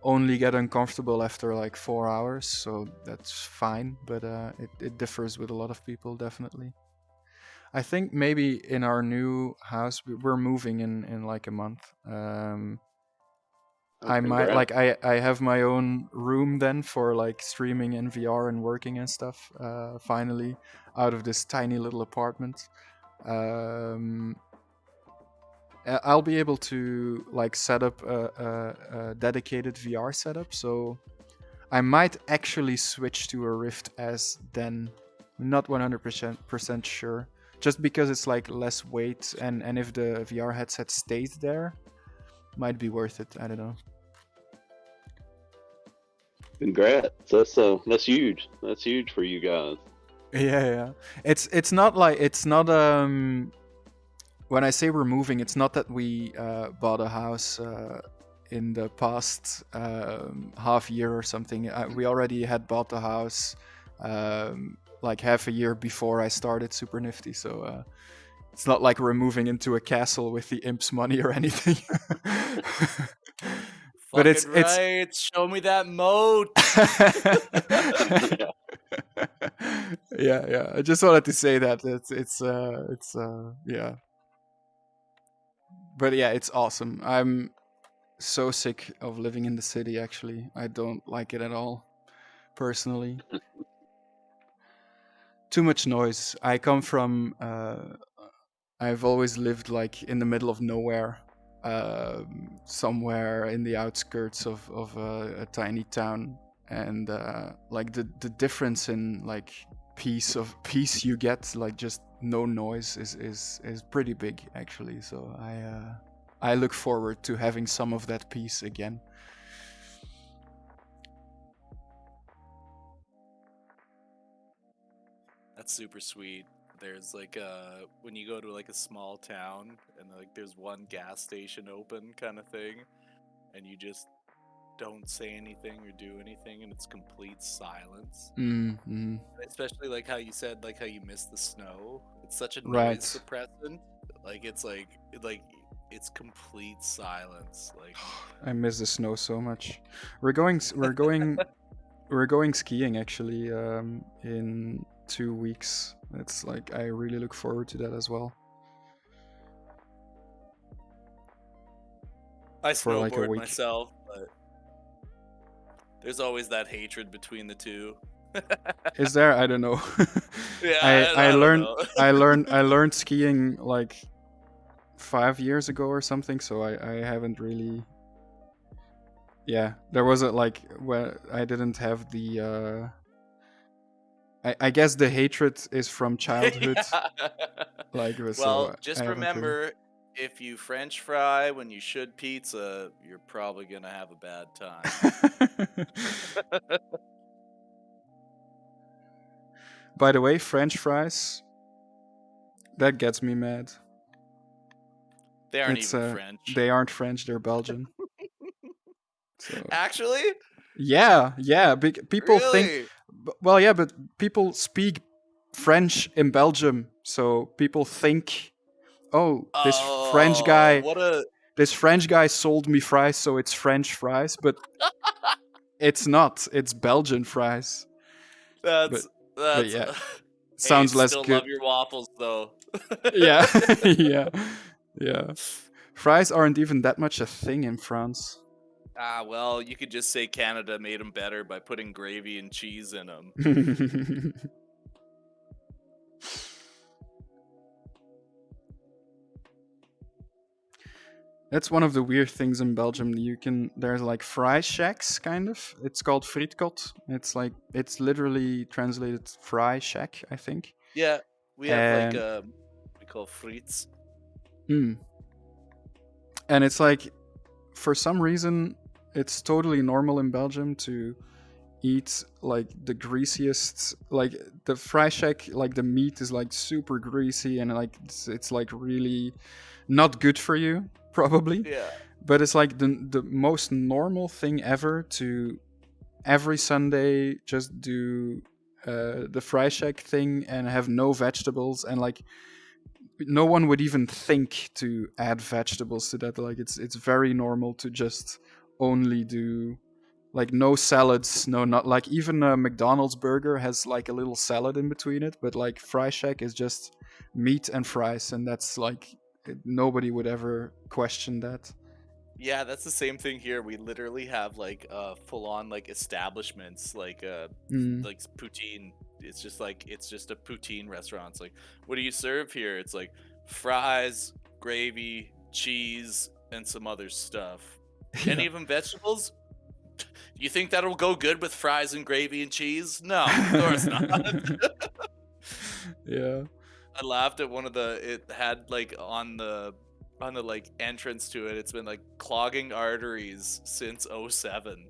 only get uncomfortable after like 4 hours, so that's fine, but it differs with a lot of people, definitely. I think maybe in our new house, we're moving in like a month. I might like I have my own room then for like streaming in VR and working and stuff. Finally, out of this tiny little apartment, I'll be able to like set up a dedicated VR setup. So I might actually switch to a Rift S then. Not 100% sure. Just because it's like less weight, and if the VR headset stays there, might be worth it. I don't know. Congrats. That's huge. That's huge for you guys. Yeah. It's not like it's not when I say we're moving, it's not that we bought a house in the past half year or something. We already had bought the house like half a year before I started SuperNfty, so it's not like we're moving into a castle with the Imps money or anything. But it's right. Show me that moat. Yeah. I just wanted to say that it's yeah. But yeah, it's awesome. I'm so sick of living in the city. Actually, I don't like it at all, personally. Too much noise. I come from. I've always lived like in the middle of nowhere, somewhere in the outskirts of a tiny town, and like the difference in like peace you get, like just no noise, is pretty big actually. So I look forward to having some of that peace again. That's super sweet. There's like when you go to like a small town and like there's one gas station open kind of thing, and you just don't say anything or do anything, and it's complete silence. Mm-hmm. Especially like how you said like how you miss the snow. It's such a Right. noise suppressant. Like it's it's complete silence. Like I miss the snow so much. We're going skiing actually in 2 weeks. It's like I really look forward to that as well. I For, like, a snowboard week. myself, but there's always that hatred between the two. Is there? I don't know. Yeah, I don't learned know. I learned skiing like 5 years ago or something, so I haven't really. Yeah, there wasn't like where I didn't have the. I guess the hatred is from childhood. Like so. Well, just I haven't really- remember, if you French fry when you should pizza, you're probably gonna have a bad time. By the way, French fries. That gets me mad. They aren't It's even French. They aren't French. They're Belgian. So. Actually? Yeah. People think. Really? Well, yeah, but people speak French in Belgium, so people think, oh, this French guy, What a this French guy sold me fries, so it's French fries, but it's not. It's Belgian fries. that's But yeah, Hey, sounds less still good. love your waffles though. Yeah, yeah. Fries aren't even that much a thing in France. Ah, well, you could just say Canada made them better by putting gravy and cheese in them. That's one of the weird things in Belgium. There's like fry shacks, kind of. It's called frietkot. It's literally translated fry shack, I think. Yeah, we have And- like we call frites. And it's like, for some reason, it's totally normal in Belgium to eat like the greasiest, like the fry shack, like the meat is like super greasy and like it's like really not good for you, probably. Yeah. But it's like the most normal thing ever to every Sunday just do the fry shack thing and have no vegetables, and like no one would even think to add vegetables to that. Like it's very normal to just only do like no salads, not like even a McDonald's burger has like a little salad in between it, but like fry shack is just meat and fries, and that's like nobody would ever question that. Yeah, that's the same thing here. We literally have like full on like establishments like like poutine. It's just a poutine restaurant. It's like, what do you serve here? It's like fries, gravy, cheese, and some other stuff. Any of them vegetables? You think that'll go good with fries and gravy and cheese? No, of course not. Yeah. I laughed at one of it had like on the like entrance to it, it's been like clogging arteries since 07.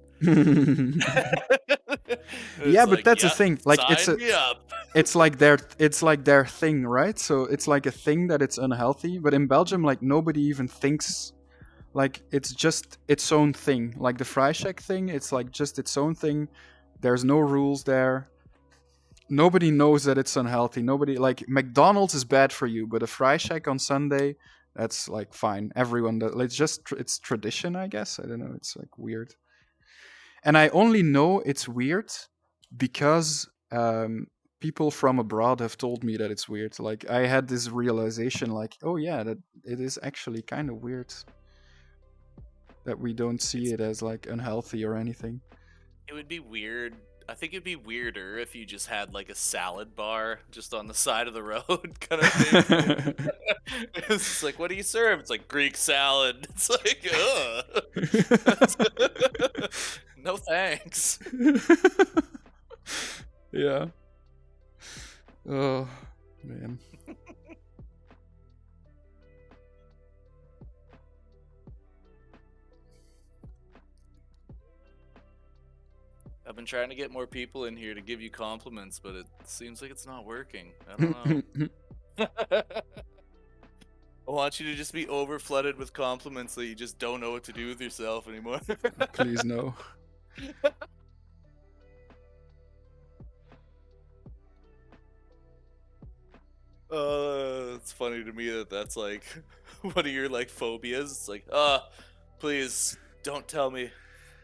Yeah, but that's the thing. Like sign me up. it's like their thing, right? So it's like a thing that it's unhealthy. But in Belgium, like nobody even thinks like it's just its own thing. Like the Freishack thing, it's like just its own thing. There's no rules there. Nobody knows that it's unhealthy. Nobody like McDonald's is bad for you, but a Freishack on Sunday, that's like fine. Everyone does. It's just it's tradition, I guess. I don't know. It's like weird. And I only know it's weird because people from abroad have told me that it's weird. Like I had this realization, like, oh yeah, that it is actually kind of weird that we don't see it as like unhealthy or anything. It would be weird. I think it'd be weirder if you just had like a salad bar just on the side of the road kind of thing. It's just like, what do you serve? It's like Greek salad. It's like, ugh. No thanks. Yeah. Oh, man. I've been trying to get more people in here to give you compliments, but it seems like it's not working. I don't know. I want you to just be over flooded with compliments that you just don't know what to do with yourself anymore. Please no. It's funny to me that that's like one of your like phobias. It's like, please don't tell me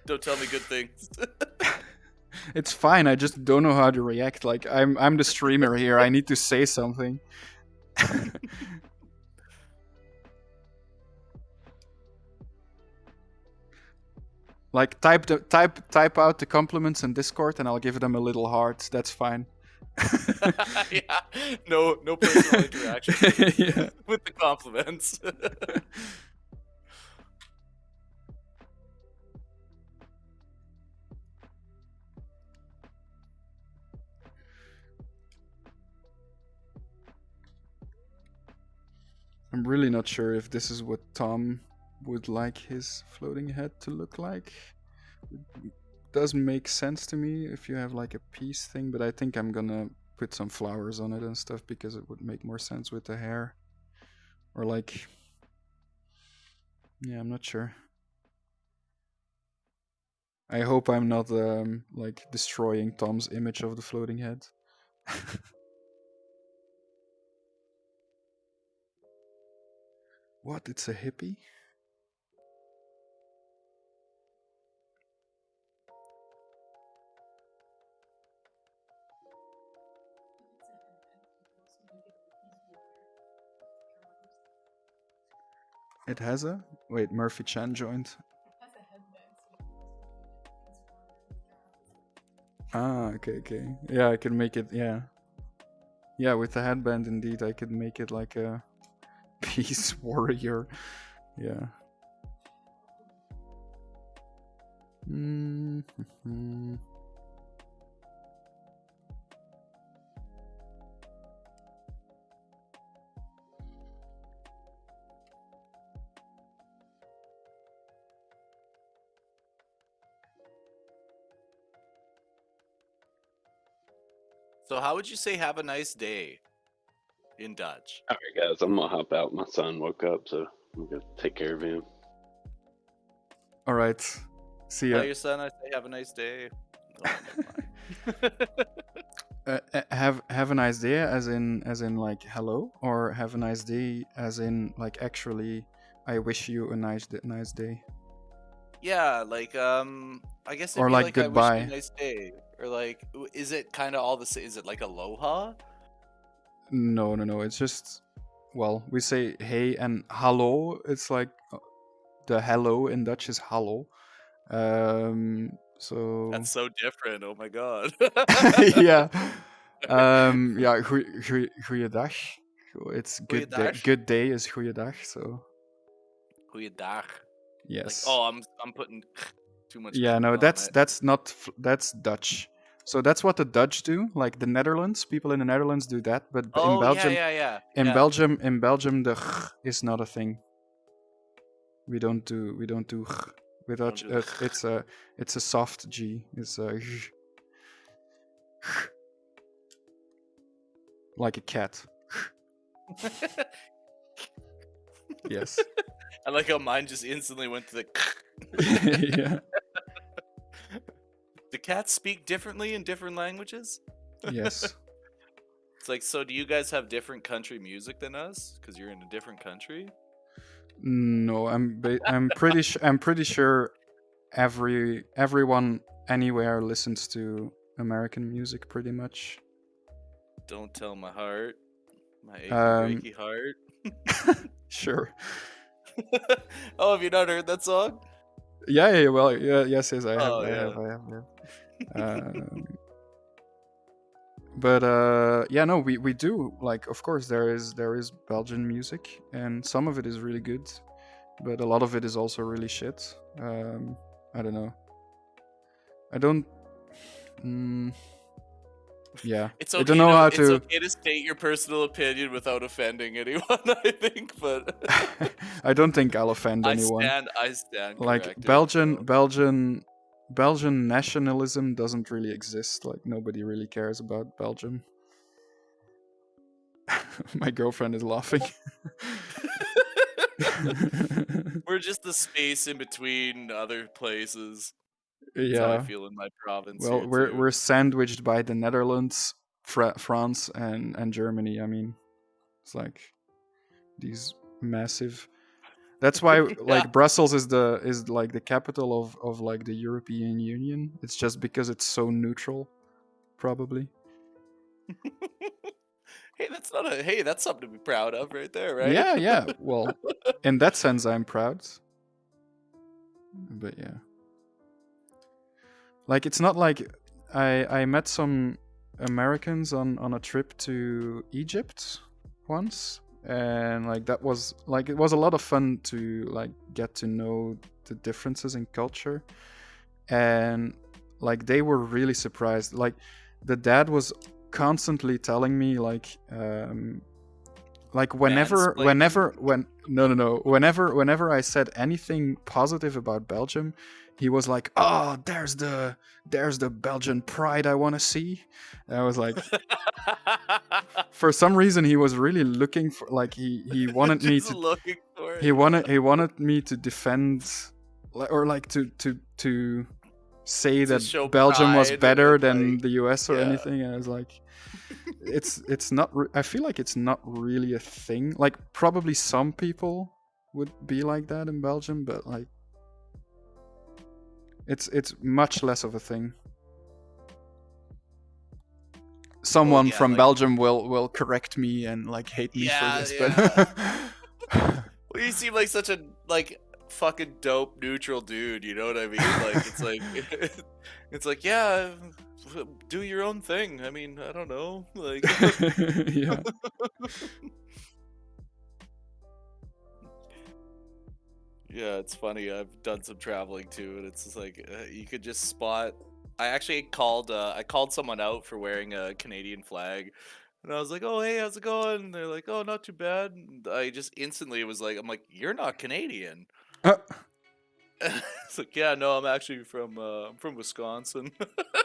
good things. It's fine. I just don't know how to react. Like I'm the streamer here. I need to say something. Like type out the compliments in Discord, and I'll give them a little heart. That's fine. Yeah, no personal interaction Yeah. with the compliments. I'm really not sure if this is what Tom would like his floating head to look like. It does make sense to me if you have like a piece thing, but I think I'm gonna put some flowers on it and stuff because it would make more sense with the hair. Or like... yeah, I'm not sure. I hope I'm not like destroying Tom's image of the floating head. What? It's a hippie? It has a? Wait, Murphy Chan joined. Ah, okay. Yeah, I can make it, yeah. Yeah, with the headband, indeed, I could make it like a peace warrior. Yeah. So how would you say have a nice day in Dutch? All right, guys, I'm gonna hop out. My son woke up, so I'm gonna take care of him. All right. See ya. Tell your son I say have a nice day. Oh, never mind. Have a nice day, as in like hello, or have a nice day, as in like actually, I wish you a nice day. Yeah, like I guess it'd Or be like like I goodbye. wish you a nice day, or like is it kind of all the same? Is it like aloha? No. It's just, well, we say hey and hallo. It's like the hello in Dutch is hallo. So That's so different. Oh my god. yeah. Yeah, goeiedag. It's good day. Goeiedag? Good day is goeiedag, so Goeiedag. yes. Like, oh, I'm putting too much. Yeah, no, on that's it. not that's Dutch. So that's what the Dutch do. Like the Netherlands, people in the Netherlands do that, but in Oh Belgium, yeah. in Yeah. Belgium, the is not a thing. We don't do Without do the it's a soft G. It's a like a cat. Yes. I like how mine just instantly went to the. Yeah. Do cats speak differently in different languages? Yes. It's like, so do you guys have different country music than us? Because you're in a different country. No, I'm pretty sure everyone anywhere listens to American music pretty much. Don't tell my heart, my achy Um, breaky heart. Sure. Oh, have you not heard that song? Yeah. Well, yeah. Yes. I have. Oh, I yeah. have. But yeah, no, we do, like, of course there is Belgian music, and some of it is really good, but a lot of it is also really shit. I don't know. I don't. Yeah. It's I okay. don't know how It's to. okay to state your personal opinion without offending anyone. I think, but I don't think I'll offend anyone. I stand Like corrected. Belgian nationalism doesn't really exist. Like, nobody really cares about Belgium. My girlfriend is laughing. We're just the space in between other places. That's how I Yeah. feel in my province. Well, here, we're too. we're sandwiched by the Netherlands, France, and Germany. I mean, it's like these massive. That's why like Brussels is like the capital of like the European Union. It's just because it's so neutral, probably. Hey, that's something to be proud of, right there, right? Yeah. Well, in that sense, I'm proud. But yeah, like, it's not like I met some Americans on a trip to Egypt once, and like that was like, it was a lot of fun to like get to know the differences in culture, and like they were really surprised. Like, the dad was constantly telling me like whenever I said anything positive about Belgium, he was like, "Oh, there's the Belgian pride I want to see." And I was like, for some reason, he was really looking for, like, he wanted me Just to looking for it. he wanted me to defend, or like to say To that show Belgium was pride better and, than like, the US or yeah. anything. And I was like, it's not. I feel like it's not really a thing. Like, probably some people would be like that in Belgium, but like, it's much less of a thing. Someone yeah, from like- Belgium will correct me and like hate me for Yeah, this, yeah. but Well, you seem like such a fucking dope neutral dude. You know what I mean? Like, it's like it's like, yeah, do your own thing. I mean, I don't know, like. Yeah. Yeah, it's funny. I've done some traveling too, and it's just like you could just spot. I actually called someone out for wearing a Canadian flag, and I was like, "Oh, hey, how's it going?" And they're like, "Oh, not too bad." And I just instantly was like, "I'm like, you're not Canadian." It's like, "Yeah, no, I'm actually from Wisconsin."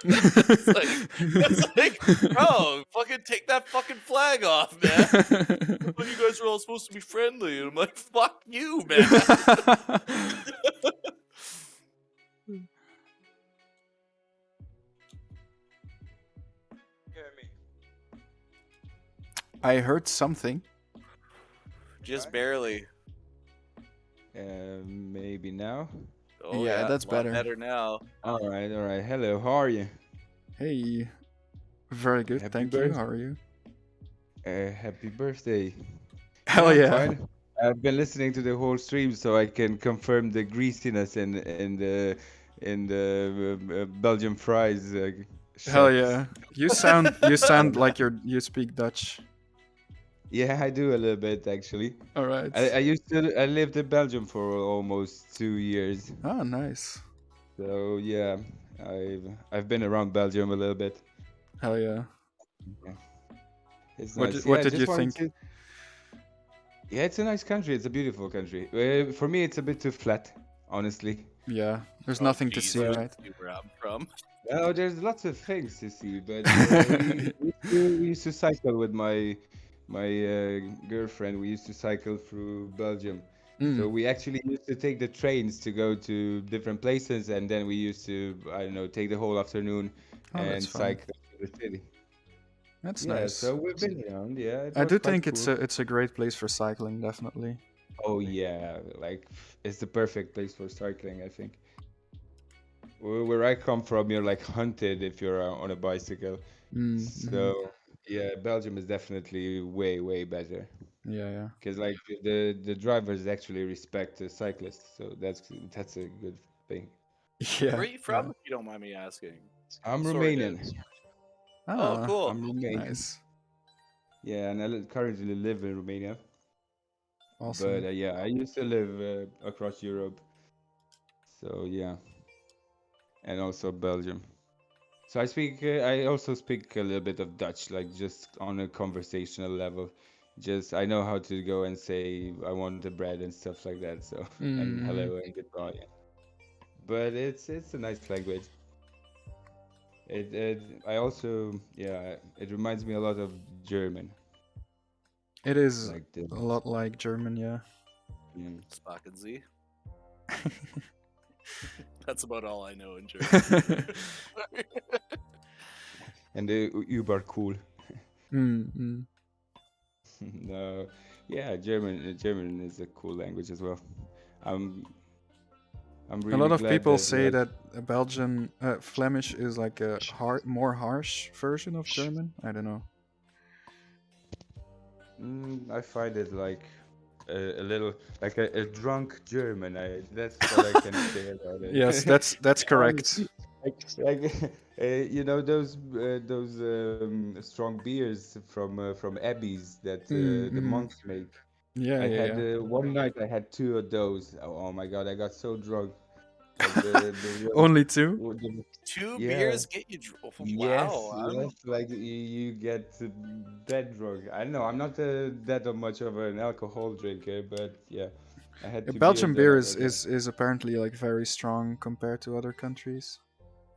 it's like, bro, fucking take that fucking flag off, man. But you guys are all supposed to be friendly, and I'm like, fuck you, man. I heard something. Just barely. Maybe now. Oh Yeah, that's a lot better. better now. All right. Hello, how are you? Hey, very good. Happy Thank you. birthday. How are you? Happy birthday. Hell I'm yeah. fine. I've been listening to the whole stream, so I can confirm the greasiness in the Belgian fries. Hell shots. yeah. You sound like you speak Dutch. Yeah, I do a little bit actually. All right. I lived in Belgium for almost 2 years, Oh, nice. so yeah, I've been around Belgium a little bit. Hell yeah. It's What nice. what Yeah, did just you wanted think? Yeah, it's a nice country. It's a beautiful country. For me, it's a bit too flat, honestly. Yeah, there's Oh, nothing to geez, see, I should right? see where I'm from. Oh, there's lots of things to see, but we used to cycle with my girlfriend. We used to cycle through Belgium. So Mm. we actually used to take the trains to go to different places, and then we used to, I don't know, take the whole afternoon Oh, that's and fun. cycle to the city. That's Yeah, nice. so we've been around. Yeah, it I was do quite think cool. it's a great place for cycling, definitely. Oh yeah, like it's the perfect place for cycling, I think. Where I come from, you're like hunted if you're on a bicycle. Mm-hmm. So yeah, Belgium is definitely way better Yeah, yeah. because like the drivers actually respect the cyclists, so that's a good thing. Where Yeah, are you yeah. from, if you don't mind me asking? I'm Sorry Romanian. to. Oh, Ah, cool. I'm Romanian. nice. Yeah, and I currently live in Romania. But Awesome. yeah, I used to live across Europe. So yeah, and also Belgium. So I also speak a little bit of Dutch, like just on a conversational level. Just I know how to go and say I want the bread and stuff like that. So and Mm-hmm. hello and goodbye. But it's a nice language. I also yeah, it reminds me a lot of German, It is like the a lot like German, yeah. yeah. Spock and Z. That's about all I know in German. And the Uber cool. Mm-hmm. No, yeah, German is a cool language as well. I'm I'm A lot really of glad people that say like that Belgian Flemish is like a more harsh version of German. I don't know. I find it like a little like a drunk German. That's what I can say about Yes, it. that's correct. Honestly, like you know those strong beers from abbeys that the Mm-hmm. monks make. Yeah, I yeah, had yeah. one night I had two of those. Oh my god, I got so drunk. Like the one, Only two? Two yeah. beers get you. Yes, Wow. yes, like you get that drunk. I know I'm not that much of an alcohol drinker, but yeah, I had two Belgian beers and beer I is, was like, is apparently like very strong compared to other countries.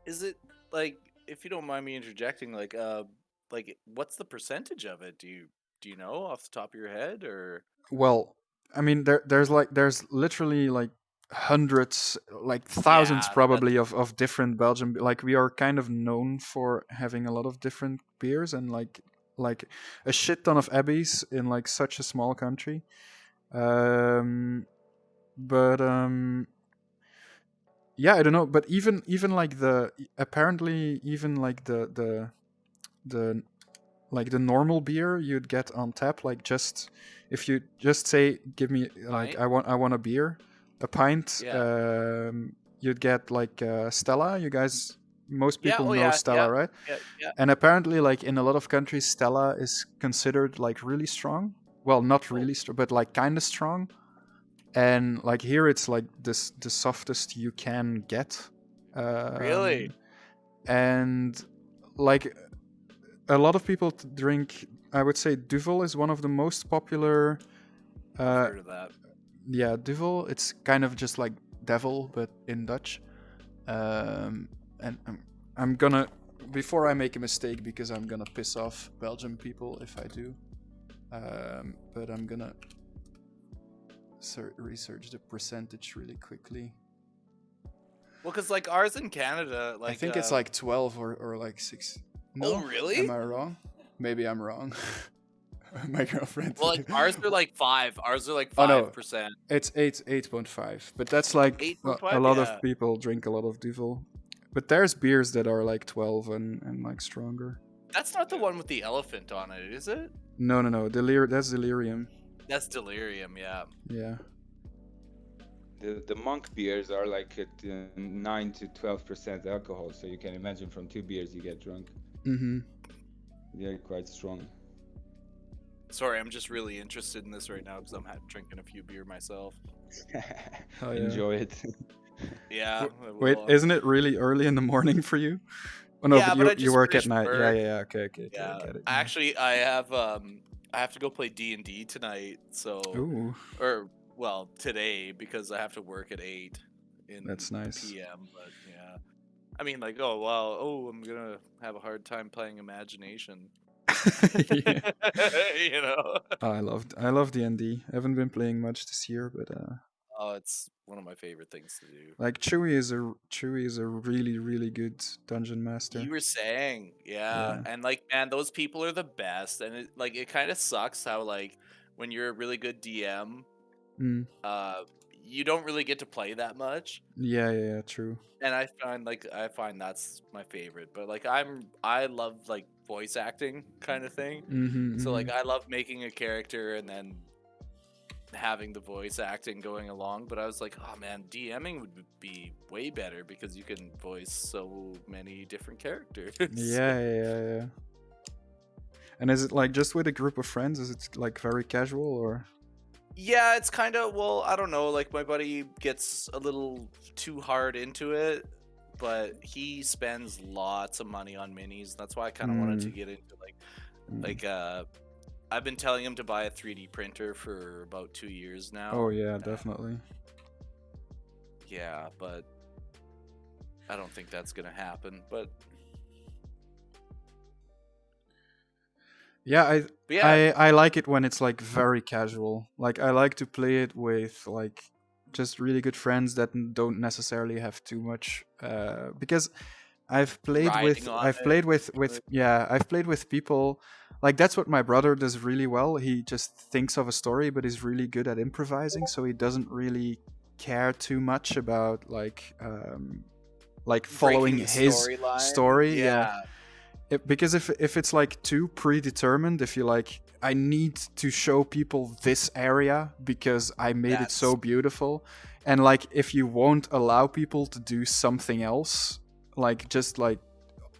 Is it like, if you don't mind me interjecting, like what's the percentage of it? Do you know off the top of your head, or? Well, I mean there's literally like hundreds, like thousands Yeah, that's probably of different Belgian, like we are kind of known for having a lot of different beers and like a shit ton of abbeys in like such a small country. Um but yeah, I don't know, but even like the apparently even like the like the normal beer you'd get on tap, like just if you just say give me like pint. I want a beer, a pint, Yeah. you'd get like Stella. You guys, most Yeah. people Oh know yeah. Stella, Yeah. right? Yeah. Yeah. And apparently like in a lot of countries Stella is considered like really strong, well not Oh, really strong but like kind of strong, and like here it's like this the softest you can get. really? And like a lot of people drink, I would say Duvel is one of the most popular. I've uh heard of that. yeah, Duvel, it's kind of just like devil but in Dutch. And I'm gonna, before I make a mistake, because I'm gonna piss off Belgian people if I do, but I'm gonna research the percentage really quickly. Well, because like ours in Canada, I like think it's like 12 or like 6. No, Oh, really? am I wrong? Maybe I'm wrong. My girlfriend. well, like ours are like 5. Ours are like Oh no, 5%. it's 8.5. But that's like 8.5. a lot Yeah. of people drink a lot of Duvel. But there's beers that are like 12 and like stronger. That's not the one with the elephant on it, is it? No, that's delirium. That's delirium. Yeah. Yeah. the monk beers are like at 9 to 12% alcohol, so you can imagine from 2 beers you get drunk. Mm-hmm. They're quite strong. Sorry, I'm just really interested in this right now because I'm drinking a few beer myself. Oh, yeah. Enjoy it. Yeah. Wait, well, isn't it really early in the morning for you? Oh no, Yeah, but but I you just work at finished night. Yeah, work. yeah. Okay, I Yeah. get it. Actually, I have to go play D&D tonight. So, Ooh. or well, today because I have to work at 8. in That's nice. PM, but yeah. I mean, like, oh wow, oh, I'm gonna have a hard time playing Imagination. Yeah. You know. Oh, I love D&D. I haven't been playing much this year, but Oh, it's one of my favorite things to do. like Chewy is a really really good dungeon master. You were saying, yeah, Yeah. and like, man, those people are the best, and it kind of sucks how like when you're a really good DM, Mm. you don't really get to play that much, Yeah, true. and I find that's my favorite. But like I love like voice acting kind of thing, so like I love making a character and then having the voice acting going along. But I was like, oh man, DMing would be way better because you can voice so many different characters. Yeah. And is it like just with a group of friends? Is it like very casual or? Yeah, it's kind of, well, I don't know, like my buddy gets a little too hard into it, but he spends lots of money on minis. That's why I kind of wanted to get into like I've been telling him to buy a 3D printer for about 2 years now. Oh yeah, definitely. Yeah, but I don't think that's gonna happen. But yeah, yeah, I like it when it's like very casual. Like I like to play it with like just really good friends that don't necessarily have too much because I've played Riding on I've it. played with people like that's what my brother does really well. He just thinks of a story but is really good at improvising, so he doesn't really care too much about like following breaking the his storyline. story. Yeah. Because if it's like too predetermined, if you like, I need to show people this area because I made it so beautiful, and like if you won't allow people to do something else, like just like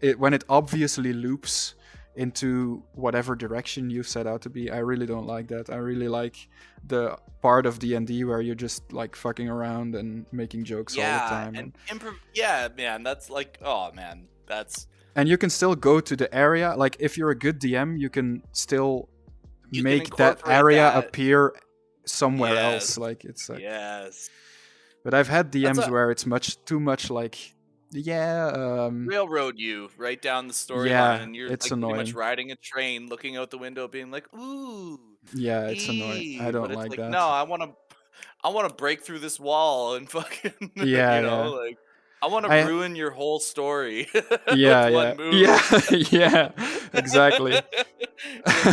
it when it obviously loops into whatever direction you set out to be, I really don't like that. I really like the part of D&D where you're just like fucking around and making jokes all the time. And yeah, man, that's like, oh man, that's. And you can still go to the area. Like if you're a good DM, you can still make that incorporate area that. appear somewhere Yes. else. Like it's like, Yes. But I've had DMs where it's too much like railroad you right down the storyline, yeah, and you're it's like pretty annoying. much riding a train, looking out the window, being like, "Ooh." Yeah, it's annoying. I don't but it's like that. No, I want to break through this wall and fucking, Yeah, you know, yeah. like I want to ruin your whole story. Yeah, with yeah, one move. yeah, exactly. They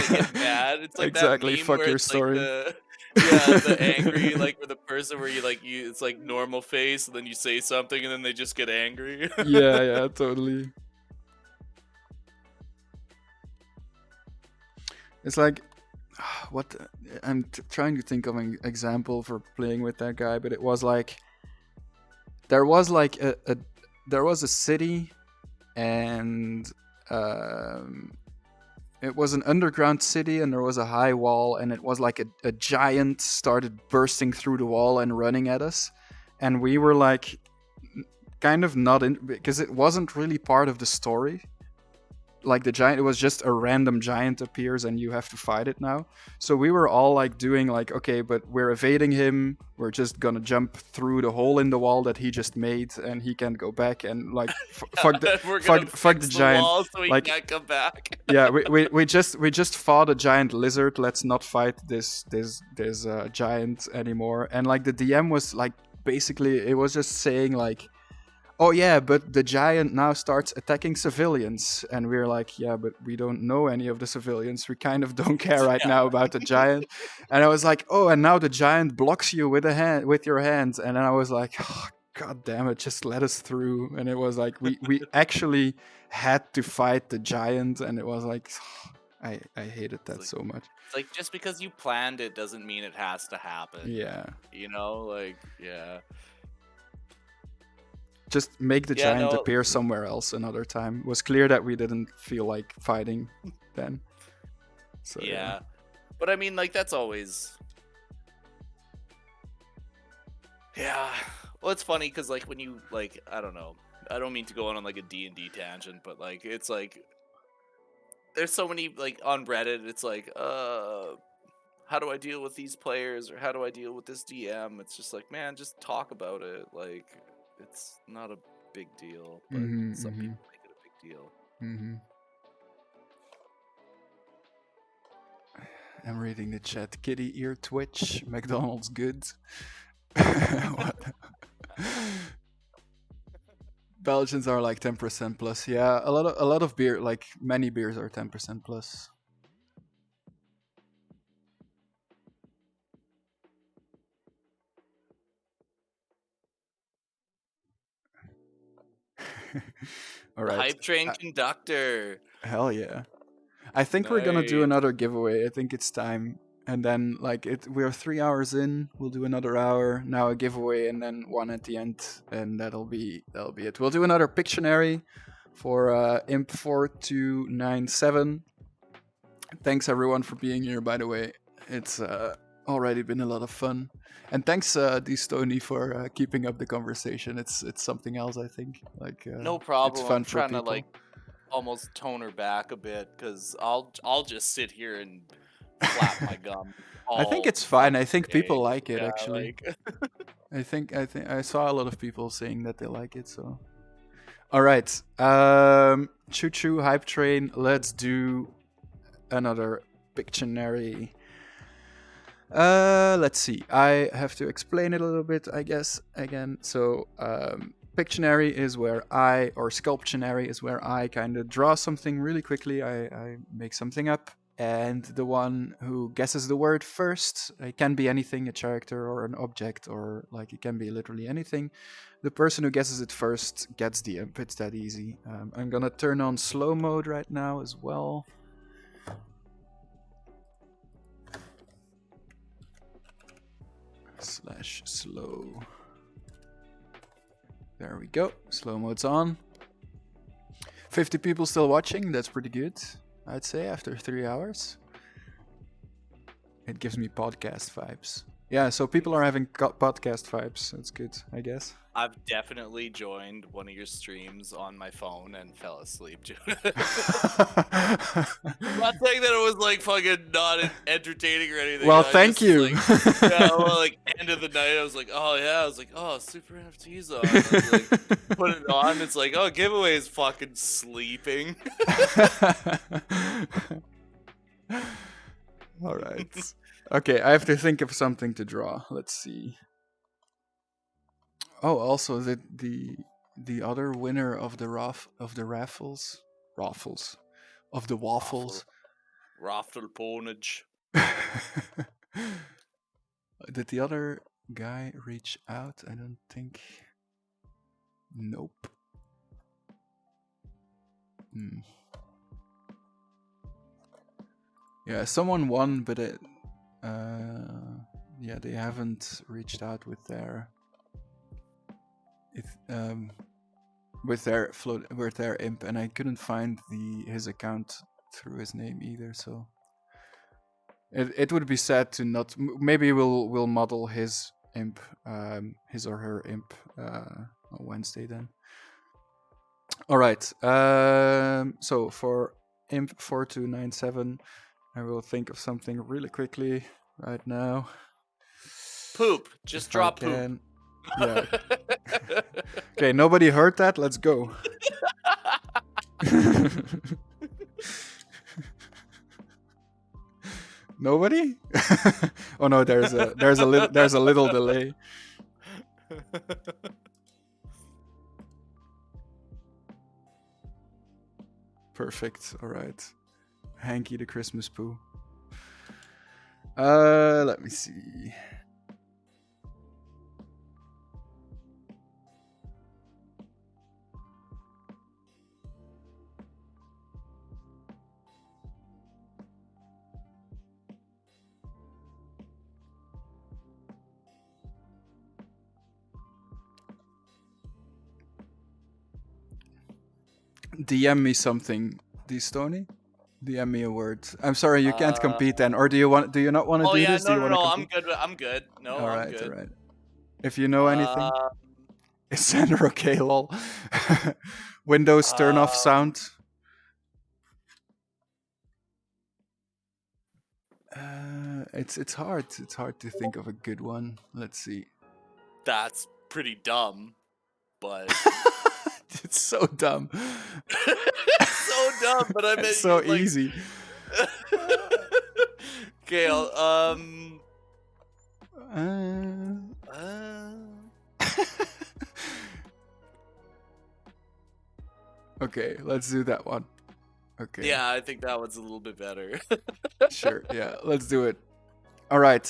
get mad. It's like exactly. that meme Fuck where your it's story. like the angry, like with the person where it's like normal face, and then you say something, and then they just get angry. yeah, totally. It's like, I'm trying to think of an example for playing with that guy, but it was like, there was like there was a city, and it was an underground city, and there was a high wall, and it was like a giant started bursting through the wall and running at us, and we were like kind of not in, because it wasn't really part of the story. Like the giant, it was just a random giant appears and you have to fight it now. So we were all like doing like, okay, but we're evading him, we're just gonna jump through the hole in the wall that he just made and he can't go back, and like fuck the giant, wall so he like can't come back. yeah, we just fought a giant lizard, let's not fight this giant anymore. And like the DM was like, basically it was just saying like, oh yeah, but the giant now starts attacking civilians, and we're like, yeah, but we don't know any of the civilians, we kind of don't care right now about the giant. And I was like, oh, and now the giant blocks you with your hands, and then I was like, oh, god damn it, just let us through. And it was like we actually had to fight the giant, and it was like, I hated that so much. It's like, just because you planned it doesn't mean it has to happen. Yeah, you know, like, yeah. Just make the giant appear somewhere else another time. It was clear that we didn't feel like fighting then. So yeah. But I mean, like, that's always... Yeah. Well, it's funny because, like, when you, like, I don't know. I don't mean to go on like a D&D tangent, but, like, it's like... There's so many, like, on Reddit, it's like, how do I deal with these players, or how do I deal with this DM? It's just like, man, just talk about it. Like, it's not a big deal, but some people make it a big deal. I'm reading the chat. Kitty ear twitch. McDonald's good. Belgians are like 10% plus. Yeah, a lot of beer, like many beers are 10% plus. All right. Hype train conductor. Hell yeah. I think we're gonna do Nice. another giveaway. I think it's time. And then like we're 3 hours in. We'll do another hour, now a giveaway, and then one at the end, and that'll be it. We'll do another Pictionary for Imp 4297. Thanks everyone for being here, by the way. It's already been a lot of fun. And thanks D-Stony for keeping up the conversation. It's something else, I think. Like No problem. It's fun I'm for trying people. to like almost tone her back a bit, because I'll just sit here and flap my gum. I think all it's fine. I think day. people like it Yeah, actually. like- I think I saw a lot of people saying that they like it. So, all right, choo choo hype train. Let's do another Pictionary. Let's see. I have to explain it a little bit, I guess. Again, so Pictionary is where or Sculptionary is where I kind of draw something really quickly. I make something up. And the one who guesses the word first, it can be anything, a character or an object, or like it can be literally anything. The person who guesses it first gets the imp. It's that easy. I'm gonna turn on slow mode right now as well. /slow. There we go. Slow mode's on. 50 people still watching. That's pretty good, I'd say, after 3 hours. It gives me podcast vibes. Yeah, so people are having podcast vibes. That's good, I guess. I've definitely joined one of your streams on my phone and fell asleep to it. I'm not saying that it was like fucking not entertaining or anything. Well, I thank just, you. Like, yeah, well, like end of the night, I was like, oh yeah, I was like, oh, SuperNfty's on. I was like, put it on. It's like, oh, giveaway is fucking sleeping. All right. Okay, I have to think of something to draw. Let's see. Oh, also the other winner of the raffles of the waffles. Raffle ponage. Did the other guy reach out? I don't think. Nope. Yeah, someone won, but yeah, they haven't reached out with their with their imp, and I couldn't find his account through his name either. So it would be sad to not. Maybe we'll model his imp, his or her imp, on Wednesday then. All right. So for imp 4297. I will think of something really quickly right now. Poop. Just drop poop. Yeah. Okay, nobody heard that. Let's go. Nobody? Oh no, there's a little delay. Perfect. All right. Hanky the Christmas poo. Let me see. DM me something, D-Stony. DM me a word. I'm sorry, you can't compete then. Or do you not want to do this? Oh yeah, no, I'm good. I'm good. No, I'm good. All right. If you know anything, is Sandra okay? Lol. Windows turn off sound. it's hard. It's hard to think of a good one. Let's see. That's pretty dumb, but It's so dumb. it's so dumb. But I bet It's so you, like... easy. Okay, Uh, okay, let's do that one. Okay. yeah, I think that one's a little bit better. Sure. Yeah, let's do it. All right.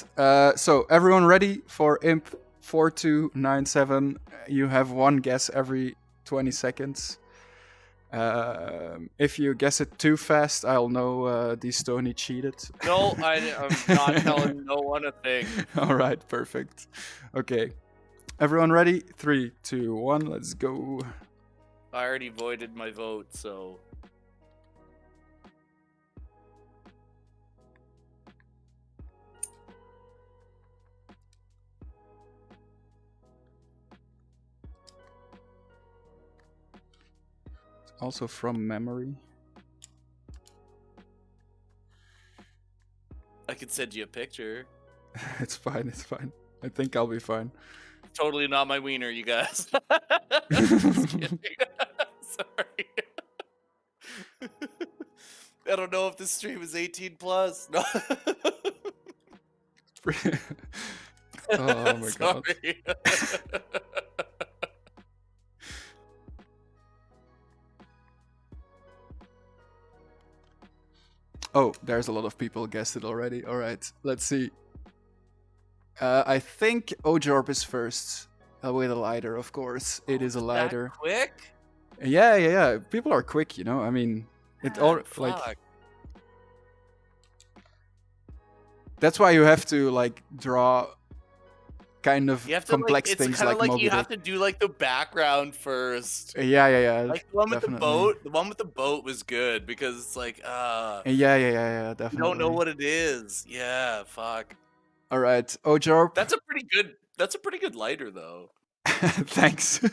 So everyone ready for Imp 4297? You have one guess every 20 seconds. If you guess it too fast, I'll know D-Stony cheated. No, I'm not telling no one a thing. All right, perfect. Okay. Everyone ready? 3, 2, 1, let's go. I already voided my vote, so... Also from memory. I could send you a picture. It's fine, it's fine. I think I'll be fine. Totally not my wiener, you guys. Just kidding. Sorry. I don't know if this stream is 18 plus. No. Oh my god. Sorry. Oh, there's a lot of people guessed it already. All right, let's see. I think Ojorb is first with a lighter, of course. It is a lighter. That quick? Yeah. People are quick, you know. I mean, it all like Fuck. that's why you have to like draw kind of You have to complex like, it's things kind like of like Moby you have Dick. to do like the background first. Yeah. Like the one with definitely. the boat, the one with the boat was good because it's like Yeah, you definitely. don't know what it is. Yeah, fuck. All right, Ojorb. That's a pretty good lighter though. Thanks.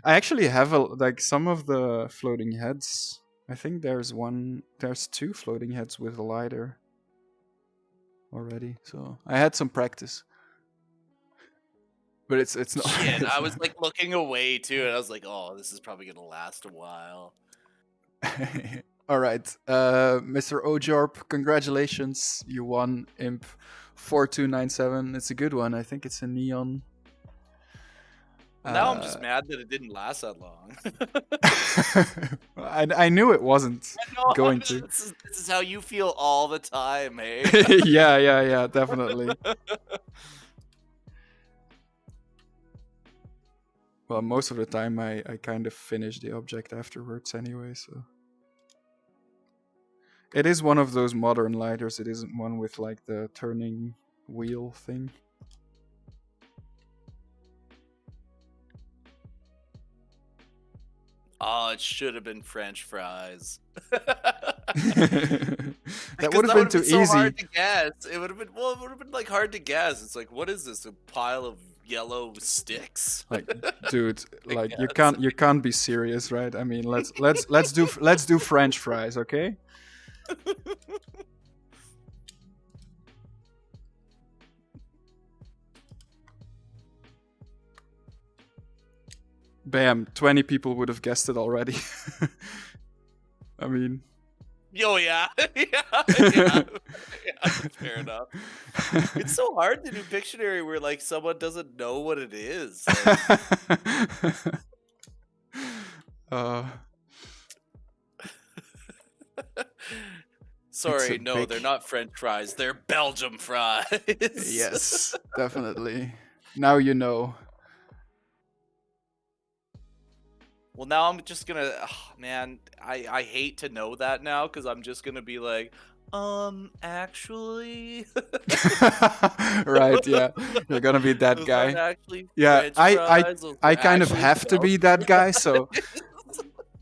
I actually have like some of the floating heads. I think there's two floating heads with a lighter already. So I had some practice. But it's not. Shit, I was like looking away too, and I was like, oh, this is probably gonna last a while. All right, Mr. Ojorb, congratulations. You won Imp 4297. It's a good one. I think it's a neon. Now I'm just mad that it didn't last that long. I knew it wasn't No, going to. This is how you feel all the time, hey? Yeah, definitely. Well, most of the time I kind of finish the object afterwards anyway, so. It is one of those modern lighters. It isn't one with like the turning wheel thing. Oh, it should have been French fries. That would have been too so easy. hard to guess. It would have been like hard to guess. It's like, what is this? A pile of yellow sticks? Like, dude, like you guess. can't be serious, right? I mean, let's do French fries, okay? Bam, 20 people would have guessed it already. I mean... Oh, yeah. yeah, fair enough. It's so hard to do Pictionary where, like, someone doesn't know what it is. Like... Sorry, no, they're not French fries. They're Belgium fries. Yes, definitely. Now you know. Well, now I'm just gonna, man, I hate to know that now because I'm just gonna be like, actually. Right, yeah, you're gonna be that Was guy. actually Yeah, French fries? I kind of Actually have to be that guy, so.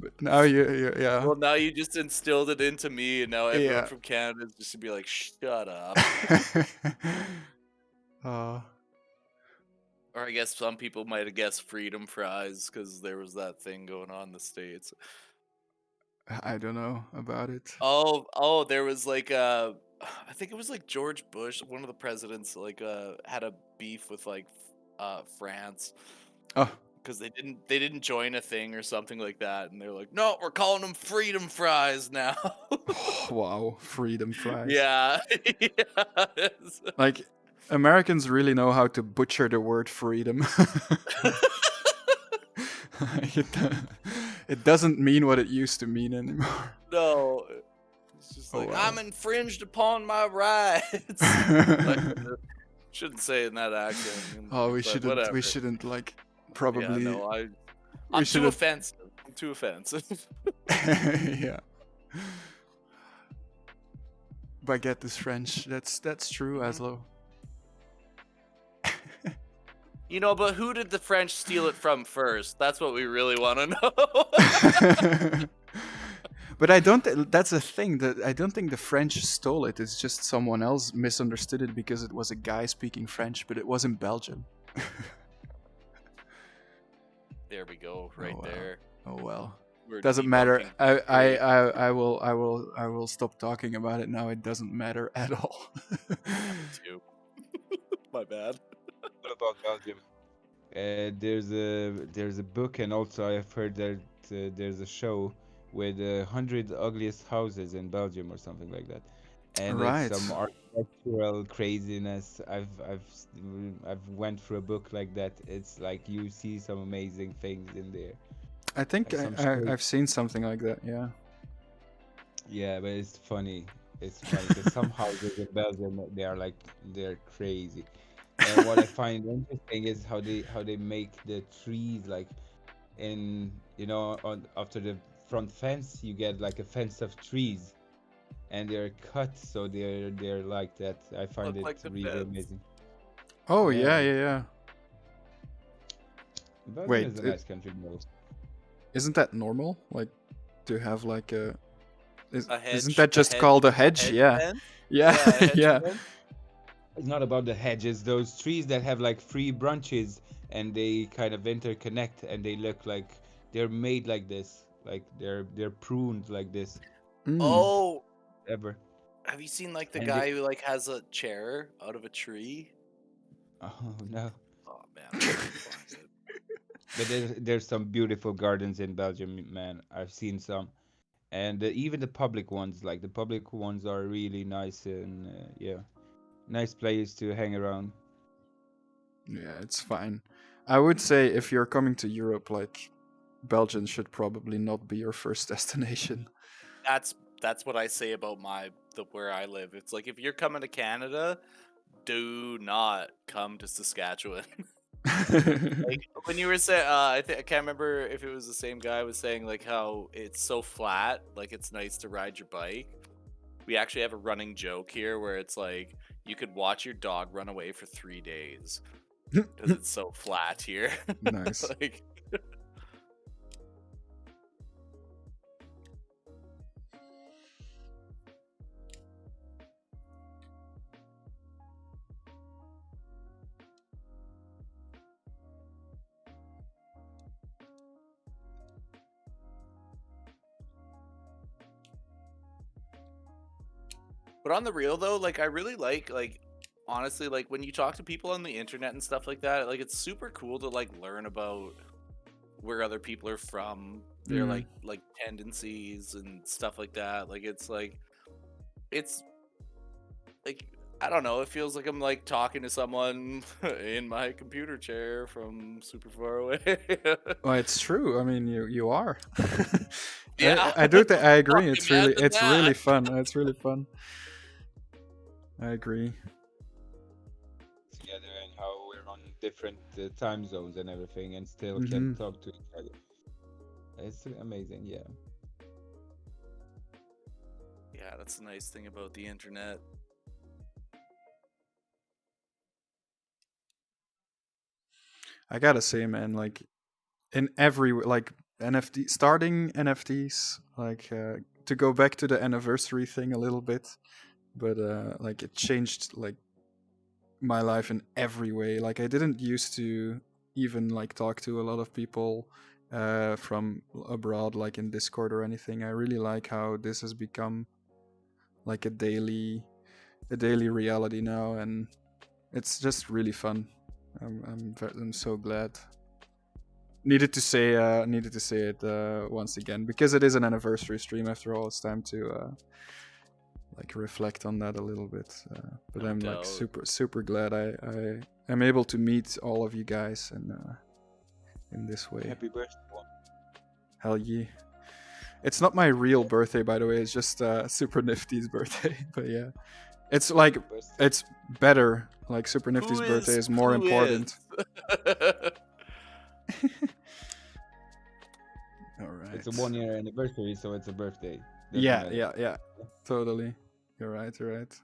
But now yeah. Well, now you just instilled it into me, and now everyone Yeah. from Canada is just to be like, shut up. Or I guess some people might have guessed freedom fries because there was that thing going on in the States. I don't know about it. Oh, there was like I think it was like George Bush, one of the presidents, like had a beef with like France Oh, because they didn't join a thing or something like that, and they're like, no, we're calling them freedom fries now. wow, freedom fries. Yeah. Yes. Like, Americans really know how to butcher the word freedom. it, it doesn't mean what it used to mean anymore. No, it's just Oh, like wow. I'm infringed upon my rights. Like, shouldn't say it in that accent. Oh, we but shouldn't. whatever. We shouldn't like probably. Yeah, no, we I'm too shouldn't. offensive. I'm too offensive. Yeah. Baguette is French. That's true, Aslo. You know, but who did the French steal it from first? That's what we really want to know. But I don't. That's a thing that I don't think the French stole it. It's just someone else misunderstood it because it was a guy speaking French, but it was in Belgium. There we go, right wow. there. Oh well. We're Doesn't matter. debunking theory. I will stop talking about it now. It doesn't matter at all. Too. My bad. What about Belgium? There's a book, and also I've heard that there's a show with 100 ugliest houses in Belgium or something like that, and Right. it's some architectural craziness. I've went through a book like that. It's like you see some amazing things in there. I think Like some I've seen something like that. Yeah. Yeah, but it's funny. It's funny because some houses in Belgium they're crazy. And what I find interesting is how they make the trees like in on after the front fence you get like a fence of trees, and they're cut so they're like that. I find Look it like the really fence. amazing. Oh Yeah. yeah. Belgium Wait, is a nice country, though. Isn't that normal? Like to have like a. A hedge, Isn't that a just hedge- called a a hedge? hedge Yeah. fence? Yeah. a hedge Yeah. fence? It's not about the hedges, those trees that have like three branches and they kind of interconnect and they look like they're made like this, like they're pruned like this. Mm. Oh, Ever. have you seen like the And guy who like has a chair out of a tree? Oh no. Oh man, I'm trying to find it. But there's some beautiful gardens in Belgium, man. I've seen some, and even the public ones, like the public ones, are really nice and yeah, nice place to hang around. Yeah, it's fine. I would say if you're coming to Europe, like Belgium should probably not be your first destination. That's what I say about where I live. It's like if you're coming to Canada, do not come to Saskatchewan. Like when you were saying, I can't remember if it was the same guy was saying like how it's so flat, like it's nice to ride your bike. We actually have a running joke here where it's like you could watch your dog run away for 3 days because it's so flat here. Nice. Like, but on the real though, like I really like honestly like when you talk to people on the internet and stuff like that, like it's super cool to like learn about where other people are from, their Mm. like tendencies and stuff like that. Like it's like I don't know, it feels like I'm like talking to someone in my computer chair from super far away. Well, it's true. I mean, you are. Yeah. I do. I agree. Fuck, It's really imagine really that. fun. It's really fun. I agree. Together and how we're on different time zones and everything and still Mhm. can talk to each other. It's amazing, yeah. Yeah, that's the nice thing about the internet. I gotta say, man, like in every like NFT starting NFTs, like to go back to the anniversary thing a little bit, but like it changed like my life in every way. Like I didn't used to even like talk to a lot of people from abroad, like in Discord or anything. I really like how this has become like a daily a daily reality now, and it's just really fun. I'm so glad. Needed to say it once again, because it is an anniversary stream. After all, it's time to like reflect on that a little bit. But No I'm doubt. like super glad I am able to meet all of you guys and in this way. Happy birthday. Hell yeah. It's not my real birthday, by the way. It's just SuperNfty's birthday. But yeah, it's like it's better. Like SuperNfty's birthday is more important. All right. It's a 1 year anniversary, so it's a birthday. Yeah, Doesn't yeah, matter. yeah. Totally. You're right. You're right.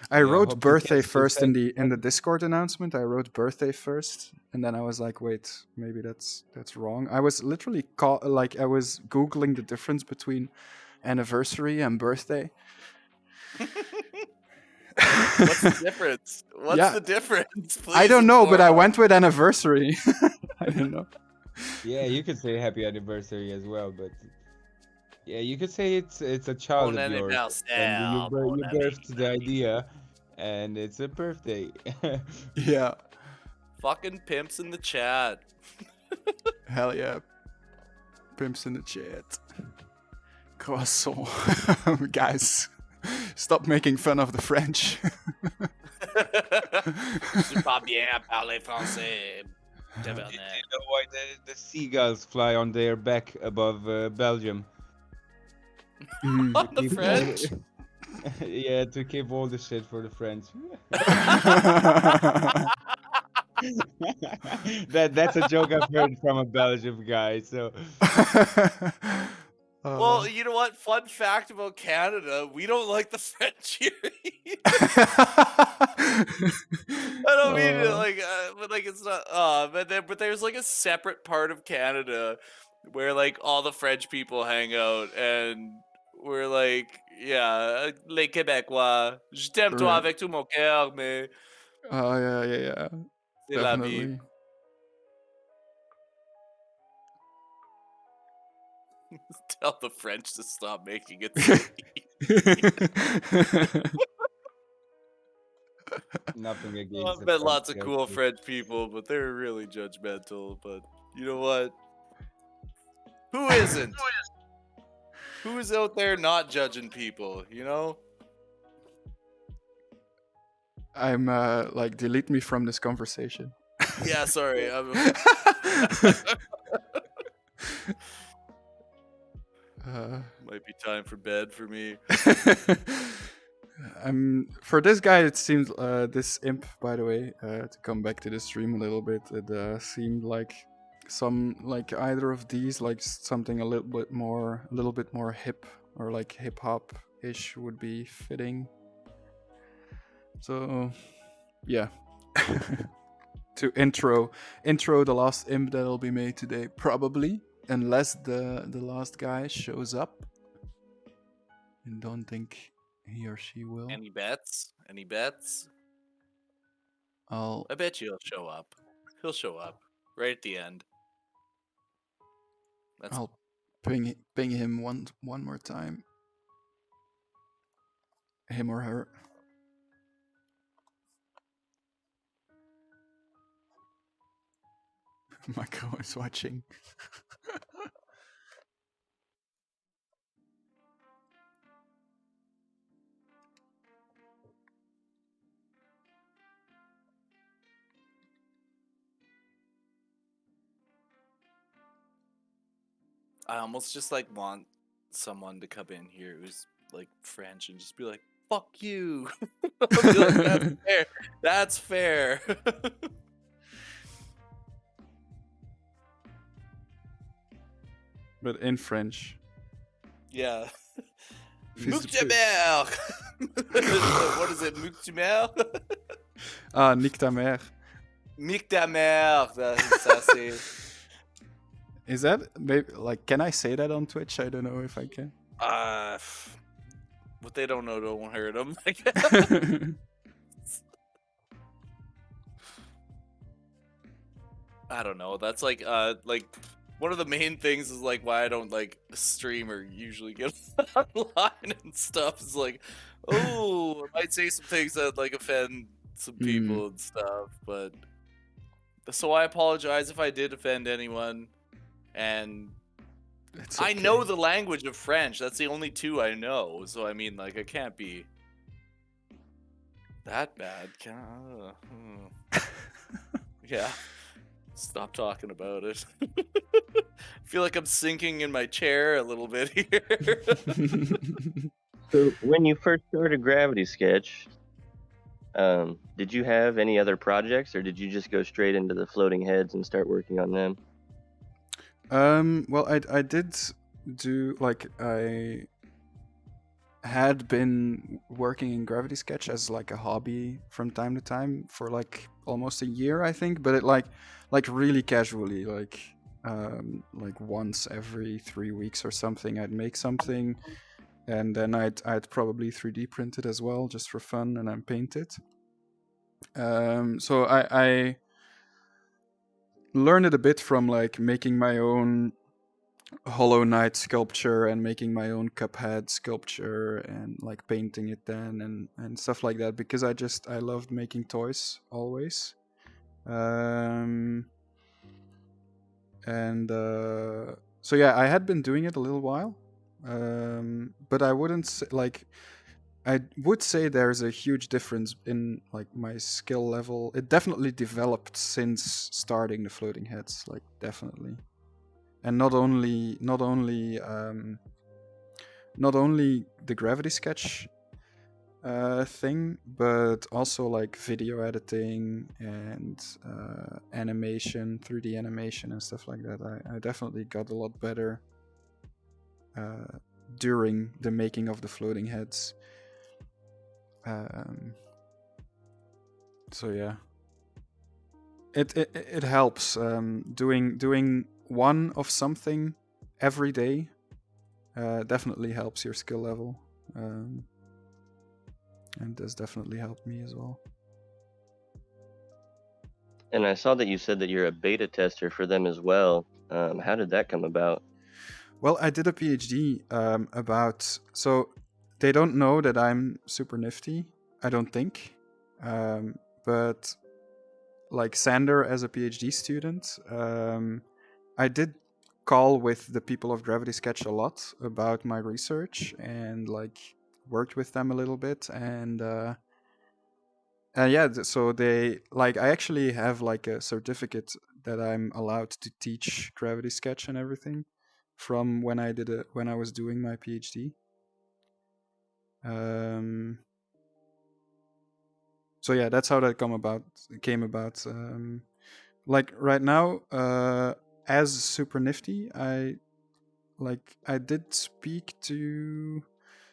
I Yeah, wrote hope you birthday catch the first in same- the Discord announcement. I wrote birthday first, and then I was like, wait, maybe that's wrong. I was literally I was googling the difference between anniversary and birthday. What's the difference? What's Yeah. the difference? I Please don't know, but I inform went with anniversary. I don't know. Yeah, you could say happy anniversary as us, but yeah, you could say it's a child Bon of yours, and anniversaire, bon you birthed the idea, and it's a birthday. Yeah. Fucking pimps in the chat. Hell yeah. Pimps in the chat. Croissant. Guys, stop making fun of the French. Je sais pas bien parler français. You know why the seagulls fly on their back above Belgium? Mm. On the French? Yeah, to keep all the shit for the French. That's a joke I've heard from a Belgian guy. So Well, you know what? Fun fact about Canada: we don't like the French here. Either. I don't mean it but like it's not. But there's like a separate part of Canada where like all the French people hang out, and we're like, yeah, les Québécois. Je t'aime toi Right. avec tout mon cœur, mais Oh yeah. c'est la vie. Definitely. Tell the French to stop making it. nothing against. I've the met French lots of guys, cool but- French people, but they're really judgmental. But you know what? Who isn't? Who is out there not judging people? You know? I'm like, delete me from this conversation. Yeah, sorry. Might be time for bed for me. For this guy, it seems this imp, by the way, to come back to the stream a little bit, it seemed like either of these, like something a little bit more hip or like hip hop ish would be fitting. So, yeah. To intro the last imp that'll be made today, probably, unless the last guy shows up. And don't think he or she will. Any bets? Any bets? I'll I bet you he'll show up. He'll show up right at the end. That's I'll ping him one more time. Him or her. Michael is watching. I almost just like want someone to come in here who's like French and just be like, "Fuck you." I'll be like, that's fair. That's fair. But in French. Yeah. Fils Mouk de ta mère. What is it? Mouk ta mère? Ah, nique ta mère. Mick ta mère. Ça c'est. Is that maybe like? Can I say that on Twitch? I don't know if I can. What they don't know don't hurt them. I don't know. That's like one of the main things is like why I don't like stream or usually get online and stuff is like Oh, I might say some things that like offend some people and stuff, but so I apologize if I did offend anyone. And It's I okay. know the language of French. That's the only two I know. So I mean, like, I can't be that bad. Yeah. Stop talking about it. I feel like I'm sinking in my chair a little bit here. So when you first started Gravity Sketch, did you have any other projects, or did you just go straight into the floating heads and start working on them? Well, I did do, like, I had been working in Gravity Sketch as like a hobby from time to time for like almost a year, I think, but it like really casually, like once every 3 weeks or something, I'd make something, and then I'd probably 3D print it as well, just for fun, and then paint it. So I learned it a bit from like making my own Hollow Knight sculpture and making my own Cuphead sculpture and like painting it then and stuff like that, because I loved making toys always. So yeah, I had been doing it a little while, but I wouldn't say, like, I would say there's a huge difference in like my skill level. It definitely developed since starting the floating heads, like definitely. And not only the Gravity Sketch thing, but also like video editing and animation, 3D animation and stuff like that. I definitely got a lot better during the making of the floating heads. So yeah, it helps. Doing one of something every day definitely helps your skill level, and does definitely help me as well. And I saw that you said that you're a beta tester for them as well. How did that come about? Well, I did a PhD about, so they don't know that I'm SuperNfty, I don't think, but like Sander as a PhD student, I did call with the people of Gravity Sketch a lot about my research and like worked with them a little bit, and yeah, so they like, I actually have like a certificate that I'm allowed to teach Gravity Sketch and everything from when I did it, when I was doing my PhD. So yeah, that's how that came about. Like right now, as SuperNfty, I did speak to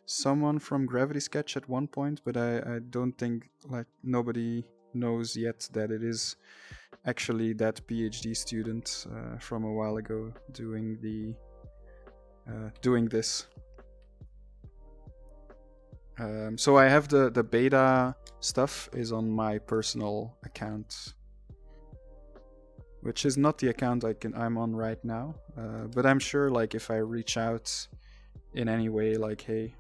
someone from Gravity Sketch at one point, but I don't think, like, nobody knows yet that it is actually that PhD student from a while ago doing this. So I have the beta stuff is on my personal account, which is not the account I'm on right now. But I'm sure, like, if I reach out in any way, like, hey,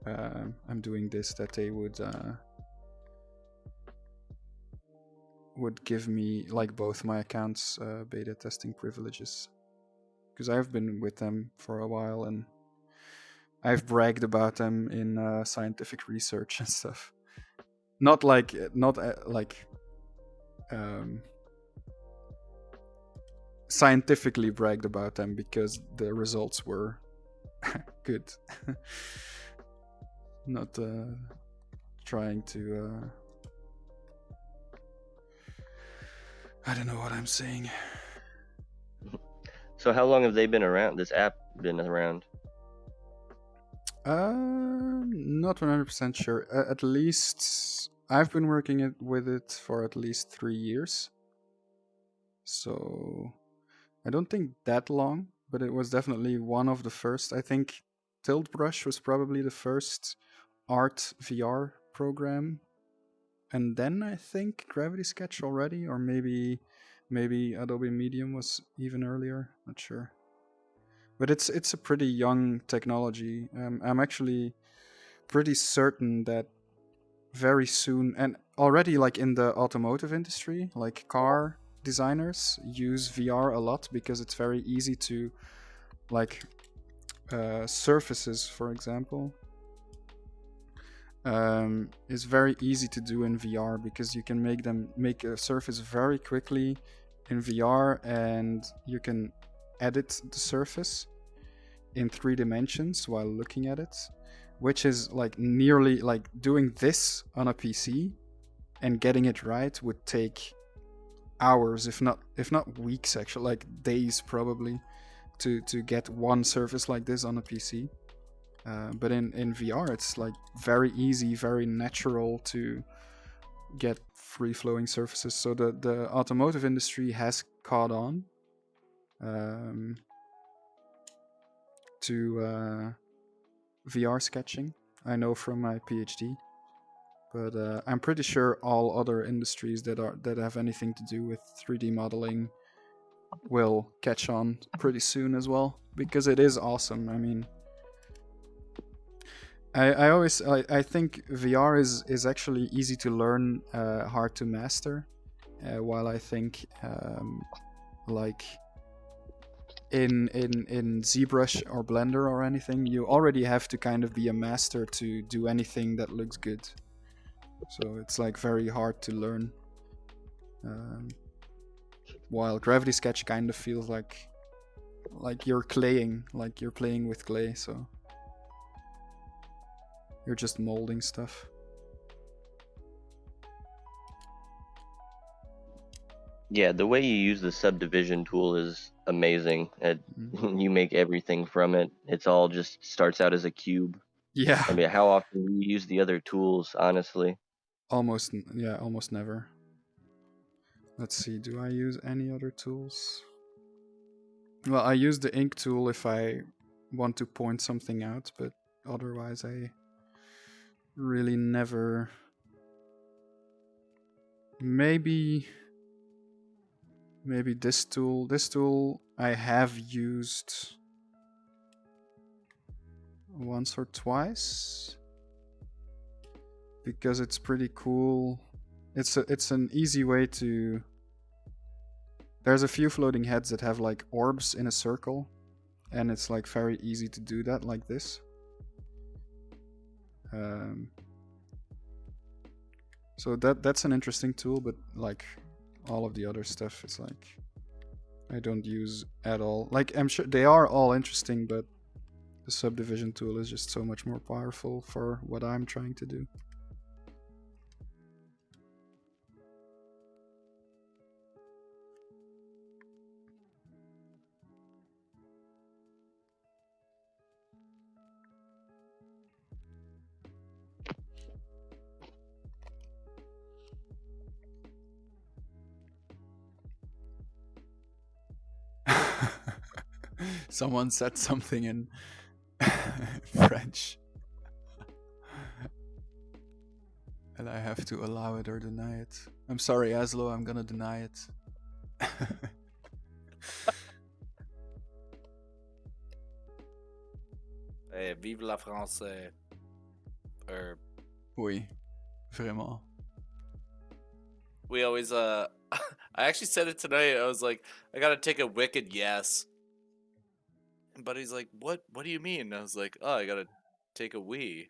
I'm doing this, that they would give me like both my accounts beta testing privileges, because I've been with them for a while and I've bragged about them in scientific research and stuff. Not scientifically bragged about them, because the results were good. Not trying to I don't know what I'm saying. So how long have they been around? This app been around? Not 100% sure. At least I've been working with it for at least 3 years. So I don't think that long, but it was definitely one of the first. I think Tilt Brush was probably the first art VR program, and then I think Gravity Sketch already, or maybe Adobe Medium was even earlier. Not sure. But it's a pretty young technology. I'm actually pretty certain that very soon, and already like in the automotive industry, like car designers use VR a lot because it's very easy to like surfaces, for example, is very easy to do in VR because you can make a surface very quickly in VR, and you can edit the surface in 3 dimensions while looking at it, which is like nearly like doing this on a PC and getting it right would take hours, if not weeks, actually, like days probably, to get one surface like this on a PC. But in VR, it's like very easy, very natural to get free flowing surfaces. So the automotive industry has caught on to VR sketching. I know from my PhD, but I'm pretty sure all other industries that have anything to do with 3D modeling will catch on pretty soon as well, because it is awesome. I mean, I think VR is actually easy to learn, hard to master, while I think like in ZBrush or Blender or anything, you already have to kind of be a master to do anything that looks good. So it's like very hard to learn. While Gravity Sketch kind of feels like you're claying, like you're playing with clay, so you're just molding stuff. Yeah, the way you use the subdivision tool is amazing. You make everything from it. It's all just starts out as a cube. Yeah. I mean, how often do you use the other tools, honestly? Almost never. Let's see, do I use any other tools? Well, I use the ink tool if I want to point something out, but otherwise I really never. Maybe this tool. This tool I have used once or twice because it's pretty cool. It's an easy way to. There's a few floating heads that have like orbs in a circle, and it's like very easy to do that like this. So that's an interesting tool, but like all of the other stuff is like I don't use at all. Like I'm sure they are all interesting, but the subdivision tool is just so much more powerful for what I'm trying to do. Someone said something in French. And I have to allow it or deny it. I'm sorry, Aslo, I'm gonna deny it. Hey, vive la France. Oui, vraiment. We always, I actually said it tonight. I was like, I gotta take a wicked yes. But he's like, what do you mean? I was like, oh, I gotta take a wee.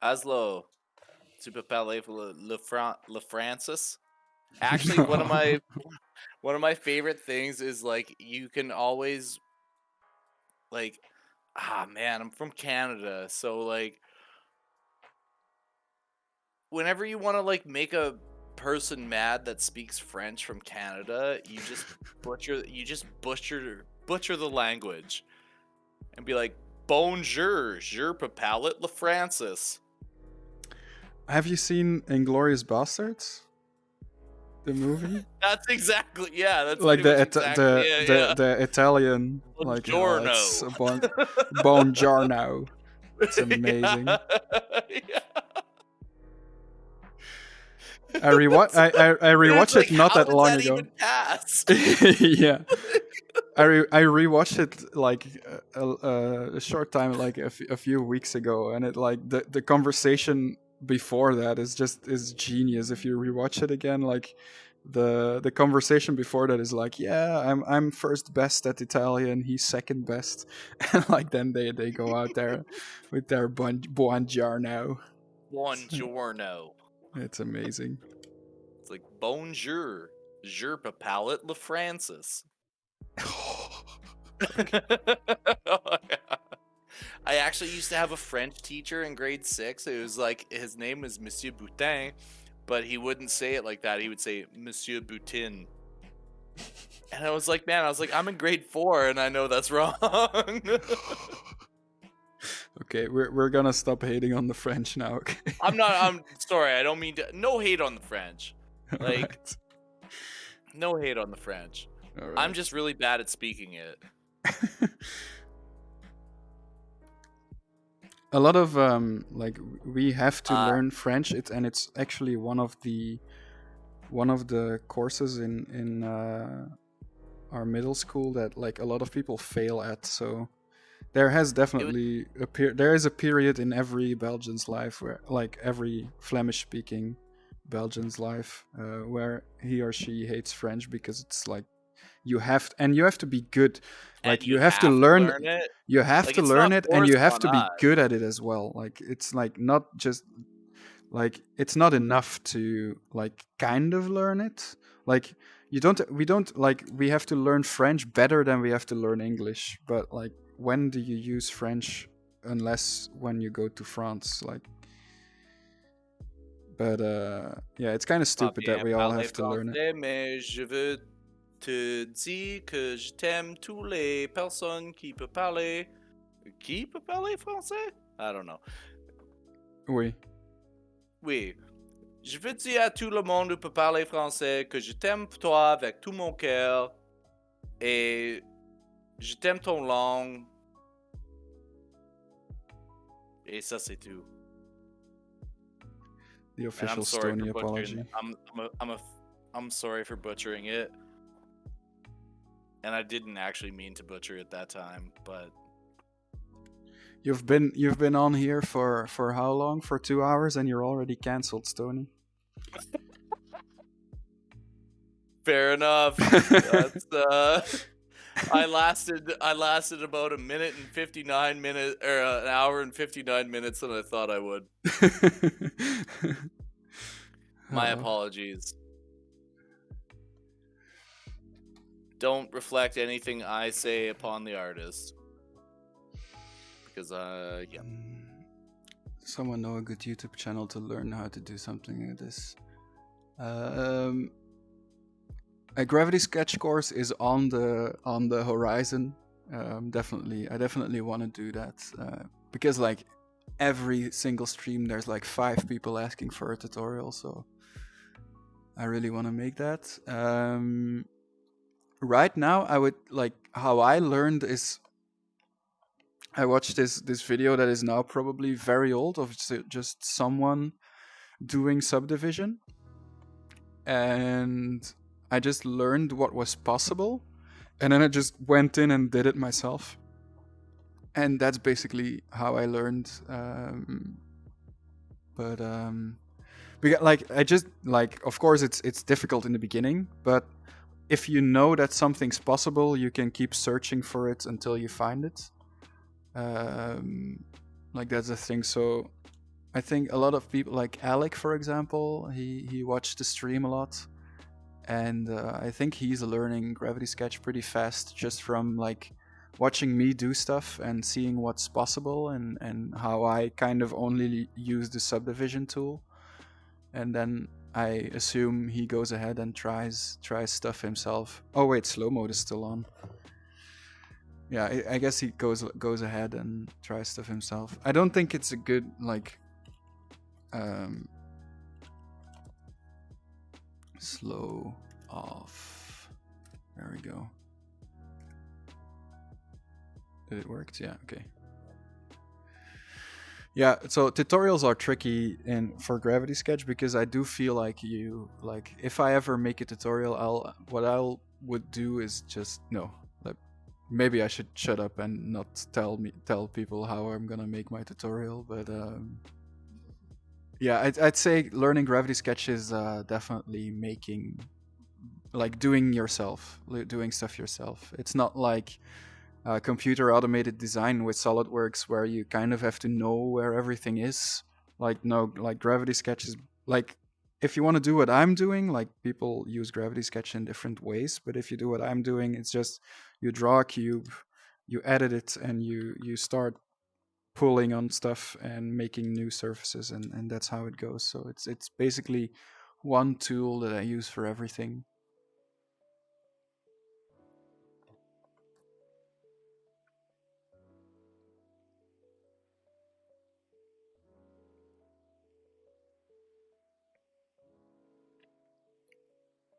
Aslo, tu peux parler pour le Francis? Actually, one of my favorite things is like you can always like man, I'm from Canada, so like whenever you want to like make a person mad that speaks French from Canada, you just butcher the language and be like, bonjour, je peux parler le Francis. Have you seen Inglourious Basterds? The movie? That's exactly, yeah, that's Like pretty the much exactly it, yeah. the Italian, like it's Buongiorno. buongiorno. It's amazing. Yeah. I rewatched Like, it not how that does long that ago. even pass? Yeah, I rewatched it like a short time, like a few weeks ago, and it like the conversation before that is genius. If you rewatch it again, like the conversation before that is like, yeah, I'm first best at Italian, he's second best, and like then they go out there with their buongiorno. Buongiorno. It's amazing. It's like bonjour. Je m'appelle Le Francis. I actually used to have a French teacher in grade 6. It was like, his name was Monsieur Boutin, but he wouldn't say it like that. He would say Monsieur Boutin. And I was like, I'm in grade 4 and I know that's wrong. Okay, we're gonna stop hating on the French now. Okay. I'm sorry. I don't mean to. No hate on the French. Like, Alright. no hate on the French. Alright. I'm just really bad at speaking it. A lot of like we have to learn French, and it's actually one of the courses in our middle school that like a lot of people fail at. So there has definitely there is a period in every Belgian's life where, like every Flemish speaking Belgian's life, where he or she hates French because it's like you have to be good. Like you have to learn it. You have Like, to it's learn not it, and you forced have on to be us. good at it as well. Like it's like not just like it's not enough to like kind of learn it. Like we don't like we have to learn French better than we have to learn English. But like when do you use French unless when you go to France? Like, but yeah, it's kind of stupid that we all have to learn it. Mais je veux te dire que je t'aime tous les personnes qui peut parler. Qui peut parler français? I don't know. Oui. Oui. Je veux dire à tout le monde qui peut parler français que je t'aime toi avec tout mon cœur et je t'aime ton langue. Et ça, c'est tout. The And official I'm sorry Stony for butchering. apology. I'm sorry for butchering it. And I didn't actually mean to butcher it that time, but You've been on here for how long? For 2 hours, and you're already cancelled, Stony. fair enough. That's I lasted about a minute and 59 minutes, or an hour and 59 minutes than I thought I would. My apologies. Don't reflect anything I say upon the artist. Because, yeah. Someone know a good YouTube channel to learn how to do something like this. A gravity sketch course is on the horizon. I definitely want to do that because like every single stream there's like 5 people asking for a tutorial, so I really want to make that. Right now, I would like how I learned is I watched this video that is now probably very old of just someone doing subdivision, and I just learned what was possible, and then I just went in and did it myself, and that's basically how I learned. Because like I just like of course it's difficult in the beginning, but if you know that something's possible, you can keep searching for it until you find it. Like that's the thing. So I think a lot of people, like Alec for example, he watched the stream a lot, and I think he's learning Gravity Sketch pretty fast just from like watching me do stuff and seeing what's possible, and how I kind of only use the subdivision tool, and then I assume he goes ahead and tries stuff himself. Oh wait, slow mode is still on. Yeah, I guess he goes ahead and tries stuff himself. I don't think it's a good slow off. There we go. Did it work? Yeah, okay. Yeah, so tutorials are tricky for Gravity Sketch because I do feel like if I ever make a tutorial, what I would do is just maybe I should shut up and not tell people how I'm gonna make my tutorial, but yeah, I'd say learning Gravity Sketch is definitely doing stuff yourself. It's not like computer automated design with SolidWorks where you kind of have to know where everything is. Like Gravity Sketch is like, if you want to do what I'm doing, like people use Gravity Sketch in different ways, but if you do what I'm doing, it's just you draw a cube, you edit it, and you start pulling on stuff and making new surfaces, and that's how it goes. So it's basically one tool that I use for everything.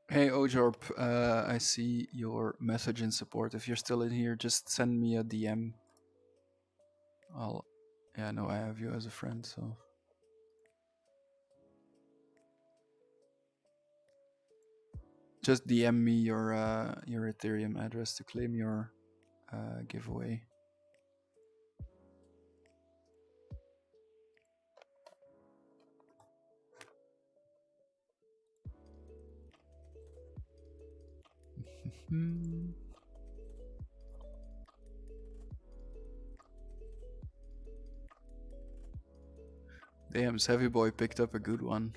Hey Ojorp, I see your message in support. If you're still in here, just send me a DM. Yeah, no, I have you as a friend, so. Just DM me your Ethereum address to claim your giveaway. Damn, Savvy Boy picked up a good one.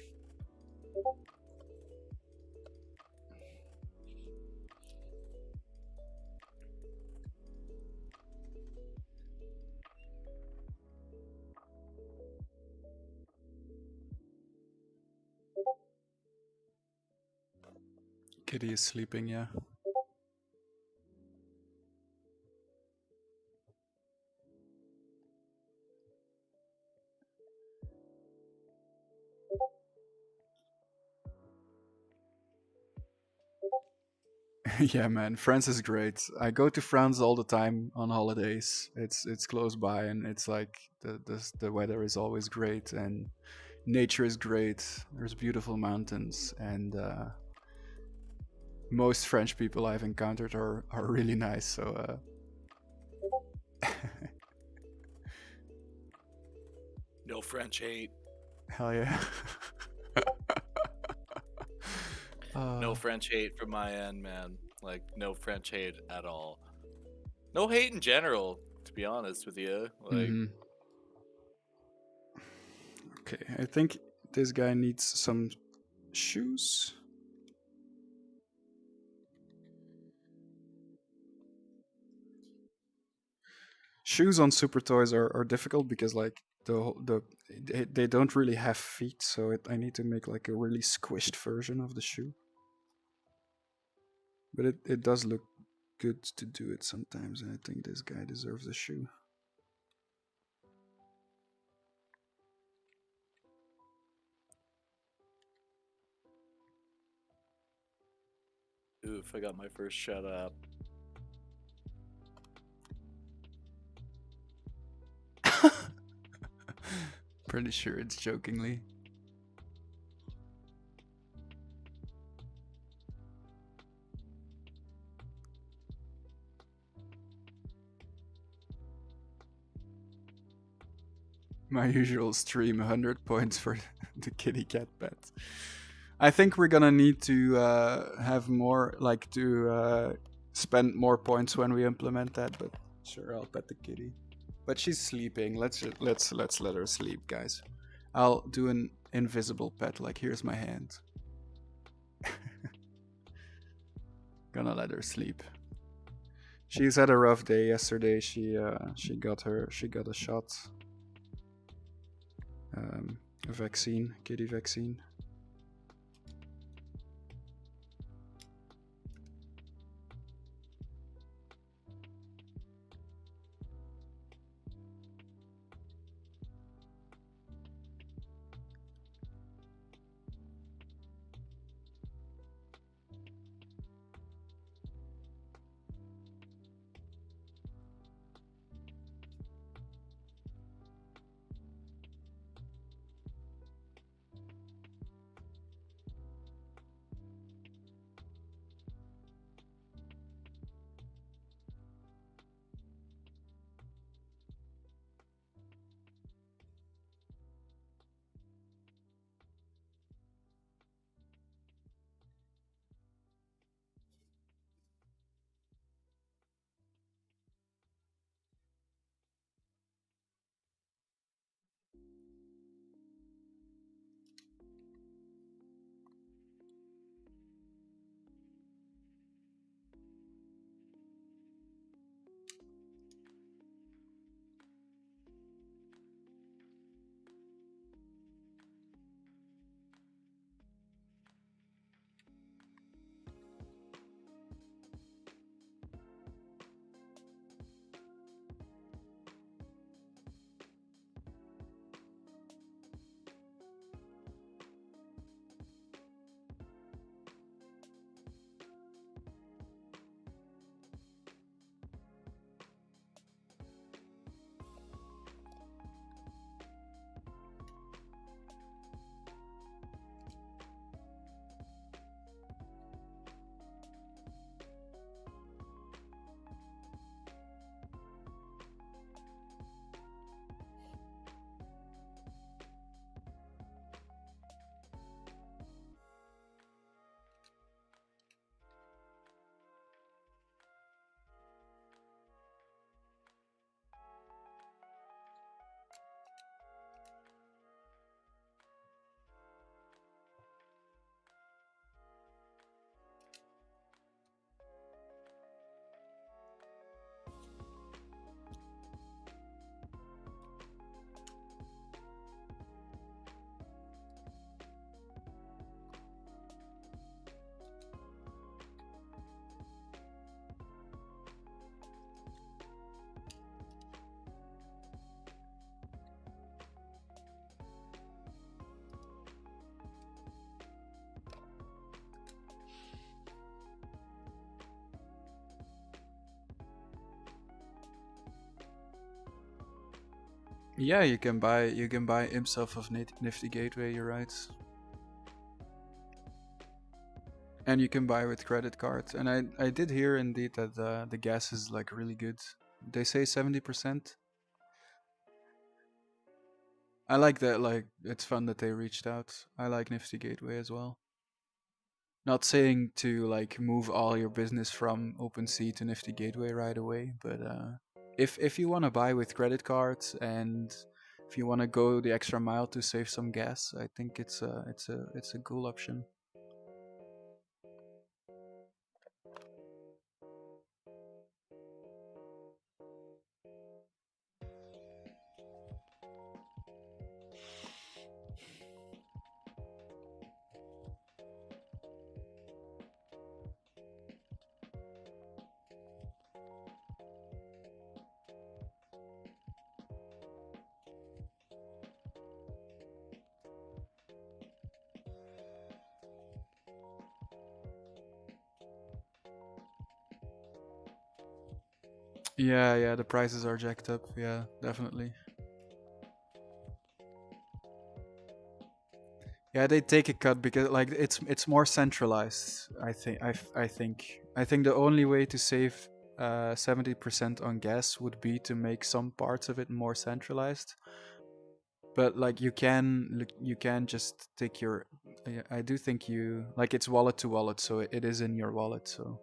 Kitty is sleeping, yeah. Yeah, man, France is great. I go to France all the time on holidays. It's close by, and it's like the weather is always great, and nature is great. There's beautiful mountains, and most French people I've encountered are really nice. So No French hate. hell yeah. No French hate from my end, man. Like, no French hate at all. No hate in general, to be honest with you. Like, Okay, I think this guy needs some shoes. Shoes on SuperToys are difficult because like they don't really have feet, so I need to make like a really squished version of the shoe. But it does look good to do it sometimes, and I think this guy deserves a shoe. oof, I got my first shut up. Pretty sure it's jokingly. My usual stream, 100 points for the kitty cat pet. I think we're gonna need to have more, like, to spend more points when we implement that. But sure, I'll pet the kitty. But she's sleeping. Let's let her sleep, guys. I'll do an invisible pet. Like, here's my hand. Gonna let her sleep. She's had a rough day yesterday. She got a shot. A vaccine, kitty vaccine. Yeah, you can buy Imps off of Nifty Gateway. You're right. And you can buy with credit cards. And I did hear indeed that the gas is like really good. They say 70%. I like that. Like, it's fun that they reached out. I like Nifty Gateway as well. Not saying to like move all your business from OpenSea to Nifty Gateway right away, but if you want to buy with credit cards and if you want to go the extra mile to save some gas, I think it's a cool option. Yeah, the prices are jacked up. Yeah, definitely. Yeah, they take a cut because like it's more centralized. I think the only way to save 70% on gas would be to make some parts of it more centralized. But like you can just take your. I do think you like it's wallet to wallet, so it is in your wallet. So,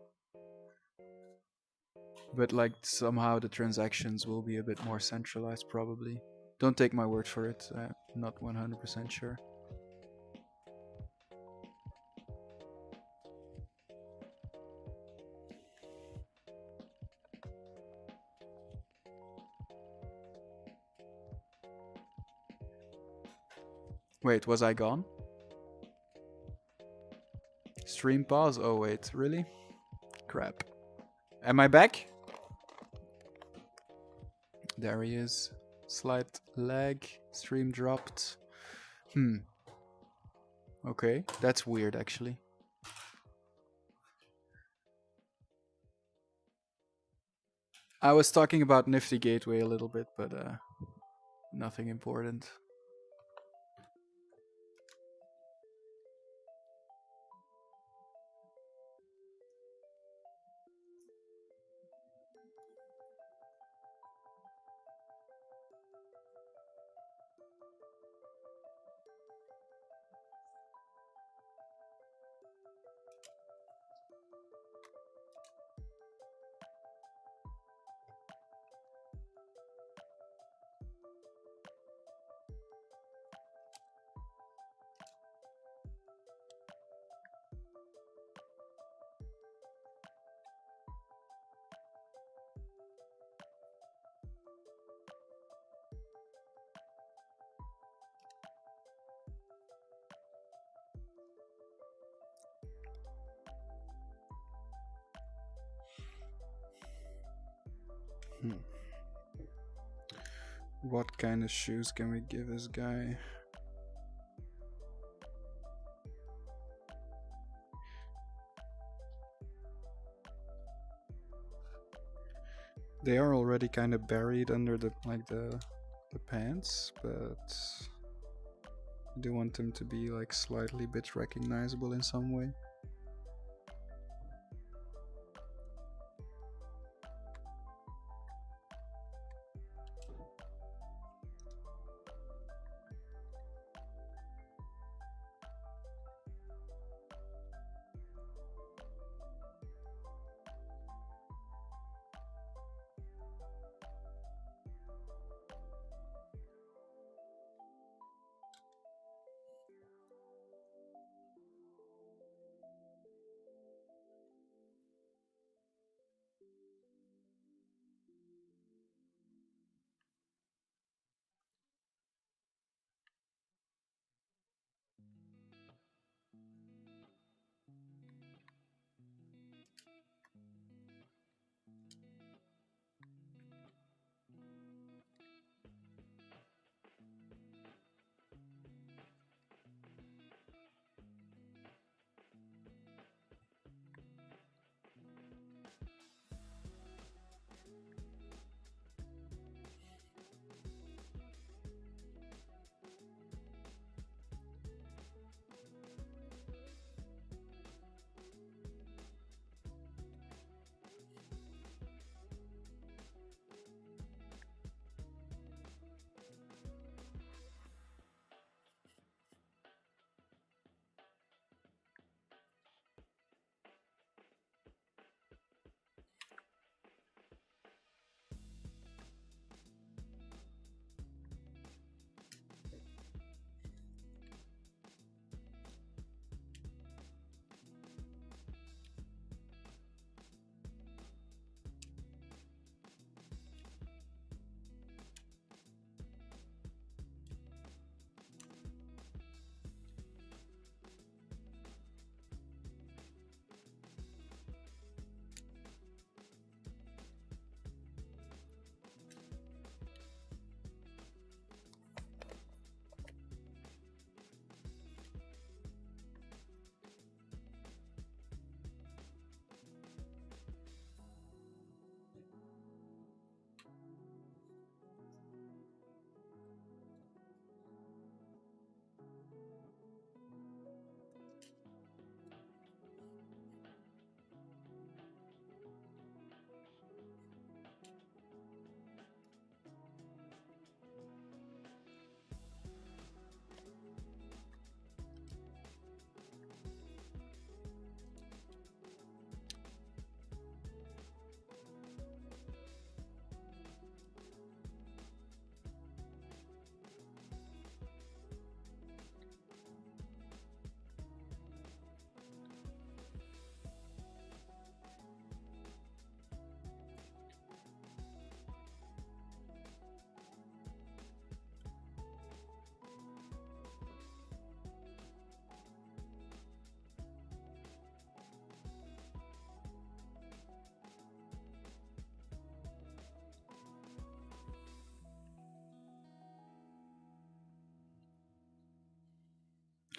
but like somehow the transactions will be a bit more centralized, probably. Don't take my word for it. I'm not 100% sure. Wait, was I gone? Stream pause? Oh wait, really? Crap. Am I back? There he is. Slight lag. Stream dropped. Okay, that's weird actually. I was talking about Nifty Gateway a little bit, but nothing important. What kind of shoes can we give this guy? They are already kind of buried under the pants, but I do want them to be like slightly bit recognizable in some way.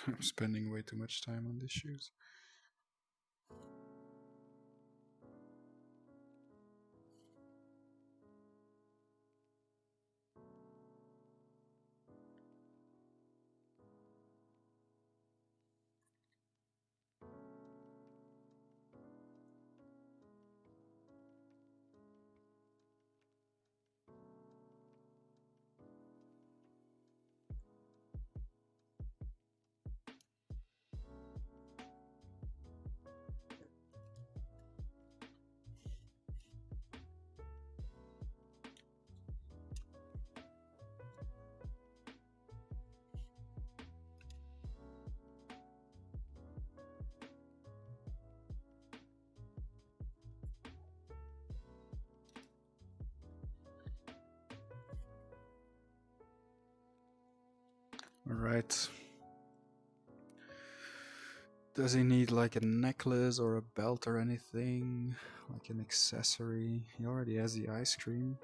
I'm spending way too much time on these shoes. Alright. Does he need like a necklace or a belt or anything? Like an accessory? He already has the ice cream.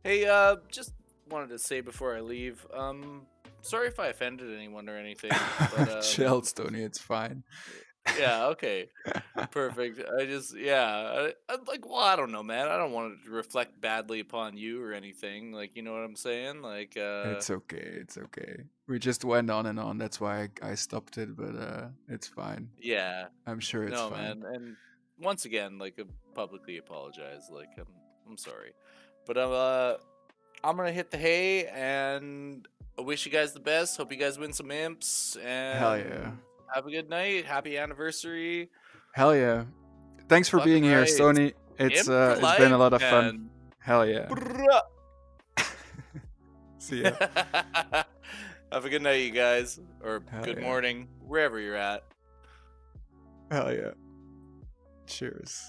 Hey, just wanted to say before I leave, sorry if I offended anyone or anything, but Chill, Stony, it's fine. yeah, okay, perfect. Well, I don't know, man. I don't want it to reflect badly upon you or anything. Like, you know what I'm saying? Like, It's okay, it's okay. We just went on and on, that's why I stopped it, but it's fine. yeah, I'm sure it's no, fine. man. And once again, like, publicly apologize. Like, I'm sorry, but I'm gonna hit the hay, and I wish you guys the best. Hope you guys win some imps, Hell and yeah. have a good night. Happy anniversary. Hell yeah. Thanks for Fucking being here, right. Stony. It's Imp for it's been a life, lot of fun. man. Hell yeah. See ya. Have a good night, you guys, or Hell good yeah. morning, wherever you're at. Hell yeah. Cheers.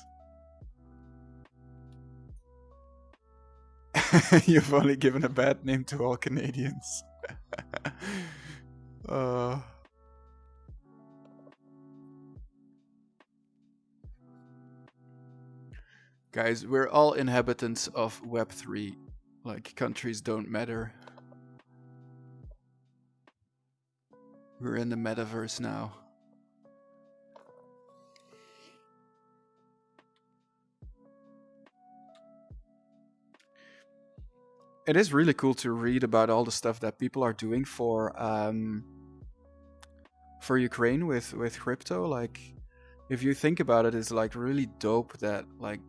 You've only given a bad name to all Canadians. uh, guys, we're all inhabitants of Web3. Like, countries don't matter. We're in the metaverse now. It is really cool to read about all the stuff that people are doing for Ukraine with crypto. Like, if you think about it, it's like really dope that like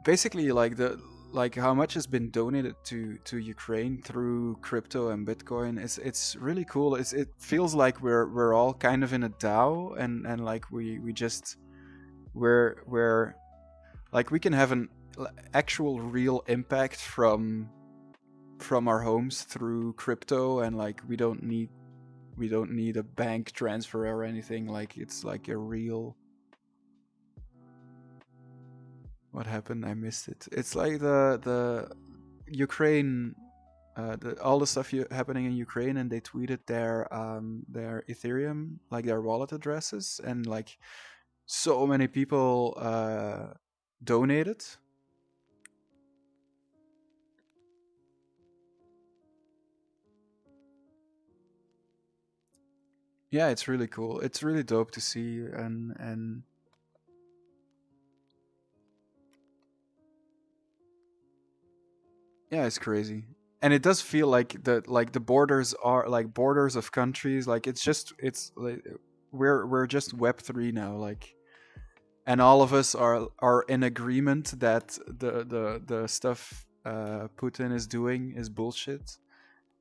basically like how much has been donated to Ukraine through crypto and Bitcoin. It's really cool. It feels like we're all kind of in a DAO, and like we just we're like we can have an actual real impact from our homes through crypto, and like we don't need a bank transfer or anything. Like, it's like a real... What happened? I missed it. It's like the Ukraine, all the stuff happening in Ukraine, and they tweeted their Ethereum, like their wallet addresses, and like so many people donated. Yeah, it's really cool. It's really dope to see, and yeah, it's crazy. And it does feel like the borders are like borders of countries. Like, it's like we're just Web3 now. Like, and all of us are in agreement that the stuff Putin is doing is bullshit,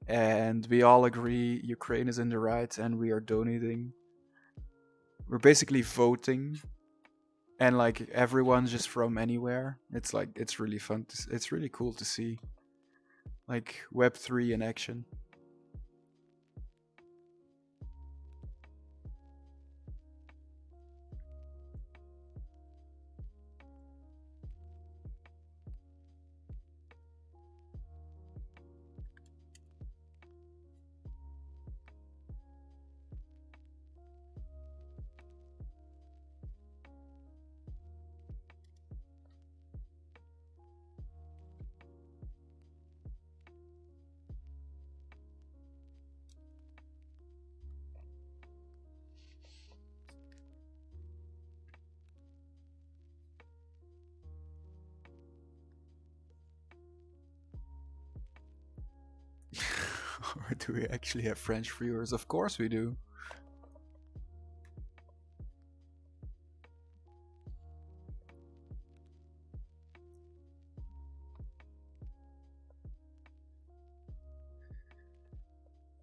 and we all agree Ukraine is in the right, and we are donating. We're basically voting. and like everyone's just from anywhere. It's like it's really fun. It's really cool to see like Web3 in action. Or do we actually have French viewers? Of course we do.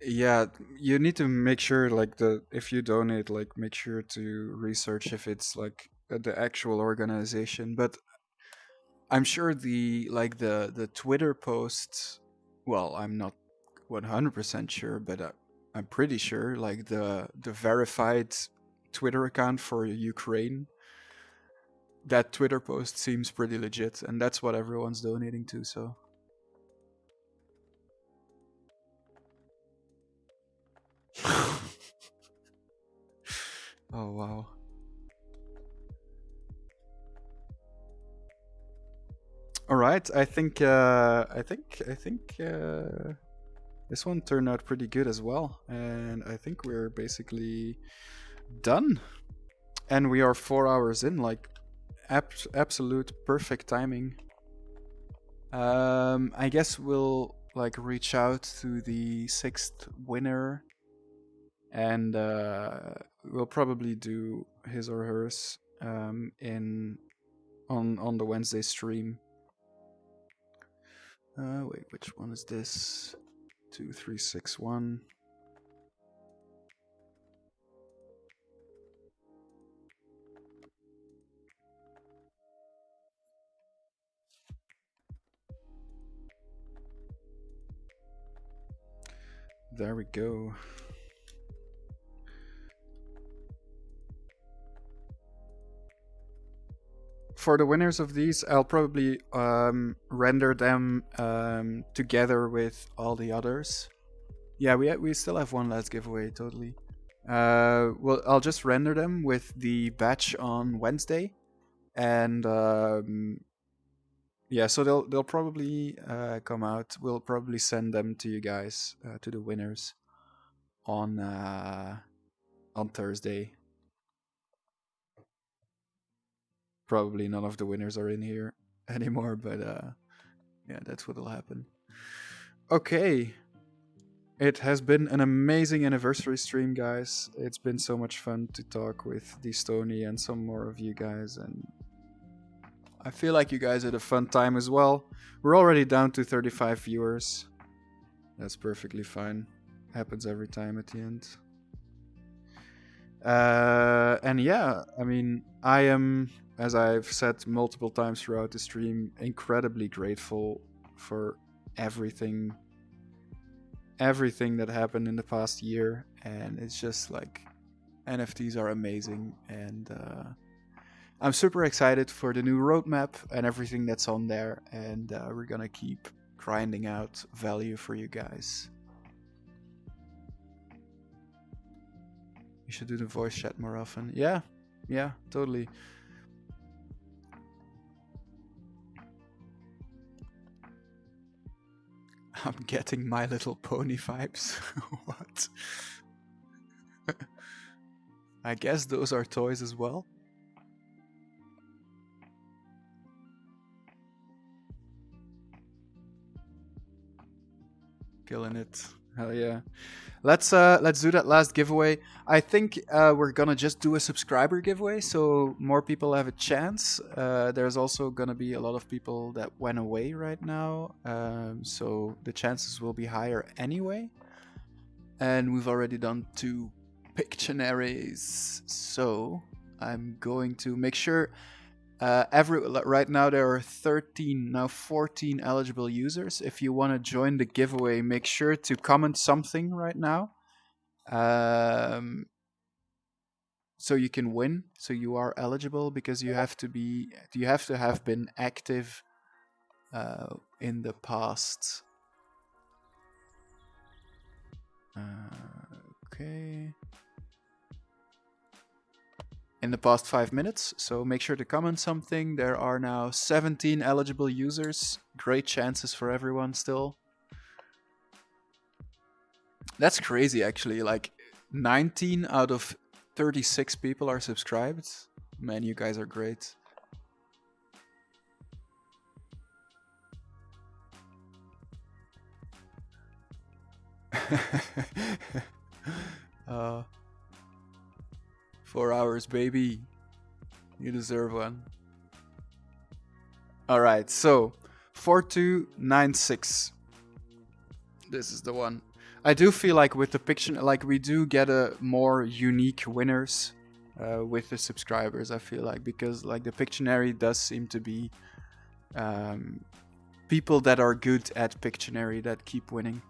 Yeah, you need to make sure like if you donate, like make sure to research if it's like the actual organization. But I'm sure the Twitter posts. Well, I'm not 100% sure, but I'm pretty sure like the verified Twitter account for Ukraine. That Twitter post seems pretty legit, and that's what everyone's donating to. So. Oh wow. All right, I think this one turned out pretty good as well, and I think we're basically done. And we are 4 hours in, like absolute perfect timing. I guess we'll like reach out to the 6th winner, and we'll probably do his or hers on the Wednesday stream. Wait, which one is this? 2361. There we go. For the winners of these, I'll probably render them together with all the others. Yeah, we still have one last giveaway, totally. Well, I'll just render them with the batch on Wednesday, and yeah, so they'll probably come out. We'll probably send them to you guys, to the winners, on Thursday. Probably none of the winners are in here anymore, but yeah, that's what'll happen. Okay. It has been an amazing anniversary stream, guys. It's been so much fun to talk with Stony and some more of you guys, and I feel like you guys had a fun time as well. We're already down to 35 viewers. That's perfectly fine. Happens every time at the end. And yeah, I mean, I am, as I've said multiple times throughout the stream, incredibly grateful for everything that happened in the past year, and it's just like NFTs are amazing, and I'm super excited for the new roadmap and everything that's on there, and we're gonna keep grinding out value for you guys. You should do the voice chat more often. Yeah, totally. I'm getting My Little Pony vibes. What? I guess those are toys as well. Killing it. Hell yeah. Let's do that last giveaway. I think we're gonna just do a subscriber giveaway, so more people have a chance. There's also gonna be a lot of people that went away right now, so the chances will be higher anyway. And we've already done 2 Pictionaries, so I'm going to make sure right now there are 14 eligible users. If you want to join the giveaway, make sure to comment something right now. So you can win, so you are eligible, because you have to have been active in the past. Okay. In the past 5 minutes, so make sure to comment something. There are now 17 eligible users. Great chances for everyone still. That's crazy, actually. Like 19 out of 36 people are subscribed. Man, you guys are great. uh, 4 hours, baby. You deserve one. Alright, so 4296. This is the one. I do feel like with the picture, like we do get a more unique winners with the subscribers. I feel like, because like the Pictionary does seem to be people that are good at Pictionary that keep winning.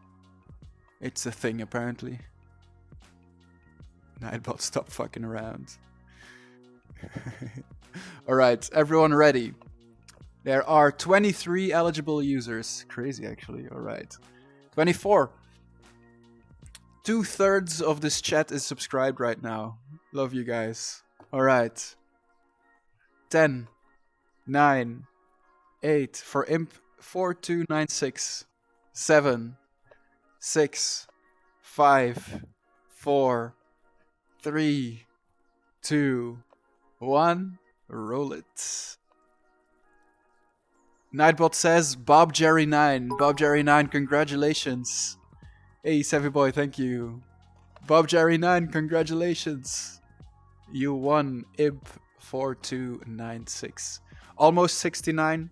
It's a thing apparently. Nightbot, stop fucking around. Alright, everyone ready? There are 23 eligible users. Crazy actually, alright. 24. 2/3 of this chat is subscribed right now. Love you guys. Alright. 10, 9, 8 for Imp 4296, 7, 6, 5, 4, 3, 2, 1. Roll it. Nightbot says Bob Jerry 9. Bob Jerry 9, congratulations. Hey, Savvy Boy, thank you. Bob Jerry 9, congratulations. You won Imp 4296. Almost 69.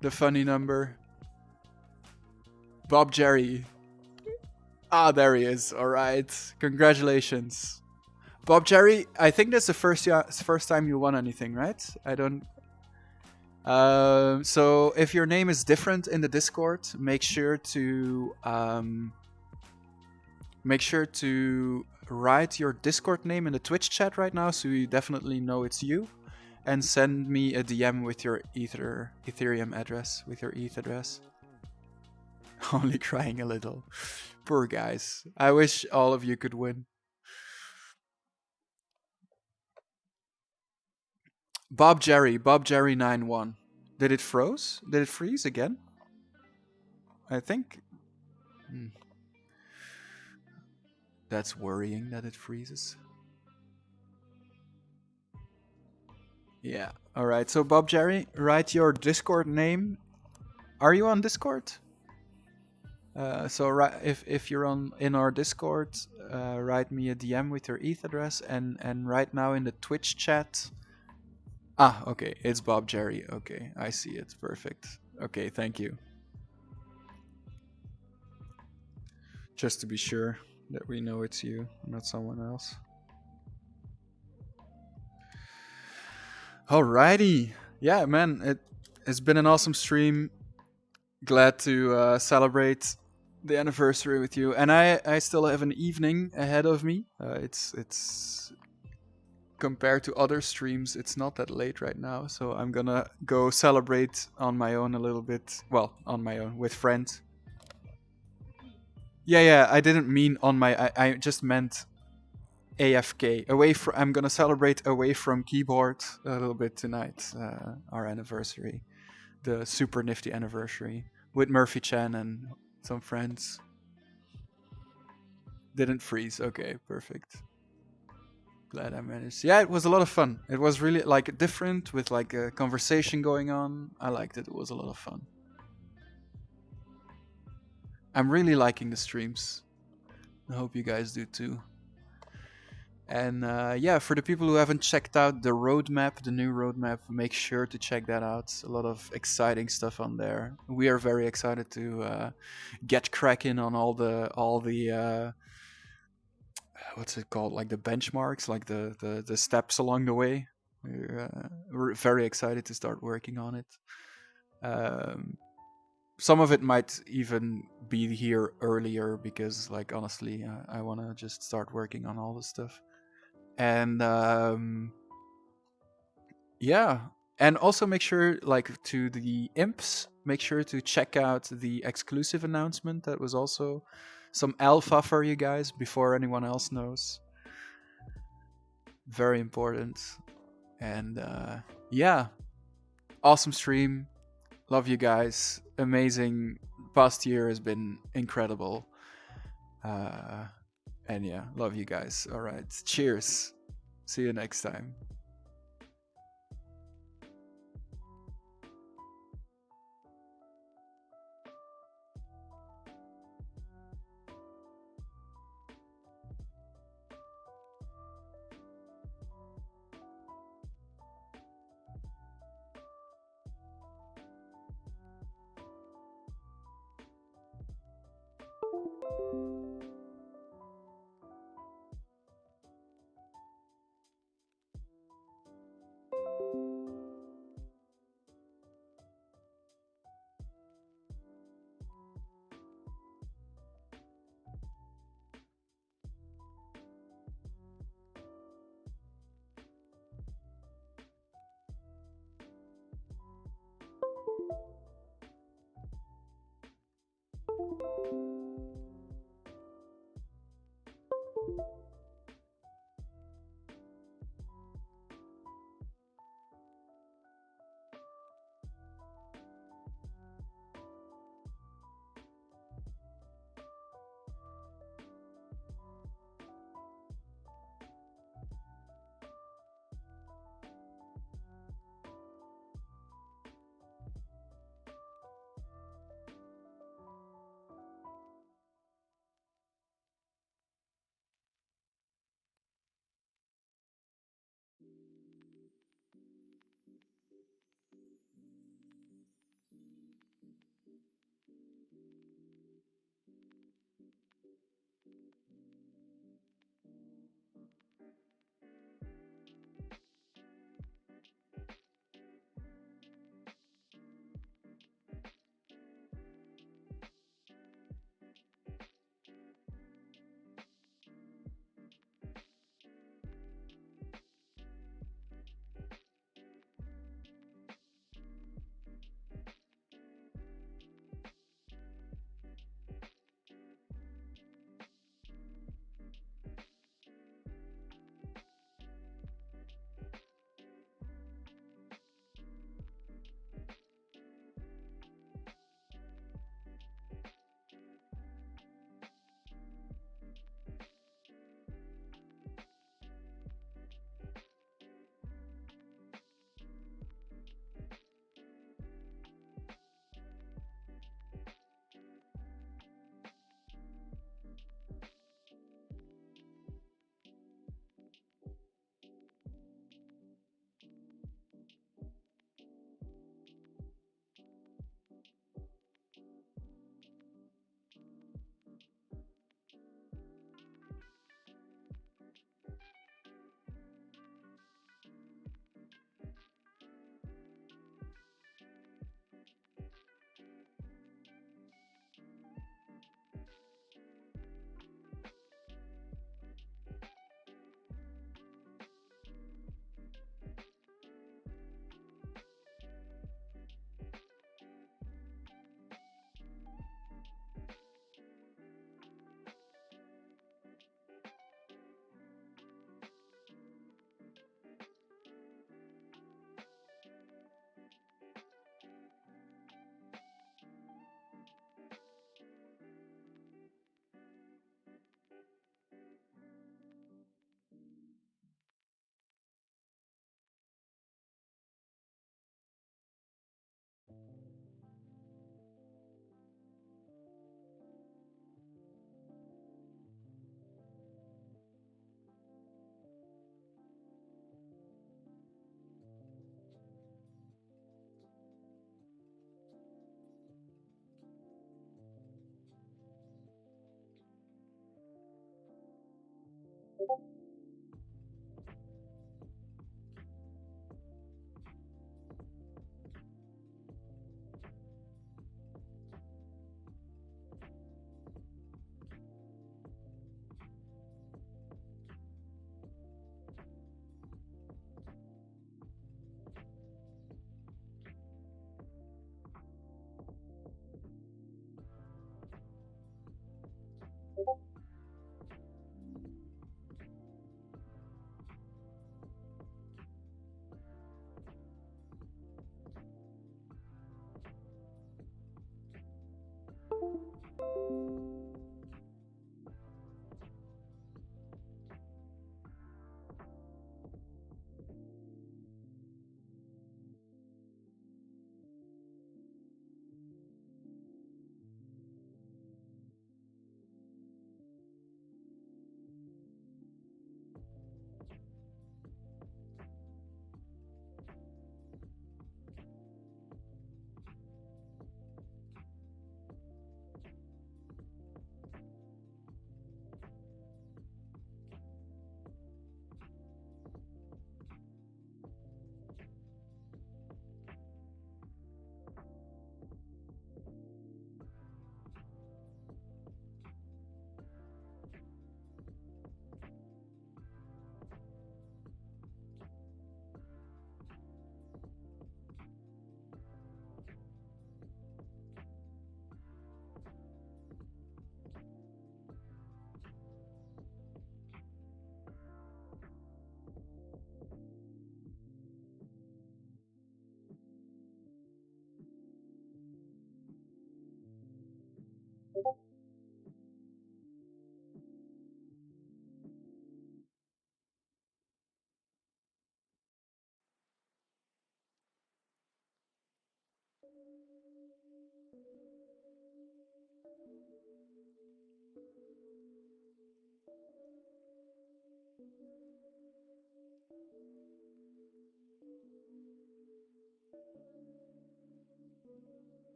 The funny number. Bob Jerry. Ah, there he is. Alright. Congratulations. Bob Jerry, I think that's the first time you won anything, right? I don't... so if your name is different in the Discord, make sure to write your Discord name in the Twitch chat right now, so you definitely know it's you, and send me a DM with your Ethereum address, with your ETH address. Only crying a little. Poor guys. I wish all of you could win. Bob Jerry 91. Did it froze? Did it freeze again? I think. That's worrying that it freezes. Yeah. All right. So Bob Jerry, write your Discord name. Are you on Discord? So if you're in our Discord, write me a DM with your ETH address, and right now in the Twitch chat. Ah, okay, it's Bob Jerry. Okay, I see it. Perfect. Okay, thank you. Just to be sure that we know it's you, not someone else. Alrighty. Yeah, man, it's been an awesome stream. Glad to celebrate the anniversary with you. And I still have an evening ahead of me. It's compared to other streams, it's not that late right now, so I'm gonna go celebrate on my own a little bit. Well, on my own, with friends. Yeah, I didn't mean on my... I just meant AFK. I'm gonna celebrate away from keyboard a little bit tonight. Our anniversary. The SuperNfty anniversary. With Murphy Chan and some friends. Didn't freeze. Okay, perfect. Glad I managed. Yeah, it was a lot of fun. It was really like different, with like a conversation going on. I liked it. It was a lot of fun. I'm really liking the streams. I hope you guys do too. And yeah, for the people who haven't checked out the roadmap, the new roadmap, make sure to check that out. A lot of exciting stuff on there. We are very excited to get cracking on all the what's it called? Like the benchmarks, like the steps along the way. We're very excited to start working on it. Some of it might even be here earlier because, like, honestly, I want to just start working on all this stuff. And yeah, and also make sure, like, to the Imps, make sure to check out the exclusive announcement. That was also some alpha for you guys before anyone else knows. Very important. And yeah, awesome stream. Love you guys. Amazing. Past year has been incredible. And yeah, love you guys. All right. Cheers. See you next time.